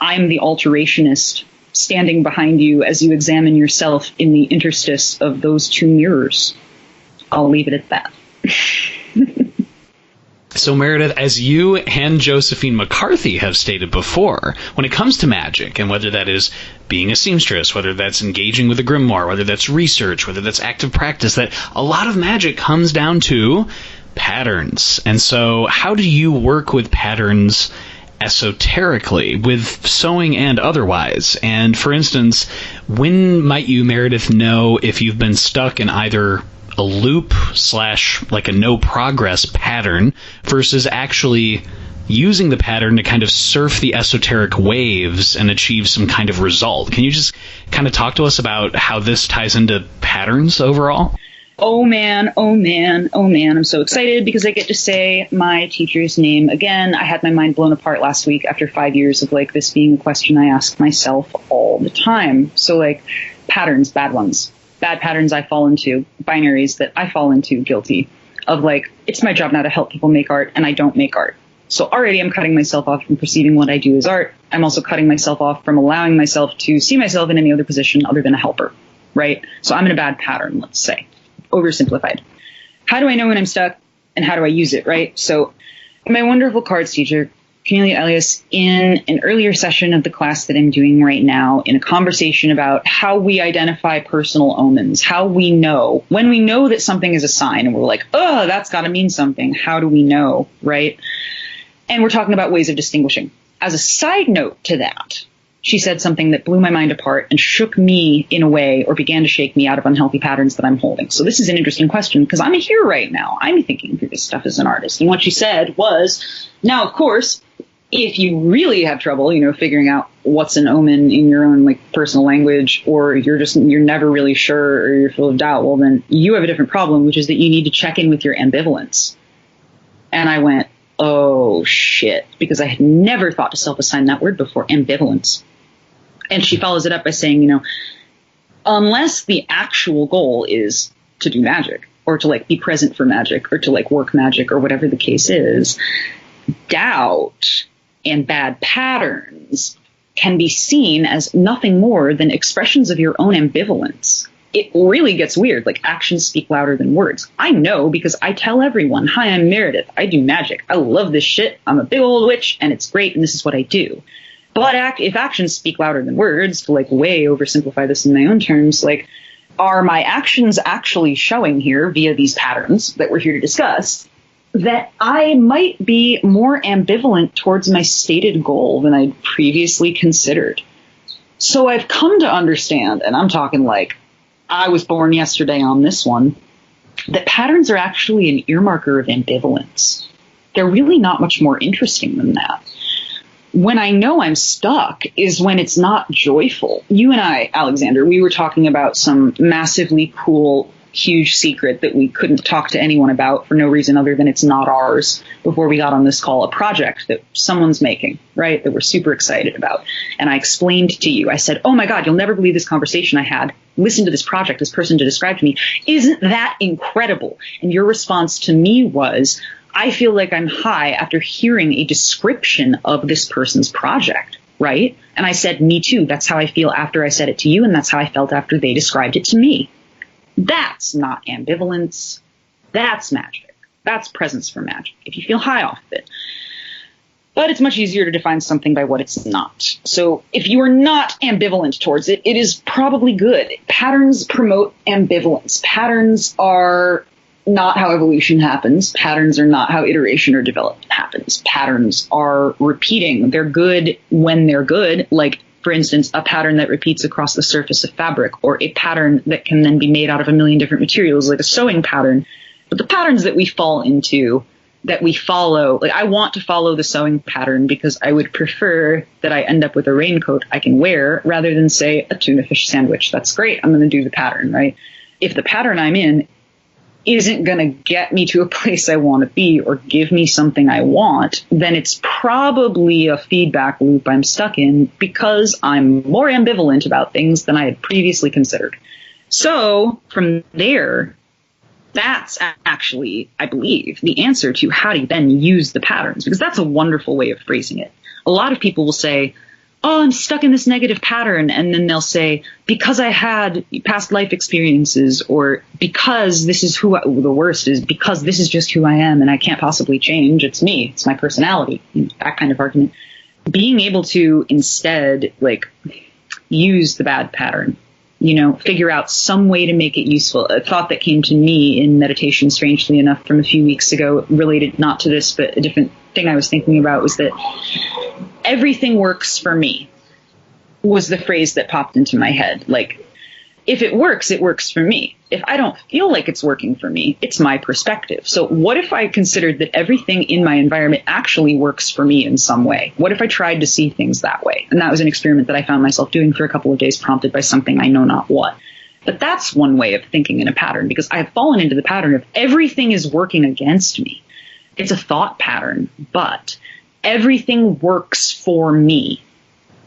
I'm the alterationist standing behind you as you examine yourself in the interstice of those two mirrors. I'll leave it at that. So, Meredith, as you and Josephine McCarthy have stated before, when it comes to magic, and whether that is being a seamstress, whether that's engaging with a grimoire, whether that's research, whether that's active practice, that a lot of magic comes down to patterns. And so how do you work with patterns esoterically, with sewing and otherwise? And for instance, when might you, Meredith, know if you've been stuck in either a loop / like a no progress pattern versus actually using the pattern to kind of surf the esoteric waves and achieve some kind of result? Can you just kind of talk to us about how this ties into patterns overall? Oh man, oh man, oh man. I'm so excited because I get to say my teacher's name again. I had my mind blown apart last week after 5 years of like this being a question I ask myself all the time. So like patterns, bad ones, bad patterns I fall into, binaries that I fall into, guilty of like, it's my job now to help people make art and I don't make art. So already I'm cutting myself off from perceiving what I do as art. I'm also cutting myself off from allowing myself to see myself in any other position other than a helper, right? So I'm in a bad pattern, let's say. Oversimplified. How do I know when I'm stuck and how do I use it, right? So my wonderful cards teacher, Cornelia Elias, in an earlier session of the class that I'm doing right now, in a conversation about how we identify personal omens, how we know, when we know that something is a sign and we're like, oh, that's got to mean something. How do we know, right? And we're talking about ways of distinguishing. As a side note to that, she said something that blew my mind apart and shook me in a way, or began to shake me out of unhealthy patterns that I'm holding. So this is an interesting question because I'm here right now. I'm thinking through this stuff as an artist. And what she said was, now, of course, if you really have trouble, you know, figuring out what's an omen in your own like personal language, or you're never really sure, or you're full of doubt, well, then you have a different problem, which is that you need to check in with your ambivalence. And I went, oh shit, because I had never thought to self-assign that word before, ambivalence. And she follows it up by saying, you know, unless the actual goal is to do magic, or to like be present for magic, or to like work magic, or whatever the case is, doubt and bad patterns can be seen as nothing more than expressions of your own ambivalence. It really gets weird. Like, actions speak louder than words. I know because I tell everyone, hi, I'm Meredith. I do magic. I love this shit. I'm a big old witch and it's great and this is what I do. But if actions speak louder than words, to like way oversimplify this in my own terms, like, are my actions actually showing here via these patterns that we're here to discuss that I might be more ambivalent towards my stated goal than I'd previously considered? So I've come to understand, and I'm talking like I was born yesterday on this one, that patterns are actually an earmarker of ambivalence. They're really not much more interesting than that. When I know I'm stuck is when it's not joyful. You and I, Alexander, we were talking about some massively cool, huge secret that we couldn't talk to anyone about for no reason other than it's not ours before we got on this call, a project that someone's making, right, that we're super excited about. And I explained to you, I said, oh my God, you'll never believe this conversation I had. Listen to this project, this person to describe to me. Isn't that incredible? And your response to me was, I feel like I'm high after hearing a description of this person's project, right? And I said, me too. That's how I feel after I said it to you, and that's how I felt after they described it to me. That's not ambivalence. That's magic. That's presence for magic, if you feel high off of it. But it's much easier to define something by what it's not. So if you are not ambivalent towards it, it is probably good. Patterns promote ambivalence. Patterns are not how evolution happens. Patterns are not how iteration or development happens. Patterns are repeating. They're good when they're good. Like, for instance, a pattern that repeats across the surface of fabric, or a pattern that can then be made out of a million different materials, like a sewing pattern. But the patterns that we fall into, that we follow, like, I want to follow the sewing pattern because I would prefer that I end up with a raincoat I can wear rather than, say, a tuna fish sandwich. That's great. I'm going to do the pattern, right? If the pattern I'm in isn't going to get me to a place I want to be or give me something I want, then it's probably a feedback loop I'm stuck in because I'm more ambivalent about things than I had previously considered. So from there, that's actually, I believe, the answer to how to then use the patterns, because that's a wonderful way of phrasing it. A lot of people will say, oh, I'm stuck in this negative pattern. And then they'll say, because I had past life experiences, or because this is the worst is because this is just who I am and I can't possibly change. It's me. It's my personality. That kind of argument. Being able to instead, like, use the bad pattern, figure out some way to make it useful. A thought that came to me in meditation, strangely enough, from a few weeks ago, related not to this, but a different thing I was thinking about, was that everything works for me was the phrase that popped into my head. Like, if it works for me. If I don't feel like it's working for me, it's my perspective. So what if I considered that everything in my environment actually works for me in some way? What if I tried to see things that way? And that was an experiment that I found myself doing for a couple of days, prompted by something I know not what. But that's one way of thinking in a pattern, because I have fallen into the pattern of everything is working against me. It's a thought pattern, but everything works for me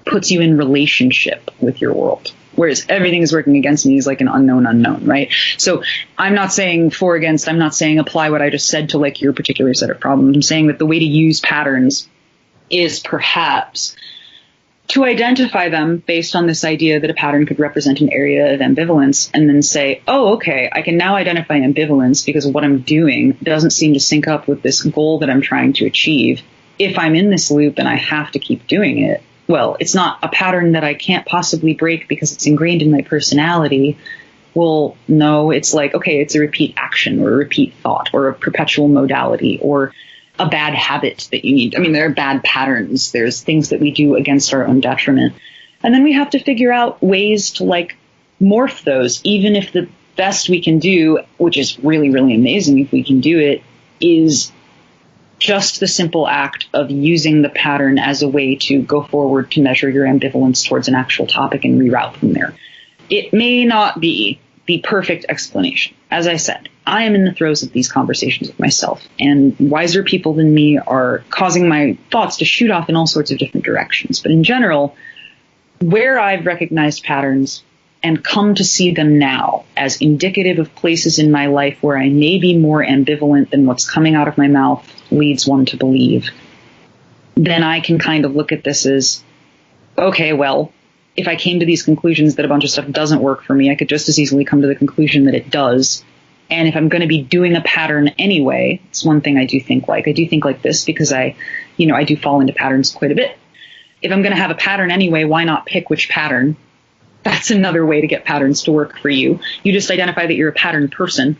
puts you in relationship with your world. Whereas everything is working against me is like an unknown, right? So I'm not saying for, against, I'm not saying apply what I just said to like your particular set of problems. I'm saying that the way to use patterns is perhaps to identify them based on this idea that a pattern could represent an area of ambivalence, and then say, oh, okay, I can now identify ambivalence because what I'm doing doesn't seem to sync up with this goal that I'm trying to achieve. If I'm in this loop and I have to keep doing it, well, it's not a pattern that I can't possibly break because it's ingrained in my personality. Well, no, it's like, okay, it's a repeat action or a repeat thought or a perpetual modality or a bad habit that you need. I mean, there are bad patterns. There's things that we do against our own detriment. And then we have to figure out ways to like morph those, even if the best we can do, which is really, really amazing if we can do it, is just the simple act of using the pattern as a way to go forward to measure your ambivalence towards an actual topic and reroute from there. It may not be the perfect explanation. As I said, I am in the throes of these conversations with myself, and wiser people than me are causing my thoughts to shoot off in all sorts of different directions. But in general, where I've recognized patterns and come to see them now as indicative of places in my life where I may be more ambivalent than what's coming out of my mouth leads one to believe, then I can kind of look at this as, okay, well, if I came to these conclusions that a bunch of stuff doesn't work for me, I could just as easily come to the conclusion that it does. And if I'm going to be doing a pattern anyway, it's one thing I do think like. I do think like this because I do fall into patterns quite a bit. If I'm going to have a pattern anyway, why not pick which pattern? That's another way to get patterns to work for you. You just identify that you're a pattern person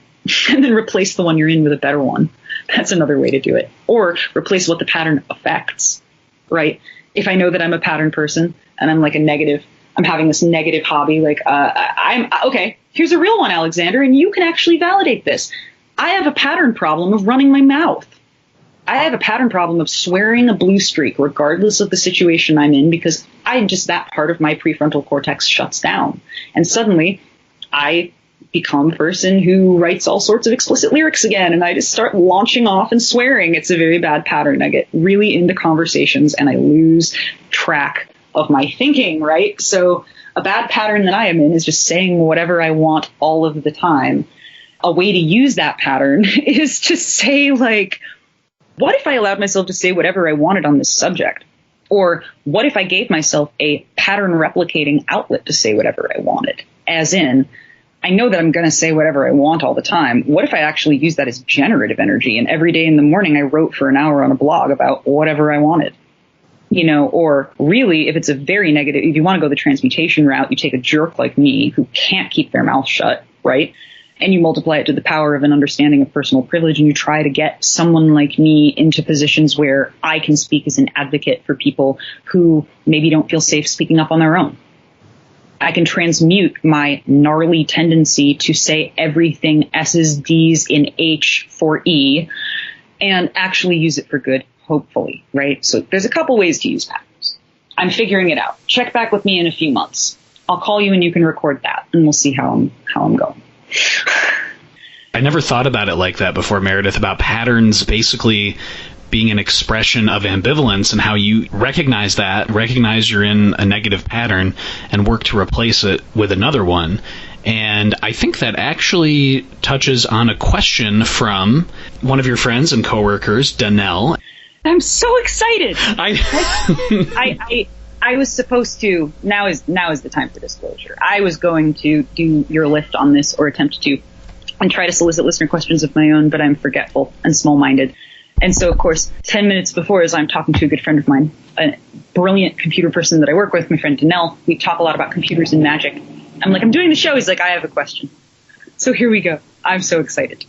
and then replace the one you're in with a better one. That's another way to do it. Or replace what the pattern affects, right? If I know that I'm a pattern person and I'm like I'm having this negative hobby, like, okay, here's a real one, Alexander, and you can actually validate this. I have a pattern problem of running my mouth. I have a pattern problem of swearing a blue streak, regardless of the situation I'm in, because that part of my prefrontal cortex shuts down. And suddenly I become a person who writes all sorts of explicit lyrics again, and I just start launching off and swearing. It's a very bad pattern. I get really into conversations and I lose track of my thinking, right? So a bad pattern that I am in is just saying whatever I want all of the time. A way to use that pattern is to say, like, what if I allowed myself to say whatever I wanted on this subject? Or what if I gave myself a pattern replicating outlet to say whatever I wanted? As in, I know that I'm going to say whatever I want all the time. What if I actually use that as generative energy? And every day in the morning, I wrote for an hour on a blog about whatever I wanted. Or really, if it's a very negative, if you want to go the transmutation route, you take a jerk like me who can't keep their mouth shut, right? And you multiply it to the power of an understanding of personal privilege, and you try to get someone like me into positions where I can speak as an advocate for people who maybe don't feel safe speaking up on their own. I can transmute my gnarly tendency to say everything S's, D's in H for E and actually use it for good, hopefully, right? So there's a couple ways to use patterns. I'm figuring it out. Check back with me in a few months. I'll call you and you can record that, and we'll see how I'm going. I never thought about it like that before, Meredith, about patterns basically being an expression of ambivalence and how you recognize you're in a negative pattern and work to replace it with another one. And I think that actually touches on a question from one of your friends and coworkers, Danelle. I'm so excited. I was supposed to, now is the time for disclosure. I was going to do your lift on this, or attempt to, and try to solicit listener questions of my own, but I'm forgetful and small-minded. And so, of course, 10 minutes before, as I'm talking to a good friend of mine, a brilliant computer person that I work with, my friend Danelle, we talk a lot about computers and magic. I'm like, I'm doing the show. He's like, I have a question. So here we go. I'm so excited.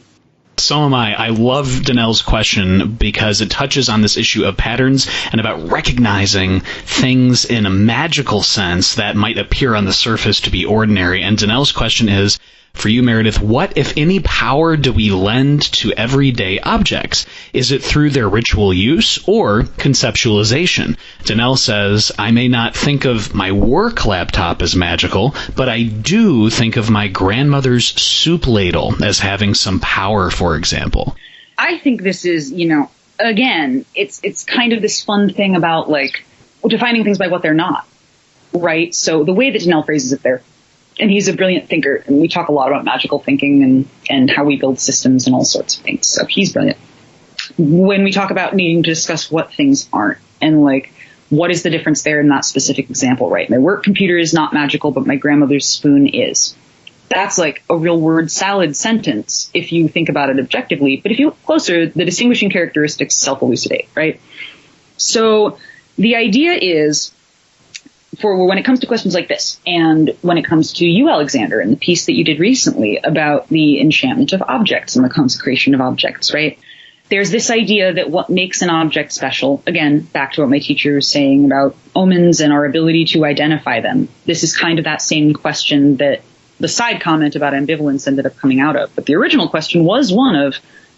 So am I. I love Danelle's question because it touches on this issue of patterns and about recognizing things in a magical sense that might appear on the surface to be ordinary. And Danelle's question is, for you, Meredith, what, if any, power do we lend to everyday objects? Is it through their ritual use or conceptualization? Danelle says, I may not think of my work laptop as magical, but I do think of my grandmother's soup ladle as having some power, for example. I think this is, again, it's kind of this fun thing about, like, defining things by what they're not, right? So the way that Danelle phrases it there, and he's a brilliant thinker, and we talk a lot about magical thinking and how we build systems and all sorts of things. So he's brilliant. When we talk about needing to discuss what things aren't, and like, what is the difference there in that specific example, right? My work computer is not magical, but my grandmother's spoon is. That's like a real word salad sentence if you think about it objectively. But if you look closer, the distinguishing characteristics self-elucidate, right? So the idea is, for when it comes to questions like this, and when it comes to you, Alexander, and the piece that you did recently about the enchantment of objects and the consecration of objects, right? There's this idea that what makes an object special, again, back to what my teacher was saying about omens and our ability to identify them. This is kind of that same question that the side comment about ambivalence ended up coming out of. But the original question was one of,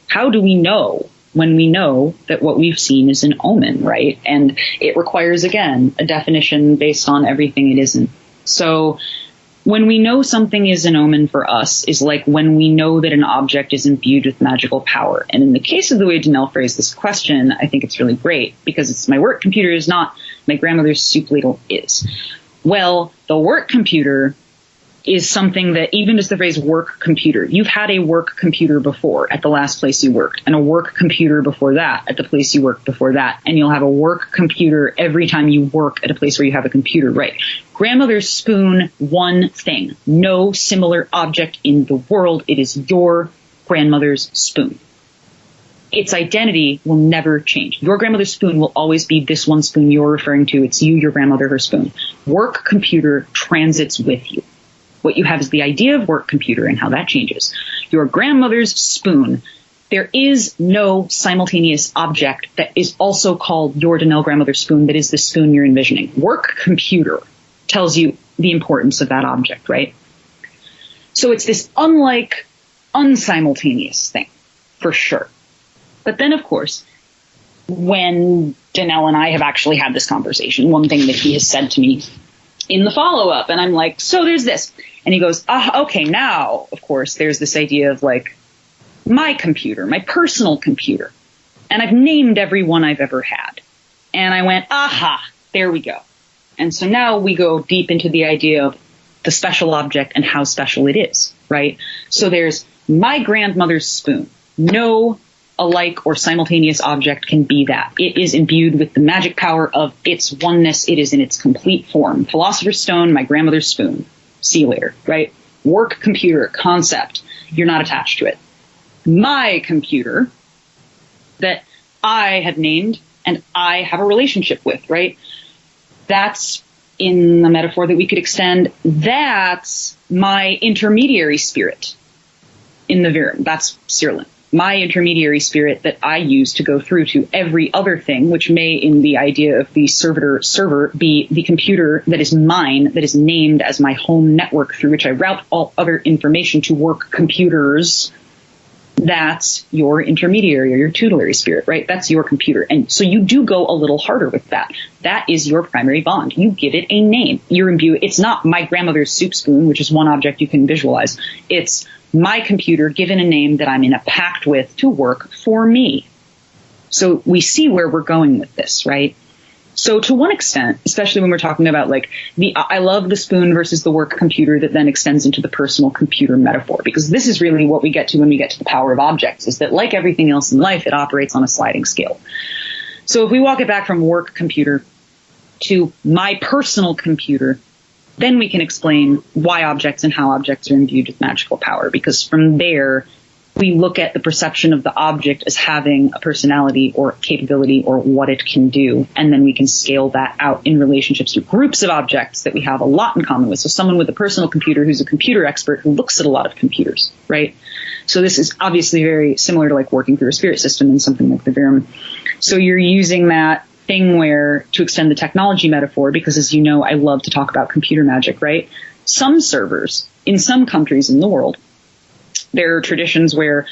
how do we know when we know that what we've seen is an omen, right? And it requires, again, a definition based on everything it isn't. So when we know something is an omen for us is like when we know that an object is imbued with magical power. And in the case of the way Danelle phrased this question, I think it's really great because it's my work computer is not, my grandmother's soup ladle is. Well, the work computer is something that, even as the phrase work computer, you've had a work computer before at the last place you worked, and a work computer before that at the place you worked before that, and you'll have a work computer every time you work at a place where you have a computer, right? Grandmother's spoon, one thing, no similar object in the world. It is your grandmother's spoon. Its identity will never change. Your grandmother's spoon will always be this one spoon you're referring to. It's you, your grandmother, her spoon. Work computer transits with you. What you have is the idea of work computer and how that changes. Your grandmother's spoon, there is no simultaneous object that is also called your Danelle grandmother's spoon that is the spoon you're envisioning. Work computer tells you the importance of that object, right? So it's this unlike, unsimultaneous thing, for sure. But then, of course, when Danelle and I have actually had this conversation, one thing that he has said to me in the follow-up, and I'm like, so there's this. And he goes, okay, now, of course, there's this idea of like my computer, my personal computer. And I've named every one I've ever had. And I went, there we go. And so now we go deep into the idea of the special object and how special it is, right? So there's my grandmother's spoon. No alike or simultaneous object can be that. It is imbued with the magic power of its oneness. It is in its complete form. Philosopher's Stone, my grandmother's spoon. See you later, right? Work computer concept. You're not attached to it. My computer that I have named and I have a relationship with, right? That's in the metaphor that we could extend. That's my intermediary spirit in the Virum. That's Cyrillin. My intermediary spirit that I use to go through to every other thing, which may, in the idea of the servitor server, be the computer that is mine, that is named as my home network through which I route all other information to work computers. That's your intermediary or your tutelary spirit, right? That's your computer. And so you do go a little harder with that. That is your primary bond. You give it a name. You imbue it. It's not my grandmother's soup spoon, which is one object you can visualize. It's my computer given a name that I'm in a pact with to work for me. So we see where we're going with this, right? So to one extent, especially when we're talking about like I love the spoon versus the work computer that then extends into the personal computer metaphor, because this is really what we get to when we get to the power of objects, is that like everything else in life, it operates on a sliding scale. So if we walk it back from work computer to my personal computer, then we can explain why objects and how objects are imbued with magical power, because from there, we look at the perception of the object as having a personality or capability or what it can do, and then we can scale that out in relationships to groups of objects that we have a lot in common with. So someone with a personal computer who's a computer expert who looks at a lot of computers, right? So this is obviously very similar to like working through a spirit system in something like the Virum. So you're using that thing where, to extend the technology metaphor, because as you know, I love to talk about computer magic, right? Some servers in some countries in the world, there are traditions where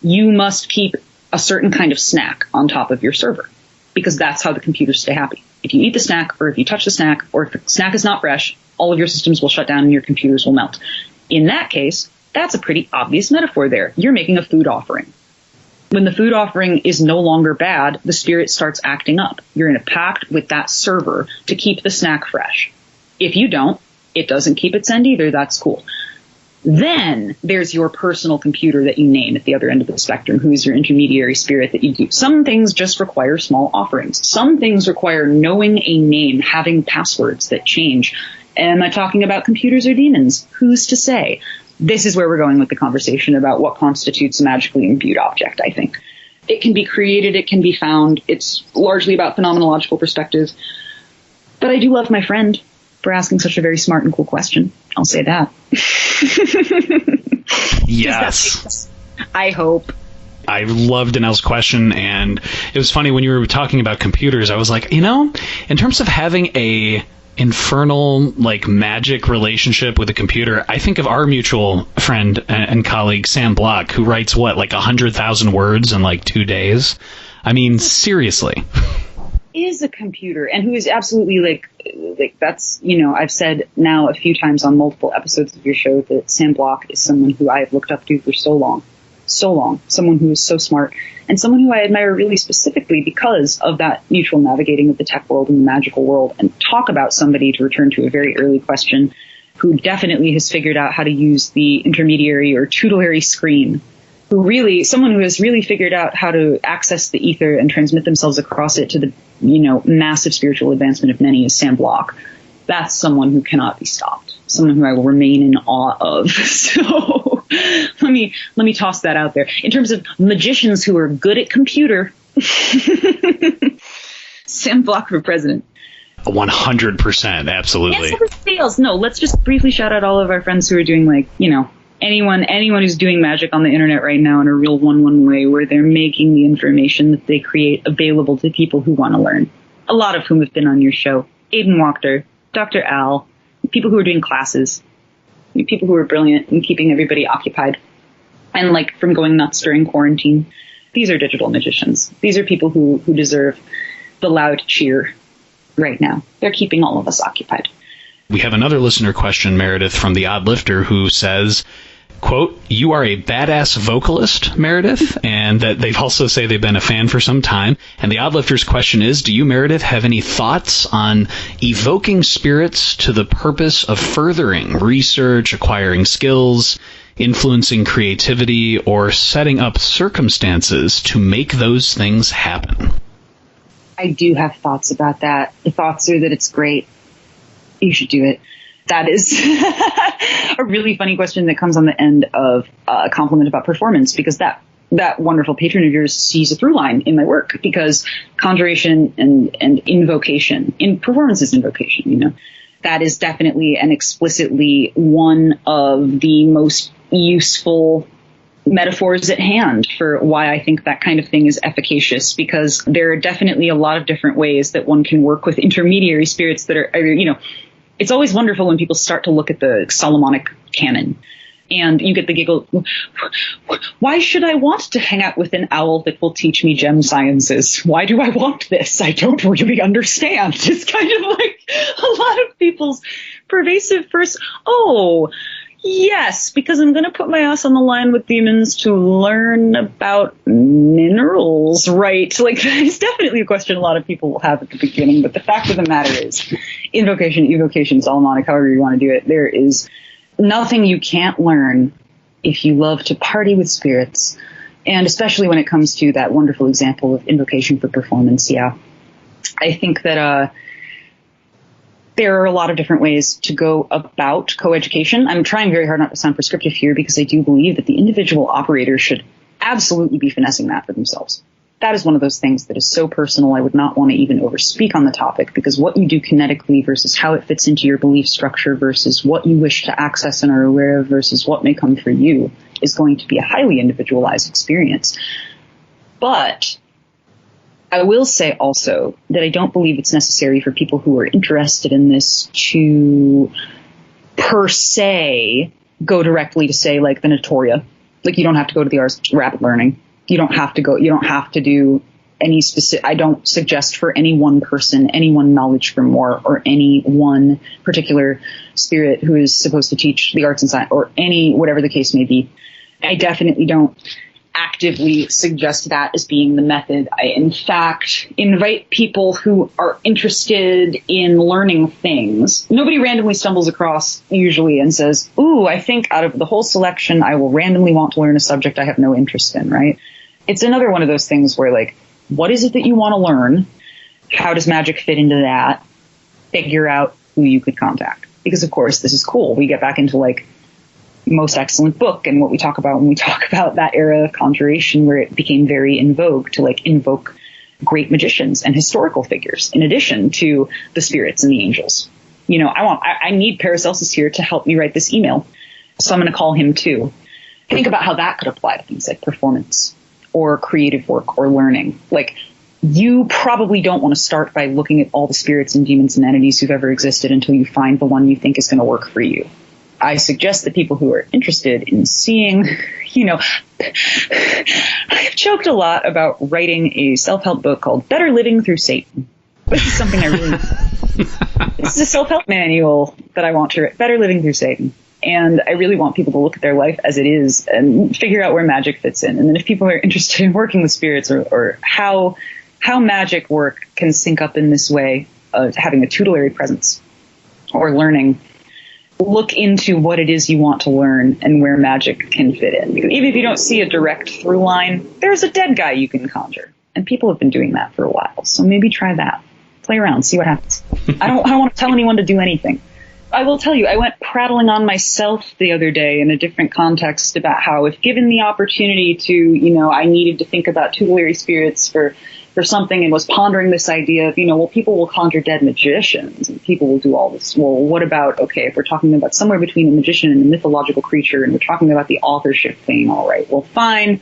you must keep a certain kind of snack on top of your server, because that's how the computers stay happy. If you eat the snack, or if you touch the snack, or if the snack is not fresh, all of your systems will shut down and your computers will melt. In that case, that's a pretty obvious metaphor there. You're making a food offering. When the food offering is no longer bad, the spirit starts acting up. You're in a pact with that server to keep the snack fresh. If you don't, it doesn't keep its end either. That's cool. Then there's your personal computer that you name at the other end of the spectrum, who's your intermediary spirit that you do. Some things just require small offerings. Some things require knowing a name, having passwords that change. Am I talking about computers or demons? Who's to say? This is where we're going with the conversation about what constitutes a magically imbued object, I think. It can be created, it can be found. It's largely about phenomenological perspective. But I do love my friend for asking such a very smart and cool question. I'll say that. Yes. I hope. I loved Danelle's question, and it was funny when you were talking about computers, I was like, in terms of having a infernal, like, magic relationship with a computer, I think of our mutual friend and colleague, Sam Block, who writes, 100,000 words in, 2 days? I mean, seriously. Is a computer, and who is absolutely, like that's, I've said now a few times on multiple episodes of your show that Sam Block is someone who I have looked up to for so long, someone who is so smart, and someone who I admire really specifically because of that mutual navigating of the tech world and the magical world. And talk about somebody, to return to a very early question, who definitely has figured out how to use the intermediary or tutelary screen, someone who has really figured out how to access the ether and transmit themselves across it to the, massive spiritual advancement of many, is Sam Block. That's someone who cannot be stopped. Someone who I will remain in awe of. So let me toss that out there. In terms of magicians who are good at computer, Sam Block for president. 100%, absolutely. And somebody else. No, let's just briefly shout out all of our friends who are doing, anyone who's doing magic on the internet right now in a real one way, where they're making the information that they create available to people who want to learn. A lot of whom have been on your show. Aidan Wachter, Dr. Al, people who are doing classes, people who are brilliant in keeping everybody occupied and from going nuts during quarantine. These are digital magicians. These are people who deserve the loud cheer right now. They're keeping all of us occupied. We have another listener question, Meredith, from the Odd Lifter, who says, quote, "You are a badass vocalist, Meredith," and that they've also say they've been a fan for some time. And the Odd Lifter's question is, do you, Meredith, have any thoughts on evoking spirits to the purpose of furthering research, acquiring skills, influencing creativity, or setting up circumstances to make those things happen? I do have thoughts about that. The thoughts are that it's great. You should do it. That is a really funny question that comes on the end of a compliment about performance, because that wonderful patron of yours sees a through line in my work, because conjuration and invocation, in performance is invocation, that is definitely and explicitly one of the most useful metaphors at hand for why I think that kind of thing is efficacious, because there are definitely a lot of different ways that one can work with intermediary spirits that are, it's always wonderful when people start to look at the Solomonic canon and you get the giggle. Why should I want to hang out with an owl that will teach me gem sciences? Why do I want this? I don't really understand. It's kind of like a lot of people's pervasive first, yes, because I'm going to put my ass on the line with demons to learn about minerals, right? It's definitely a question a lot of people will have at the beginning, but the fact of the matter is, invocation, evocation, Solomonic, however you want to do it, there is nothing you can't learn if you love to party with spirits, and especially when it comes to that wonderful example of invocation for performance, yeah. I think that, there are a lot of different ways to go about coeducation. I'm trying very hard not to sound prescriptive here, because I do believe that the individual operator should absolutely be finessing that for themselves. That is one of those things that is so personal, I would not want to even overspeak on the topic, because what you do kinetically versus how it fits into your belief structure versus what you wish to access and are aware of versus what may come for you is going to be a highly individualized experience. But I will say also that I don't believe it's necessary for people who are interested in this to, per se, go directly to, say, the Notoria. You don't have to go to the Arts of Rapid Learning. You don't have to do any specific, I don't suggest for any one person, any one knowledge for more, or any one particular spirit who is supposed to teach the arts and science, or whatever the case may be. I definitely don't actively suggest that as being the method. I, in fact, invite people who are interested in learning things. Nobody randomly stumbles across usually and says, ooh, I think out of the whole selection, I will randomly want to learn a subject I have no interest in, right? It's another one of those things where, what is it that you want to learn? How does magic fit into that? Figure out who you could contact. Because, of course, this is cool. We get back into, most excellent book and what we talk about when we talk about that era of conjuration, where it became very in vogue to invoke great magicians and historical figures in addition to the spirits and the angels. I need Paracelsus here to help me write this email, so I'm going to call him too. Think about how that could apply to things like performance or creative work or learning. You probably don't want to start by looking at all the spirits and demons and entities who've ever existed until you find the one you think is going to work for you. I suggest that people who are interested in seeing, I've joked a lot about writing a self-help book called Better Living Through Satan. This is something this is a self-help manual that I want to write, Better Living Through Satan. And I really want people to look at their life as it is and figure out where magic fits in. And then if people are interested in working with spirits or how magic work can sync up in this way of having a tutelary presence or learning, look into what it is you want to learn and where magic can fit in. Because even if you don't see a direct through line, there's a dead guy you can conjure. And people have been doing that for a while. So maybe try that. Play around, see what happens. I don't want to tell anyone to do anything. I will tell you, I went prattling on myself the other day in a different context about how if given the opportunity to, I needed to think about tutelary spirits for something and was pondering this idea of, people will conjure dead magicians and people will do all this. Well, what about, if we're talking about somewhere between a magician and a mythological creature and we're talking about the authorship thing, all right, well, fine.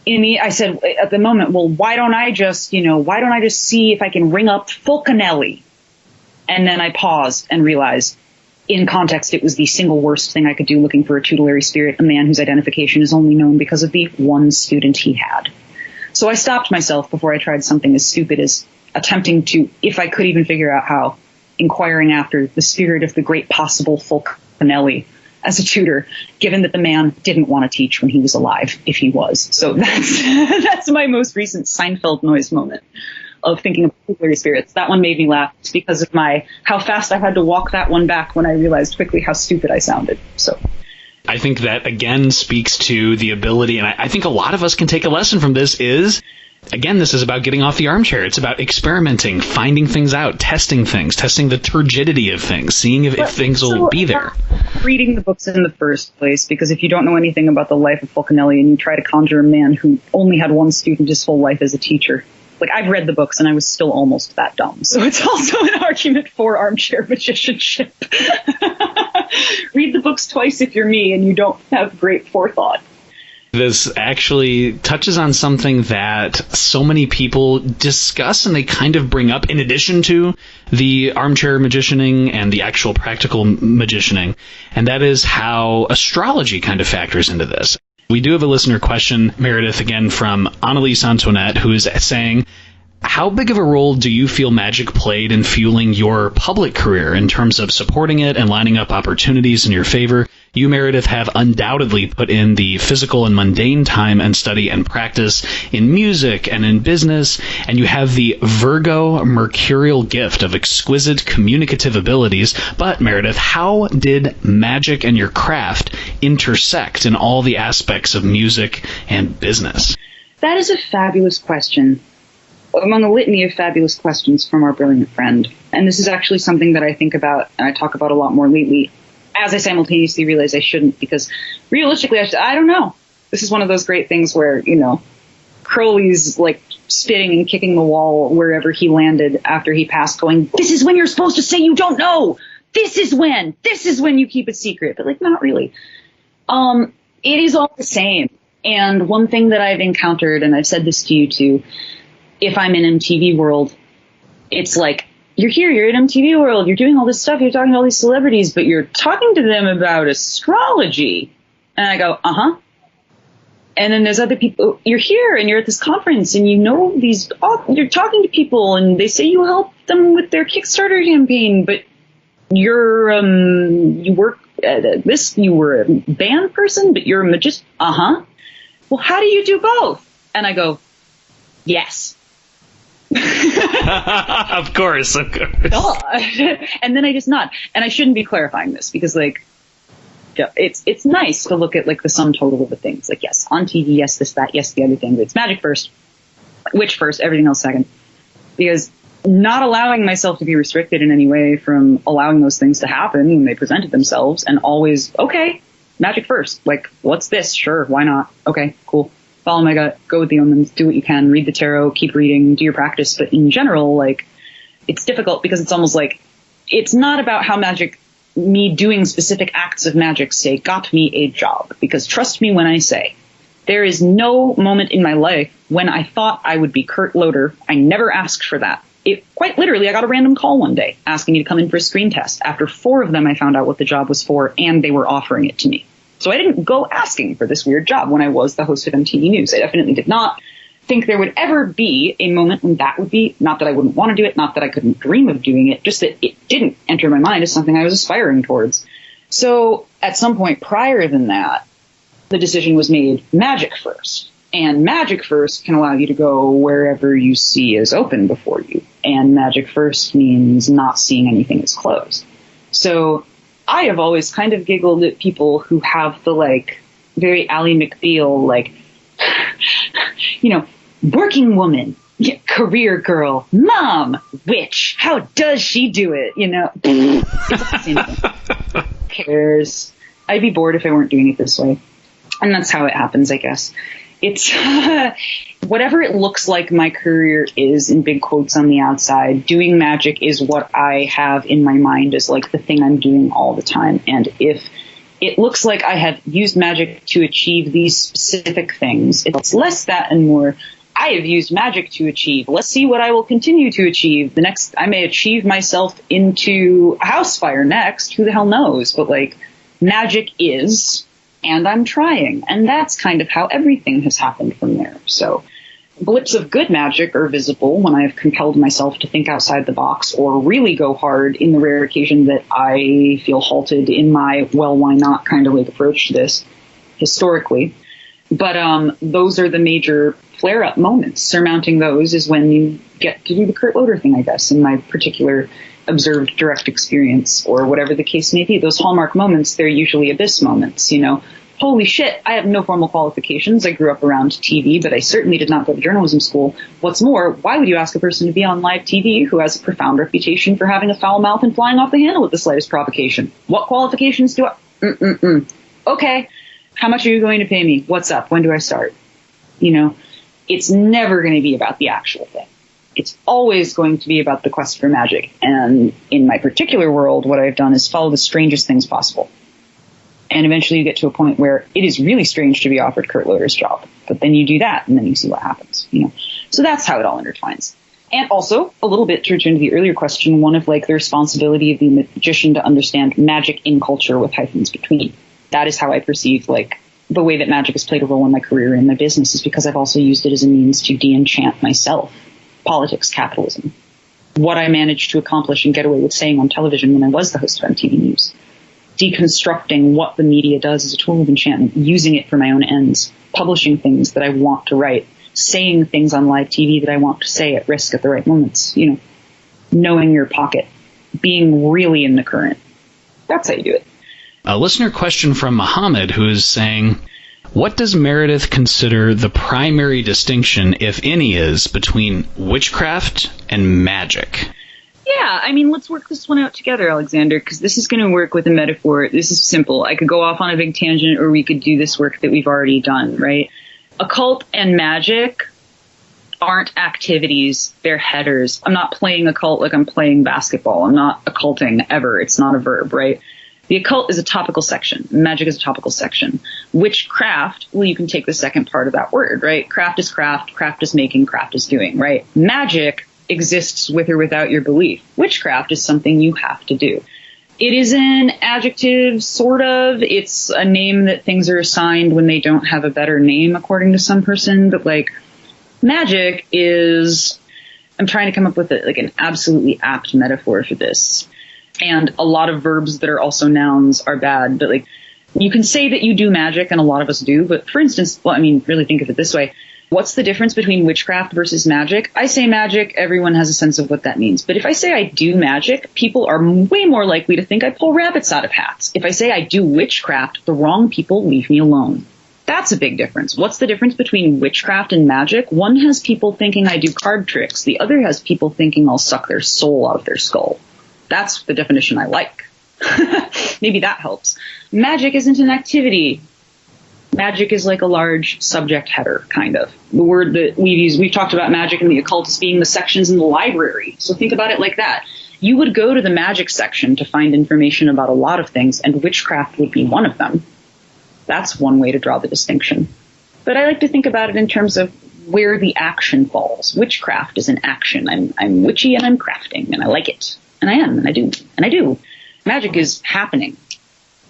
I said at the moment, well, why don't I just see if I can ring up Fulcanelli? And then I paused and realized, in context, it was the single worst thing I could do looking for a tutelary spirit, a man whose identification is only known because of the one student he had. So I stopped myself before I tried something as stupid as attempting to, if I could even figure out how, inquiring after the spirit of the great possible Fulcanelli as a tutor, given that the man didn't want to teach when he was alive, if he was. So that's my most recent Seinfeld noise moment of thinking of tutelary spirits. That one made me laugh because of how fast I had to walk that one back when I realized quickly how stupid I sounded. So I think that, again, speaks to the ability, and I think a lot of us can take a lesson from this is, again, this is about getting off the armchair. It's about experimenting, finding things out, testing the turgidity of things, seeing if things will be there. Reading the books in the first place, because if you don't know anything about the life of Fulcanelli and you try to conjure a man who only had one student his whole life as a teacher, I've read the books and I was still almost that dumb. So it's also an argument for armchair magicianship. Read the books twice if you're me and you don't have great forethought. This actually touches on something that so many people discuss and they kind of bring up in addition to the armchair magicianing and the actual practical magicianing, and that is how astrology kind of factors into this. We do have a listener question, Meredith, again from Annalise Antoinette, who is saying, how big of a role do you feel magic played in fueling your public career in terms of supporting it and lining up opportunities in your favor? You, Meredith, have undoubtedly put in the physical and mundane time and study and practice in music and in business, and you have the Virgo mercurial gift of exquisite communicative abilities. But, Meredith, how did magic and your craft intersect in all the aspects of music and business? That is a fabulous question. Among a litany of fabulous questions from our brilliant friend. And this is actually something that I think about and I talk about a lot more lately, as I simultaneously realize I shouldn't, because realistically, I don't know. This is one of those great things where, Crowley's spitting and kicking the wall wherever he landed after he passed, going, this is when you're supposed to say you don't know. This is when you keep it secret. But not really. It is all the same. And one thing that I've encountered, and I've said this to you too, if I'm in MTV world, it's you're here, you're in MTV world, you're doing all this stuff, you're talking to all these celebrities, but you're talking to them about astrology. And I go, uh-huh. And then there's other people, you're here and you're at this conference and you're talking to people and they say you help them with their Kickstarter campaign, but you work at this, you were a band person, but you're a magician. Uh-huh. Well, how do you do both? And I go, yes. Of course. And then I just nod. And I shouldn't be clarifying this because it's nice to look at the sum total of the things. Yes, on TV, yes, this, that, yes, the other thing, but it's magic first, witch first, everything else second. Because not allowing myself to be restricted in any way from allowing those things to happen when they presented themselves, and always, okay, magic first. What's this? Sure, why not? Okay, cool. Follow my gut, go with the omens, do what you can, read the tarot, keep reading, do your practice. But in general, it's difficult because it's almost it's not about how me doing specific acts of magic, say, got me a job. Because trust me when I say, there is no moment in my life when I thought I would be Kurt Loder. I never asked for that. Quite literally, I got a random call one day asking me to come in for a screen test. After 4 of them, I found out what the job was for, and they were offering it to me. So I didn't go asking for this weird job when I was the host of MTV News. I definitely did not think there would ever be a moment when that would be, not that I wouldn't want to do it, not that I couldn't dream of doing it, just that it didn't enter my mind as something I was aspiring towards. So at some point prior than that, the decision was made magic first. And magic first can allow you to go wherever you see is open before you. And magic first means not seeing anything as closed. So I have always kind of giggled at people who have the, like, very Ally McBeal, like, you know, working woman, career girl, mom, witch, how does she do it? You know, it's the same thing. Who cares? I'd be bored if I weren't doing it this way. And that's how it happens, I guess. It's whatever it looks like my career is, in big quotes on the outside, doing magic is what I have in my mind as like the thing I'm doing all the time. And if it looks like I have used magic to achieve these specific things, it's less that and more, I have used magic to achieve. Let's see what I will continue to achieve. The next, I may achieve myself into a house fire next. Who the hell knows? But like, magic is, and I'm trying. And that's kind of how everything has happened from there. So blips of good magic are visible when I've compelled myself to think outside the box or really go hard in the rare occasion that I feel halted in my, well, why not kind of like approach to this historically. But those are the major flare-up moments. Surmounting those is when you get to do the Kurt Loder thing, I guess, in my particular observed direct experience, or whatever the case may be. Those hallmark moments, they're usually abyss moments, you know. Holy shit, I have no formal qualifications. I grew up around TV, but I certainly did not go to journalism school. What's more, why would you ask a person to be on live TV who has a profound reputation for having a foul mouth and flying off the handle at the slightest provocation? What qualifications do I... Okay. How much are you going to pay me? What's up? When do I start? You know, it's never going to be about the actual thing. It's always going to be about the quest for magic. And in my particular world, what I've done is follow the strangest things possible. And eventually you get to a point where it is really strange to be offered Kurt Loder's job. But then you do that, and then you see what happens, you know. So that's how it all intertwines. And also, a little bit to return to the earlier question, one of like the responsibility of the magician to understand magic in culture with hyphens between. That is how I perceive, like, the way that magic has played a role in my career and my business, is because I've also used it as a means to de-enchant myself. Politics, capitalism. What I managed to accomplish and get away with saying on television when I was the host of MTV News. Deconstructing what the media does as a tool of enchantment, using it for my own ends, publishing things that I want to write, saying things on live TV that I want to say at risk at the right moments, you know, knowing your pocket, being really in the current. That's how you do it. A listener question from Muhammad, who is saying, what does Meredith consider the primary distinction, if any, is between witchcraft and magic? Yeah, I mean, let's work this one out together, Alexander, because this is going to work with a metaphor. This is simple. I could go off on a big tangent, or we could do this work that we've already done, right? Occult and magic aren't activities, they're headers. I'm not playing occult like I'm playing basketball. I'm not occulting ever. It's not a verb, right? The occult is a topical section. Magic is a topical section. Witchcraft, well, you can take the second part of that word, right? Craft is making, craft is doing, right? Magic exists with or without your belief. Witchcraft is something you have to do. It is an adjective, sort of. It's a name that things are assigned when they don't have a better name, according to some person. But, like, magic is... I'm trying to come up with an absolutely apt metaphor for this. And a lot of verbs that are also nouns are bad, but like, you can say that you do magic, and a lot of us do, but for instance, well, I mean, really think of it this way. What's the difference between witchcraft versus magic? I say magic, everyone has a sense of what that means. But if I say I do magic, people are way more likely to think I pull rabbits out of hats. If I say I do witchcraft, the wrong people leave me alone. That's a big difference. What's the difference between witchcraft and magic? One has people thinking I do card tricks. The other has people thinking I'll suck their soul out of their skull. That's the definition I like. Maybe that helps. Magic isn't an activity. Magic is like a large subject header, kind of. The word that we've talked about magic and the occult as being the sections in the library. So think about it like that. You would go to the magic section to find information about a lot of things, and witchcraft would be one of them. That's one way to draw the distinction. But I like to think about it in terms of where the action falls. Witchcraft is an action. I'm witchy and I'm crafting, and I like it. And I am, and I do, and I do. Magic is happening.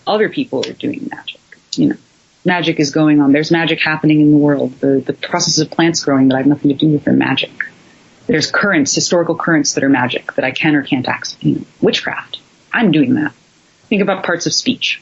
Other people are doing magic, you know. Magic is going on. There's magic happening in the world. The process of plants growing that I have nothing to do with are magic. There's currents, historical currents that are magic that I can or can't access. You know, witchcraft. I'm doing that. Think about parts of speech.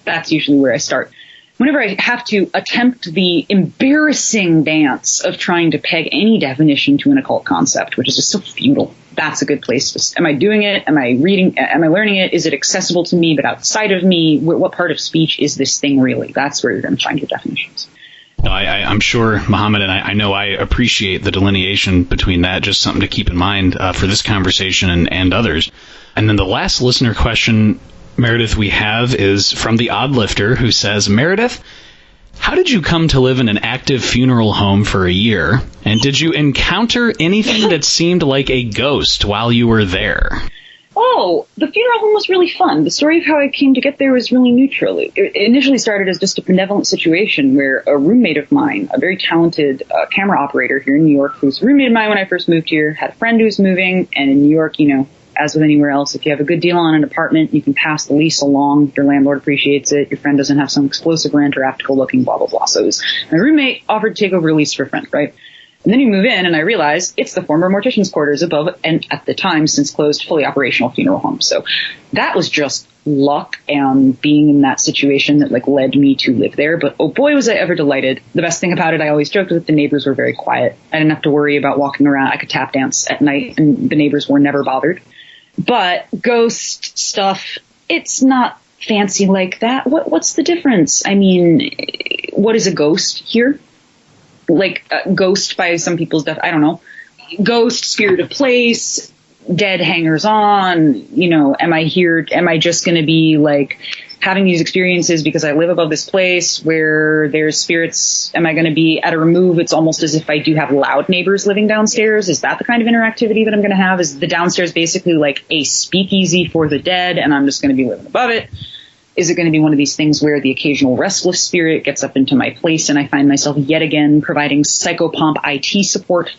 That's usually where I start. whenever I have to attempt the embarrassing dance of trying to peg any definition to an occult concept, which is just so futile, that's a good place to, am I doing it? Am I reading? Am I learning it? Is it accessible to me but outside of me? What part of speech is this thing really? That's where you're going to find your definitions. No, I'm sure, Muhammad, and I know I appreciate the delineation between that. Just something to keep in mind for this conversation and others. And then the last listener question, Meredith, we have is from the Odd Lifter, who says, Meredith, how did you come to live in an active funeral home for a year? And did you encounter anything that seemed like a ghost while you were there? Oh, the funeral home was really fun. The story of how I came to get there was really neutral. It initially started as just a benevolent situation where a roommate of mine, a very talented camera operator here in New York, who's a roommate of mine when I first moved here, had a friend who's moving. And in New York, you know, as with anywhere else, if you have a good deal on an apartment, you can pass the lease along. Your landlord appreciates it. Your friend doesn't have some explosive rent or have to go looking, blah, blah, blah. So my roommate offered to take over a lease for a friend, right? And then you move in, and I realize it's the former mortician's quarters above, and at the time, since closed, fully operational funeral home. So that was just luck and being in that situation that like led me to live there. But oh boy, was I ever delighted. The best thing about it, I always joked, that the neighbors were very quiet. I didn't have to worry about walking around. I could tap dance at night, and the neighbors were never bothered. But ghost stuff, it's not fancy like that. What's the difference? I mean, what is a ghost here? Like ghost by some people's I don't know. Ghost, spirit of place, dead hangers on. You know, am I here? Am I just going to be like having these experiences because I live above this place where there's spirits? Am I going to be at a remove? It's almost as if I do have loud neighbors living downstairs. Is that the kind of interactivity that I'm going to have? Is the downstairs basically like a speakeasy for the dead and I'm just going to be living above it? Is it going to be one of these things where the occasional restless spirit gets up into my place and I find myself yet again providing psychopomp IT support,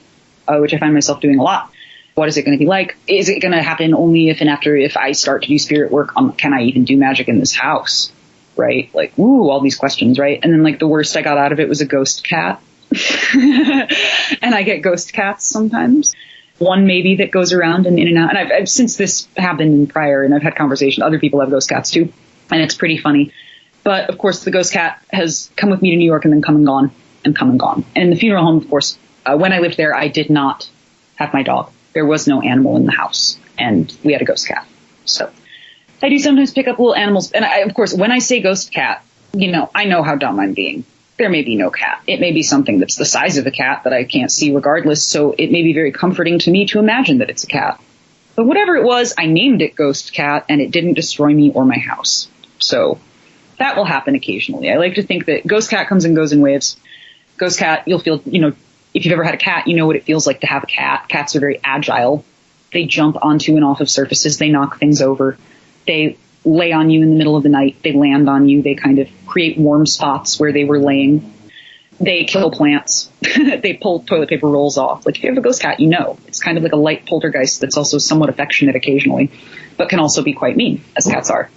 which I find myself doing a lot? What is it going to be like? Is it going to happen only if and after if I start to do spirit work? Can I even do magic in this house? Right? Like, ooh, all these questions, right? And then like the worst I got out of it was a ghost cat. And I get ghost cats sometimes. One maybe that goes around and in and out. And I've since this happened in prior, and I've had conversations, other people have ghost cats too. And it's pretty funny. But, of course, the ghost cat has come with me to New York and then come and gone and come and gone. And in the funeral home, of course, when I lived there, I did not have my dog. There was no animal in the house. And we had a ghost cat. So I do sometimes pick up little animals. And, of course, when I say ghost cat, you know, I know how dumb I'm being. There may be no cat. It may be something that's the size of a cat that I can't see regardless. So it may be very comforting to me to imagine that it's a cat. But whatever it was, I named it Ghost Cat, and it didn't destroy me or my house. So that will happen occasionally. I like to think that Ghost Cat comes and goes in waves. Ghost Cat, you'll feel, you know, if you've ever had a cat, you know what it feels like to have a cat. Cats are very agile. They jump onto and off of surfaces. They knock things over. They lay on you in the middle of the night. They land on you. They kind of create warm spots where they were laying. They kill plants. They pull toilet paper rolls off. Like if you have a ghost cat, you know. It's kind of like a light poltergeist that's also somewhat affectionate occasionally, but can also be quite mean, as cats are.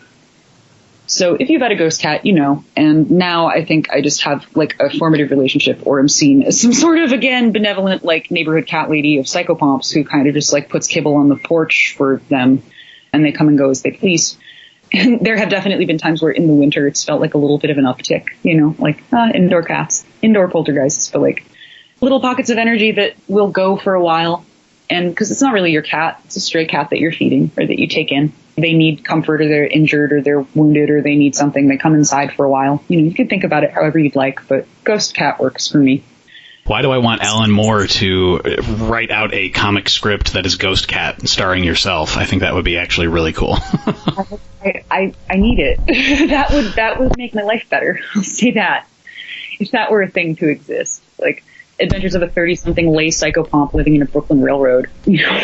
So if you've had a ghost cat, you know, and now I think I just have like a formative relationship, or am seen as some sort of, again, benevolent, like neighborhood cat lady of psychopomps who kind of just like puts kibble on the porch for them and they come and go as they please. And there have definitely been times where in the winter it's felt like a little bit of an uptick, you know, like indoor cats, indoor poltergeists, but like little pockets of energy that will go for a while. And because it's not really your cat, it's a stray cat that you're feeding or that you take in. They need comfort or they're injured or they're wounded or they need something. They come inside for a while. You know, you can think about it however you'd like, but ghost cat works for me. Why do I want Alan Moore to write out a comic script that is Ghost Cat starring yourself? I think that would be actually really cool. I need it. That would make my life better. I'll say that. If that were a thing to exist. Like Adventures of a 30-something lay psychopomp living in a Brooklyn railroad. You know?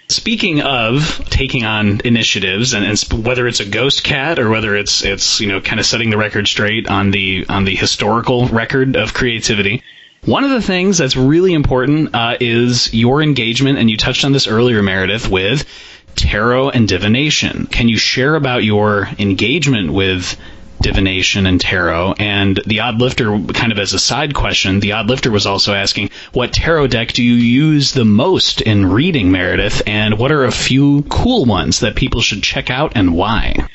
Speaking of taking on initiatives, and whether it's a ghost cat or whether it's you know kind of setting the record straight on the historical record of creativity, one of the things that's really important is your engagement, and you touched on this earlier, Meredith, with tarot and divination. Can you share about your engagement with divination and tarot? And the Odd Lifter, kind of as a side question, the Odd Lifter was also asking, what tarot deck do you use the most in reading, Meredith? And what are a few cool ones that people should check out and why?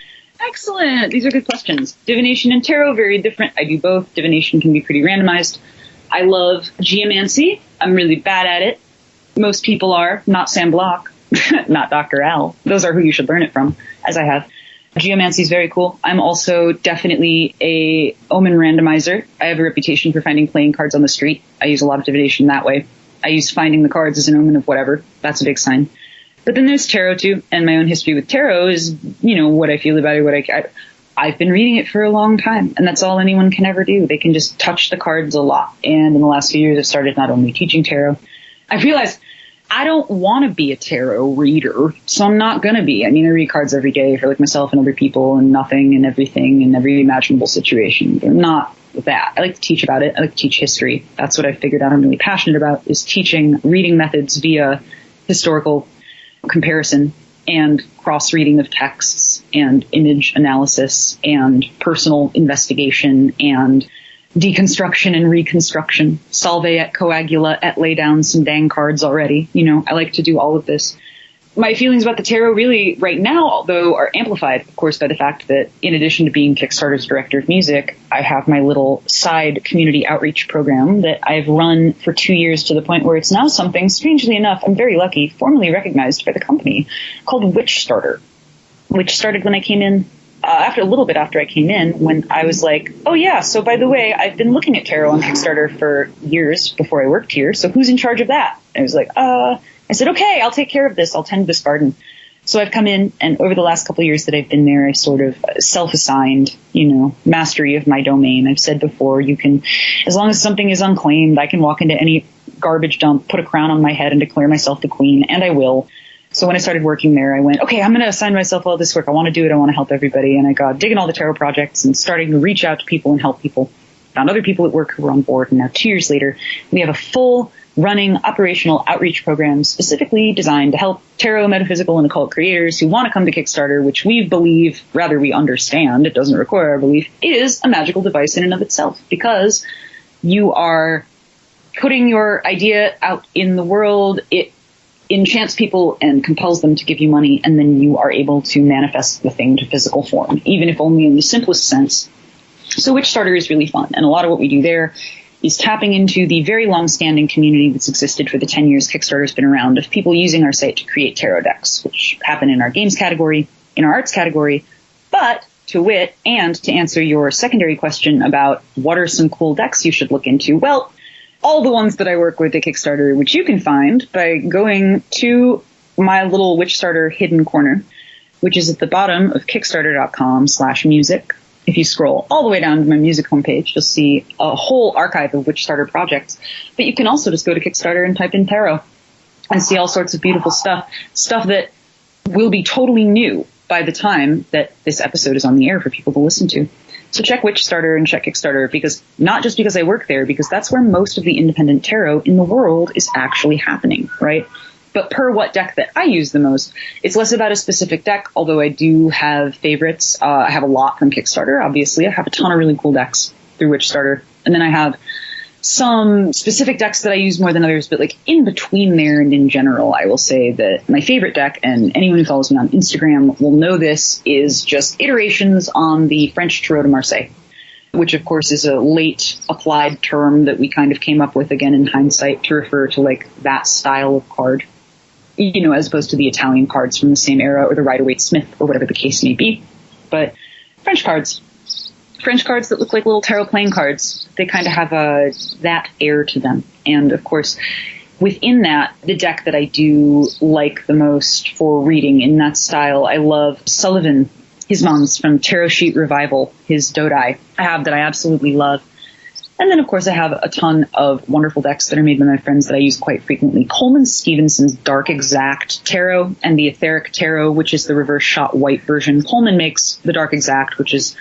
Excellent. These are good questions. Divination and tarot, very different. I do both. Divination can be pretty randomized. I love geomancy. I'm really bad at it. Most people are. Not Sam Block. Not Dr. Al. Those are who you should learn it from, as I have. Geomancy is very cool. I'm also definitely a omen randomizer. I have a reputation for finding playing cards on the street. I use a lot of divination that way. I use finding the cards as an omen of whatever. That's a big sign. But then there's tarot too, and my own history with tarot is, what I feel about it, I've been reading it for a long time, and that's all anyone can ever do. They can just touch the cards a lot. And in the last few years, I've started not only teaching tarot, I realized I don't want to be a tarot reader, so I'm not going to be. I read cards every day for myself and other people and nothing and everything in every imaginable situation. But I'm not that. I like to teach about it. I like to teach history. That's what I figured out I'm really passionate about, is teaching reading methods via historical comparison and cross-reading of texts and image analysis and personal investigation and deconstruction and reconstruction. Salve et coagula et lay down some dang cards already. I like to do all of this. My feelings about the tarot really right now, although, are amplified, of course, by the fact that in addition to being Kickstarter's director of music, I have my little side community outreach program that I've run for 2 years to the point where it's now something, strangely enough, I'm very lucky, formally recognized by the company, called Witchstarter, which started when I came in, a little bit after I came in, when I was like, oh yeah, so by the way, I've been looking at tarot on Kickstarter for years before I worked here, so who's in charge of that? And I was like, I said, okay, I'll take care of this. I'll tend this garden. So I've come in, and over the last couple of years that I've been there, I sort of self-assigned, mastery of my domain. I've said before, you can, as long as something is unclaimed, I can walk into any garbage dump, put a crown on my head, and declare myself the queen, and I will. So when I started working there, I went, okay, I'm going to assign myself all this work. I want to do it. I want to help everybody. And I got digging all the tarot projects and starting to reach out to people and help people. Found other people at work who were on board. And now 2 years later, we have a full running operational outreach program specifically designed to help tarot, metaphysical, and occult creators who want to come to Kickstarter, which we believe, rather we understand, it doesn't require our belief, is a magical device in and of itself, because you are putting your idea out in the world. It enchants people and compels them to give you money, and then you are able to manifest the thing to physical form, even if only in the simplest sense. So Witchstarter is really fun, and a lot of what we do there is tapping into the very long-standing community that's existed for the 10 years Kickstarter's been around of people using our site to create tarot decks, which happen in our games category, in our arts category, but to wit, and to answer your secondary question about what are some cool decks you should look into, well, all the ones that I work with at Kickstarter, which you can find by going to my little Witchstarter hidden corner, which is at the bottom of kickstarter.com/music. If you scroll all the way down to my music homepage, you'll see a whole archive of Witchstarter projects. But you can also just go to Kickstarter and type in tarot and see all sorts of beautiful stuff that will be totally new by the time that this episode is on the air for people to listen to. So check Witchstarter and check Kickstarter, because not just because I work there, because that's where most of the independent tarot in the world is actually happening, right? But per what deck that I use the most, it's less about a specific deck, although I do have favorites. I have a lot from Kickstarter, obviously. I have a ton of really cool decks through Witchstarter. And then I have some specific decks that I use more than others, but in between there and in general, I will say that my favorite deck, and anyone who follows me on Instagram will know this, is just iterations on the French Tarot de Marseille, which of course is a late applied term that we kind of came up with again in hindsight to refer to that style of card, as opposed to the Italian cards from the same era or the Rider-Waite-Smith or whatever the case may be. But French cards that look like little tarot playing cards, they kind of have that air to them. And of course, within that, the deck that I do like the most for reading in that style, I love Sullivan Hismans from Tarot Sheet Revival, his Dodai I have that I absolutely love. And then, of course, I have a ton of wonderful decks that are made by my friends that I use quite frequently. Coleman Stevenson's Dark Exact Tarot and the Etheric Tarot, which is the reverse shot white version. Coleman makes the Dark Exact, which is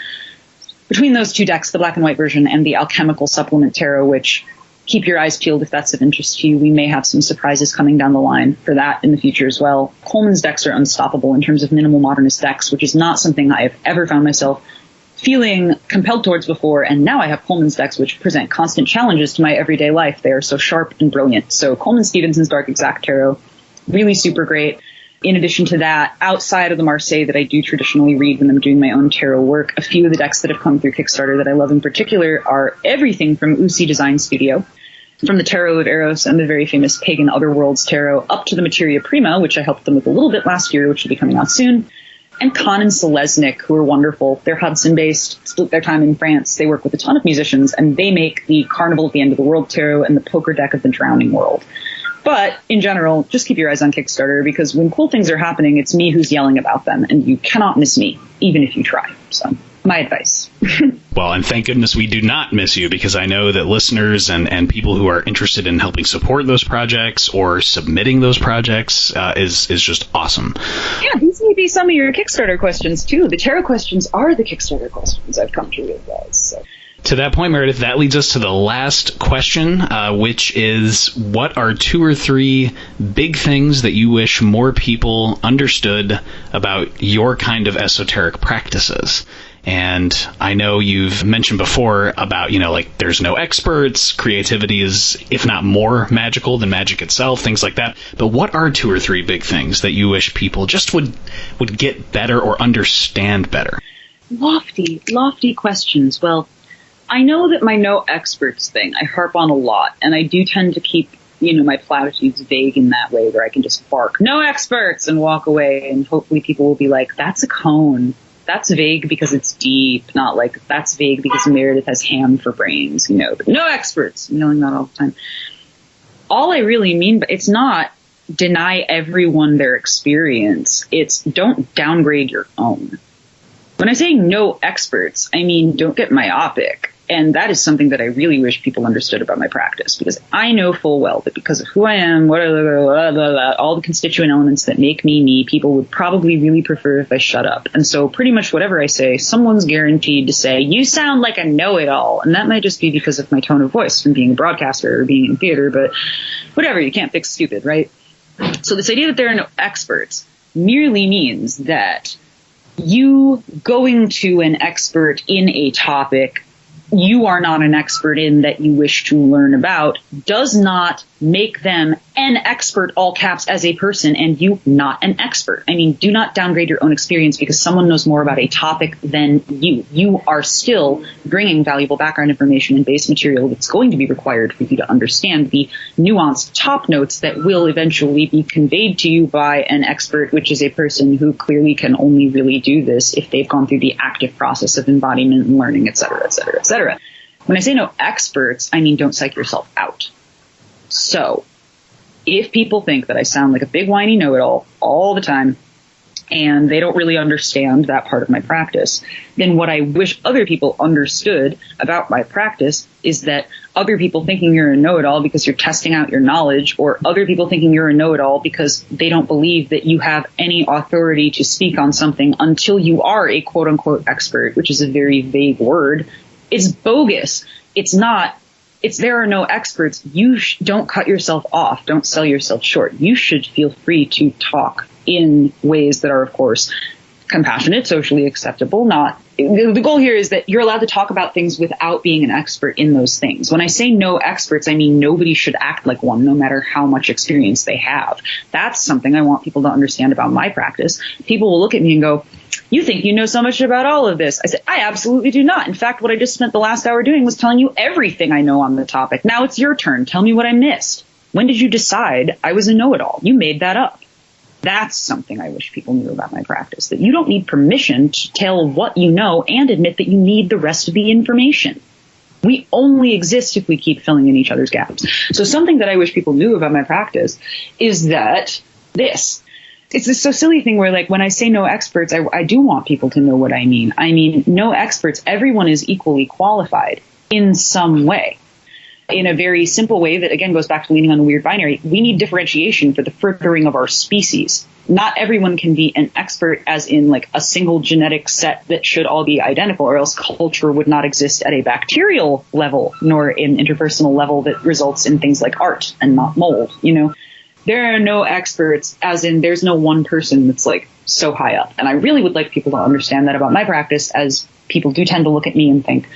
between those two decks, the black and white version, and the Alchemical Supplement Tarot, which, keep your eyes peeled if that's of interest to you. We may have some surprises coming down the line for that in the future as well. Coleman's decks are unstoppable in terms of minimal modernist decks, which is not something I have ever found myself feeling compelled towards before, and now I have Coleman's decks, which present constant challenges to my everyday life. They are so sharp and brilliant. So Coleman Stevenson's Dark Exact Tarot, really super great. In addition to that, outside of the Marseille that I do traditionally read when I'm doing my own tarot work, a few of the decks that have come through Kickstarter that I love in particular are everything from Usi Design Studio, from the Tarot of Eros and the very famous Pagan Otherworlds Tarot, up to the Materia Prima, which I helped them with a little bit last year, which will be coming out soon, and Con and Selesnik, who are wonderful. They're Hudson-based, split their time in France. They work with a ton of musicians, and they make the Carnival at the End of the World Tarot and the Poker Deck of the Drowning World. But in general, just keep your eyes on Kickstarter, because when cool things are happening, it's me who's yelling about them, and you cannot miss me, even if you try. So, my advice. Well, and thank goodness we do not miss you, because I know that listeners and people who are interested in helping support those projects or submitting those projects is just awesome. Yeah, these may be some of your Kickstarter questions, too. The tarot questions are the Kickstarter questions I've come to realize, so. To that point, Meredith, that leads us to the last question, which is, what are 2 or 3 big things that you wish more people understood about your kind of esoteric practices? And I know you've mentioned before about, like, there's no experts, creativity is, if not more magical than magic itself, things like that. But what are 2 or 3 big things that you wish people just would get better or understand better? Lofty questions. Well, I know that my no experts thing, I harp on a lot, and I do tend to keep, my platitudes vague in that way, where I can just bark, no experts, and walk away, and hopefully people will be like, that's a cone. That's vague because it's deep, not like that's vague because Meredith has ham for brains, but no experts. I'm yelling that all the time. All I really mean, but it's not deny everyone their experience. It's don't downgrade your own. When I say no experts, I mean don't get myopic. And that is something that I really wish people understood about my practice, because I know full well that because of who I am, all the constituent elements that make me me, people would probably really prefer if I shut up. And so pretty much whatever I say, someone's guaranteed to say, you sound like a know-it-all. And that might just be because of my tone of voice from being a broadcaster or being in theater, but whatever, you can't fix stupid, right? So this idea that there are no experts merely means that you going to an expert in a topic you are not an expert in that you wish to learn about does not make them an expert, all caps, as a person, and you not an expert. I mean, do not downgrade your own experience because someone knows more about a topic than you. You are still bringing valuable background information and base material that's going to be required for you to understand the nuanced top notes that will eventually be conveyed to you by an expert, which is a person who clearly can only really do this if they've gone through the active process of embodiment and learning, et cetera, et cetera, et cetera. When I say no experts, I mean don't psych yourself out. So, if people think that I sound like a big whiny know-it-all all the time, and they don't really understand that part of my practice, then what I wish other people understood about my practice is that other people thinking you're a know-it-all because you're testing out your knowledge, or other people thinking you're a know-it-all because they don't believe that you have any authority to speak on something until you are a quote-unquote expert, which is a very vague word, is bogus. It's not. It's there are no experts. You don't cut yourself off. Don't sell yourself short. You should feel free to talk in ways that are, of course, compassionate, socially acceptable. Not the goal here is that you're allowed to talk about things without being an expert in those things. When I say no experts, I mean nobody should act like one, no matter how much experience they have. That's something I want people to understand about my practice. People will look at me and go, you think you know so much about all of this. I said, I absolutely do not. In fact, what I just spent the last hour doing was telling you everything I know on the topic. Now it's your turn. Tell me what I missed. When did you decide I was a know-it-all? You made that up. That's something I wish people knew about my practice, that you don't need permission to tell what you know and admit that you need the rest of the information. We only exist if we keep filling in each other's gaps. So something that I wish people knew about my practice is that it's this so silly thing where, like, when I say no experts, I do want people to know what I mean. I mean, no experts. Everyone is equally qualified in some way. In a very simple way that, again, goes back to leaning on the weird binary. We need differentiation for the furthering of our species. Not everyone can be an expert as in, like, a single genetic set that should all be identical, or else culture would not exist at a bacterial level, nor an interpersonal level that results in things like art and not mold, There are no experts, as in there's no one person that's, like, so high up. And I really would like people to understand that about my practice, as people do tend to look at me and think,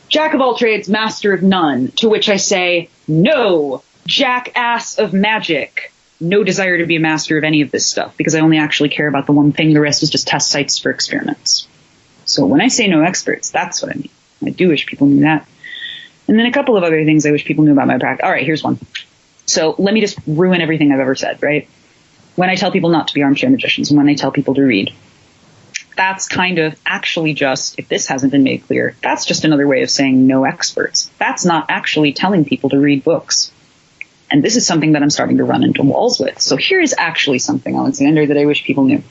Jack of all trades, master of none, to which I say, no, jackass of magic. no desire to be a master of any of this stuff because I only actually care about the one thing. The rest is just test sites for experiments. So when I say no experts, that's what I mean. I do wish people knew that. And then a couple of other things I wish people knew about my practice. All right, here's one. So let me just ruin everything I've ever said, right? When I tell people not to be armchair magicians and when I tell people to read, that's kind of actually just, if this hasn't been made clear, that's just another way of saying no experts. That's not actually telling people to read books. And this is something that I'm starting to run into walls with. So here is actually something, Alexander, that I wish people knew.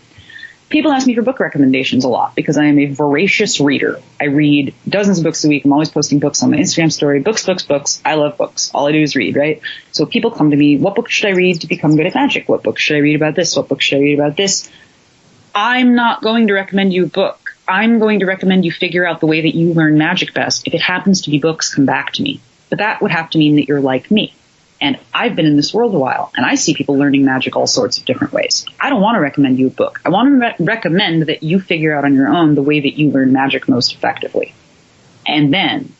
People ask me for book recommendations a lot because I am a voracious reader. I read dozens of books a week. I'm always posting books on my Instagram story. Books, books, books. I love books. All I do is read, right? So people come to me, what book should I read to become good at magic? What book should I read about this? What book should I read about this? I'm not going to recommend you a book. I'm going to recommend you figure out the way that you learn magic best. If it happens to be books, come back to me. But that would have to mean that you're like me. And I've been in this world a while, and I see people learning magic all sorts of different ways. I don't want to recommend you a book. I want to recommend that you figure out on your own the way that you learn magic most effectively. And then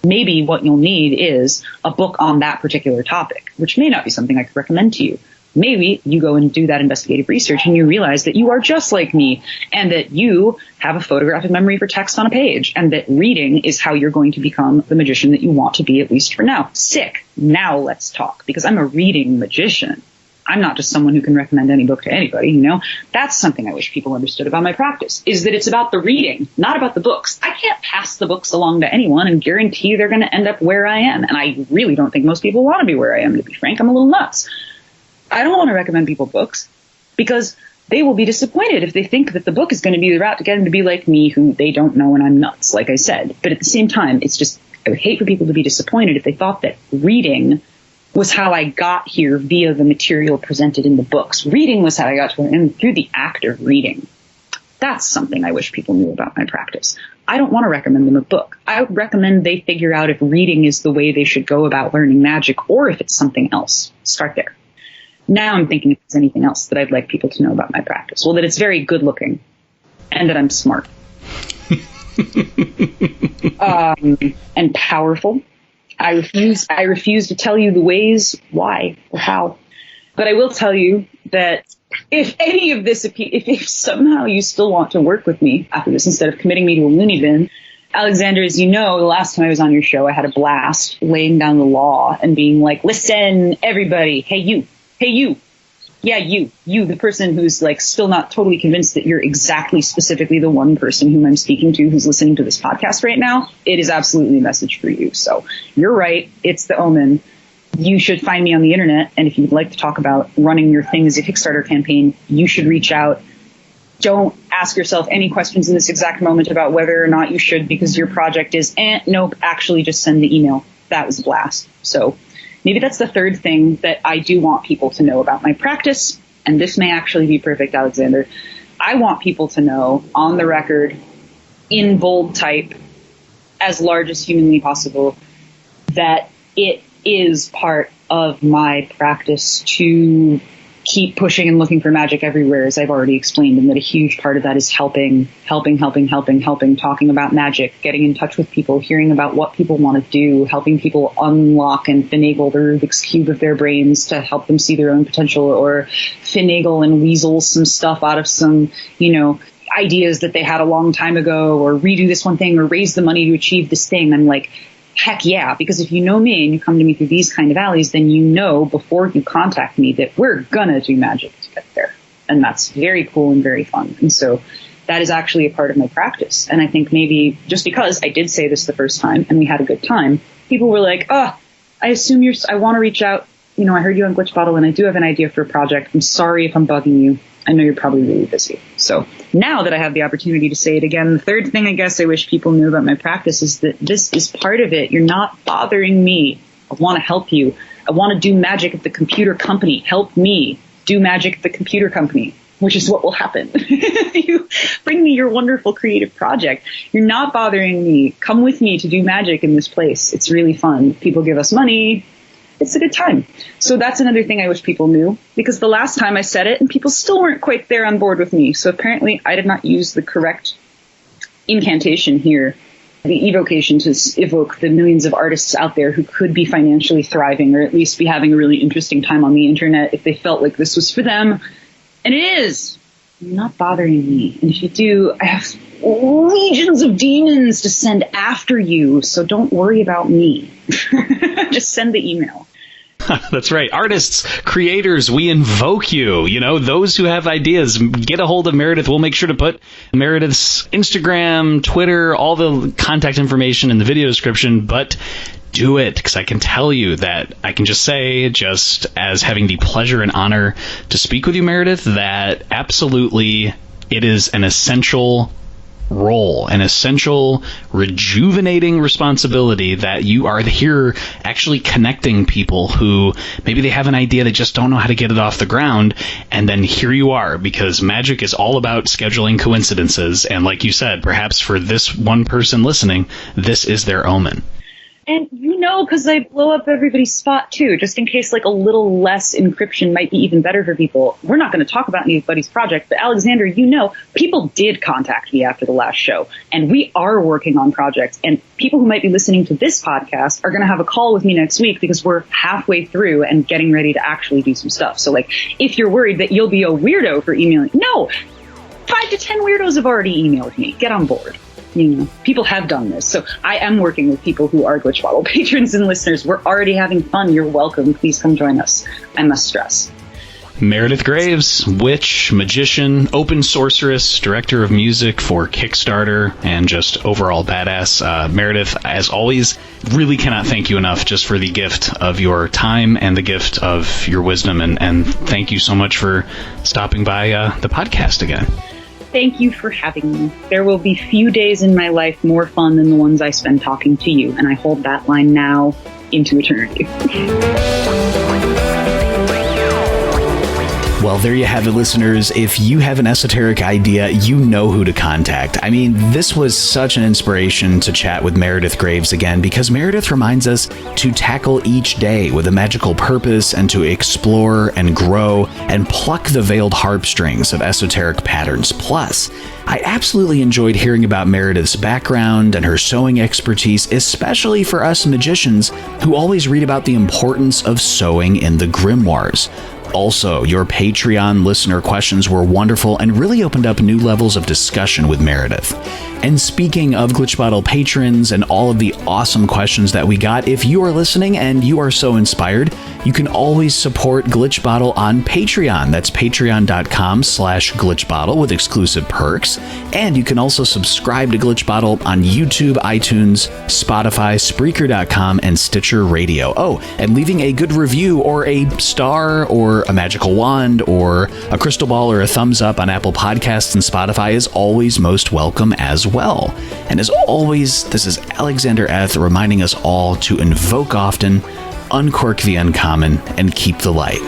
maybe what you'll need is a book on that particular topic, which may not be something I could recommend to you. Maybe you go and do that investigative research and you realize that you are just like me and that you have a photographic memory for text on a page and that reading is how you're going to become the magician that you want to be, at least for now. Sick. Now let's talk, because I'm a reading magician. I'm not just someone who can recommend any book to anybody, you know. That's something I wish people understood about my practice, is that it's about the reading, not about the books. I can't pass the books along to anyone and guarantee they're going to end up where I am. And I really don't think most people want to be where I am, to be frank. I'm a little nuts. I don't want to recommend people books because they will be disappointed if they think that the book is going to be the route to get them to be like me, who they don't know and I'm nuts, like I said. But at the same time, it's just, I would hate for people to be disappointed if they thought that reading was how I got here via the material presented in the books. Reading was how I got to it, and through the act of reading. That's something I wish people knew about my practice. I don't want to recommend them a book. I would recommend they figure out if reading is the way they should go about learning magic or if it's something else. Start there. Now I'm thinking if there's anything else that I'd like people to know about my practice. Well, that it's very good looking and that I'm smart. And powerful. I refuse to tell you the ways, why, or how. But I will tell you that if any of this, if somehow you still want to work with me after this instead of committing me to a loony bin, Alexander, as you know, the last time I was on your show, I had a blast laying down the law and being like, listen, everybody, hey, you. Yeah, you, the person who's like still not totally convinced that you're exactly specifically the one person whom I'm speaking to who's listening to this podcast right now. It is absolutely a message for you. So you're right. It's the Omen. You should find me on the internet. And if you'd like to talk about running your thing as a Kickstarter campaign, you should reach out. Don't ask yourself any questions in this exact moment about whether or not you should, because your project is, nope, actually just send the email. That was a blast. So maybe that's the third thing that I do want people to know about my practice, and this may actually be perfect, Alexander. I want people to know, on the record, in bold type, as large as humanly possible, that it is part of my practice to keep pushing and looking for magic everywhere, as I've already explained, and that a huge part of that is helping, talking about magic, getting in touch with people, hearing about what people want to do, helping people unlock and finagle the Rubik's Cube of their brains to help them see their own potential, or finagle and weasel some stuff out of some, ideas that they had a long time ago, or redo this one thing, or raise the money to achieve this thing. I'm like, heck yeah, because if you know me and you come to me through these kind of alleys, then you know before you contact me that we're gonna do magic to get there. And that's very cool and very fun. And so that is actually a part of my practice. And I think maybe just because I did say this the first time and we had a good time, people were like, I assume I want to reach out. I heard you on GlitchBottle and I do have an idea for a project. I'm sorry if I'm bugging you. I know you're probably really busy. So now that I have the opportunity to say it again, the third thing I guess I wish people knew about my practice is that this is part of it. You're not bothering me. I want to help you. I want to do magic at the computer company. Help me do magic at the computer company, which is what will happen. You bring me your wonderful creative project. You're not bothering me. Come with me to do magic in this place. It's really fun. People give us money. It's a good time. So that's another thing I wish people knew, because the last time I said it and people still weren't quite there on board with me. So apparently I did not use the correct incantation here the evocation to evoke the millions of artists out there who could be financially thriving, or at least be having a really interesting time on the internet if they felt like this was for them. And it is. You're not bothering me. And if you do, I have legions of demons to send after you, so don't worry about me. Just send the email. That's right. Artists, creators, we invoke you. You know, those who have ideas, get a hold of Meredith. We'll make sure to put Meredith's Instagram, Twitter, all the contact information in the video description, but do it, because I can tell you that I can just say, just as having the pleasure and honor to speak with you, Meredith, that absolutely it is an essential role, an essential rejuvenating responsibility that you are here actually connecting people who maybe they have an idea, they just don't know how to get it off the ground, and then here you are, because magic is all about scheduling coincidences, and like you said, perhaps for this one person listening, this is their omen. And you know, because I blow up everybody's spot too, just in case like a little less encryption might be even better for people. We're not going to talk about anybody's project, but Alexander, you know, people did contact me after the last show, and we are working on projects. And people who might be listening to this podcast are going to have a call with me next week, because we're halfway through and getting ready to actually do some stuff. So like, if you're worried that you'll be a weirdo for emailing, no, 5 to 10 weirdos have already emailed me. Get on board. You know, people have done this. So I am working with people who are GlitchBottle patrons and listeners. We're already having fun. You're welcome. Please come join us. I must stress. Meredith Graves, witch, magician, open sorceress, director of music for Kickstarter, and just overall badass. Meredith, as always, really cannot thank you enough just for the gift of your time and the gift of your wisdom. And thank you so much for stopping by the podcast again. Thank you for having me. There will be few days in my life more fun than the ones I spend talking to you, and I hold that line now into eternity. Well, there you have it, listeners. If you have an esoteric idea, you know who to contact. I mean, this was such an inspiration to chat with Meredith Graves again, because Meredith reminds us to tackle each day with a magical purpose and to explore and grow and pluck the veiled harpstrings of esoteric patterns. Plus, I absolutely enjoyed hearing about Meredith's background and her sewing expertise, especially for us magicians who always read about the importance of sewing in the grimoires. Also, your Patreon listener questions were wonderful and really opened up new levels of discussion with Meredith. And speaking of GlitchBottle patrons and all of the awesome questions that we got, if you are listening and you are so inspired, you can always support GlitchBottle on Patreon. That's patreon.com/GlitchBottle with exclusive perks. And you can also subscribe to GlitchBottle on YouTube, iTunes, Spotify, Spreaker.com, and Stitcher Radio. Oh, and leaving a good review or a star or a magical wand or a crystal ball or a thumbs up on Apple Podcasts and Spotify is always most welcome as well. And as always, this is Alexander Eth reminding us all to invoke often, uncork the uncommon, and keep the light.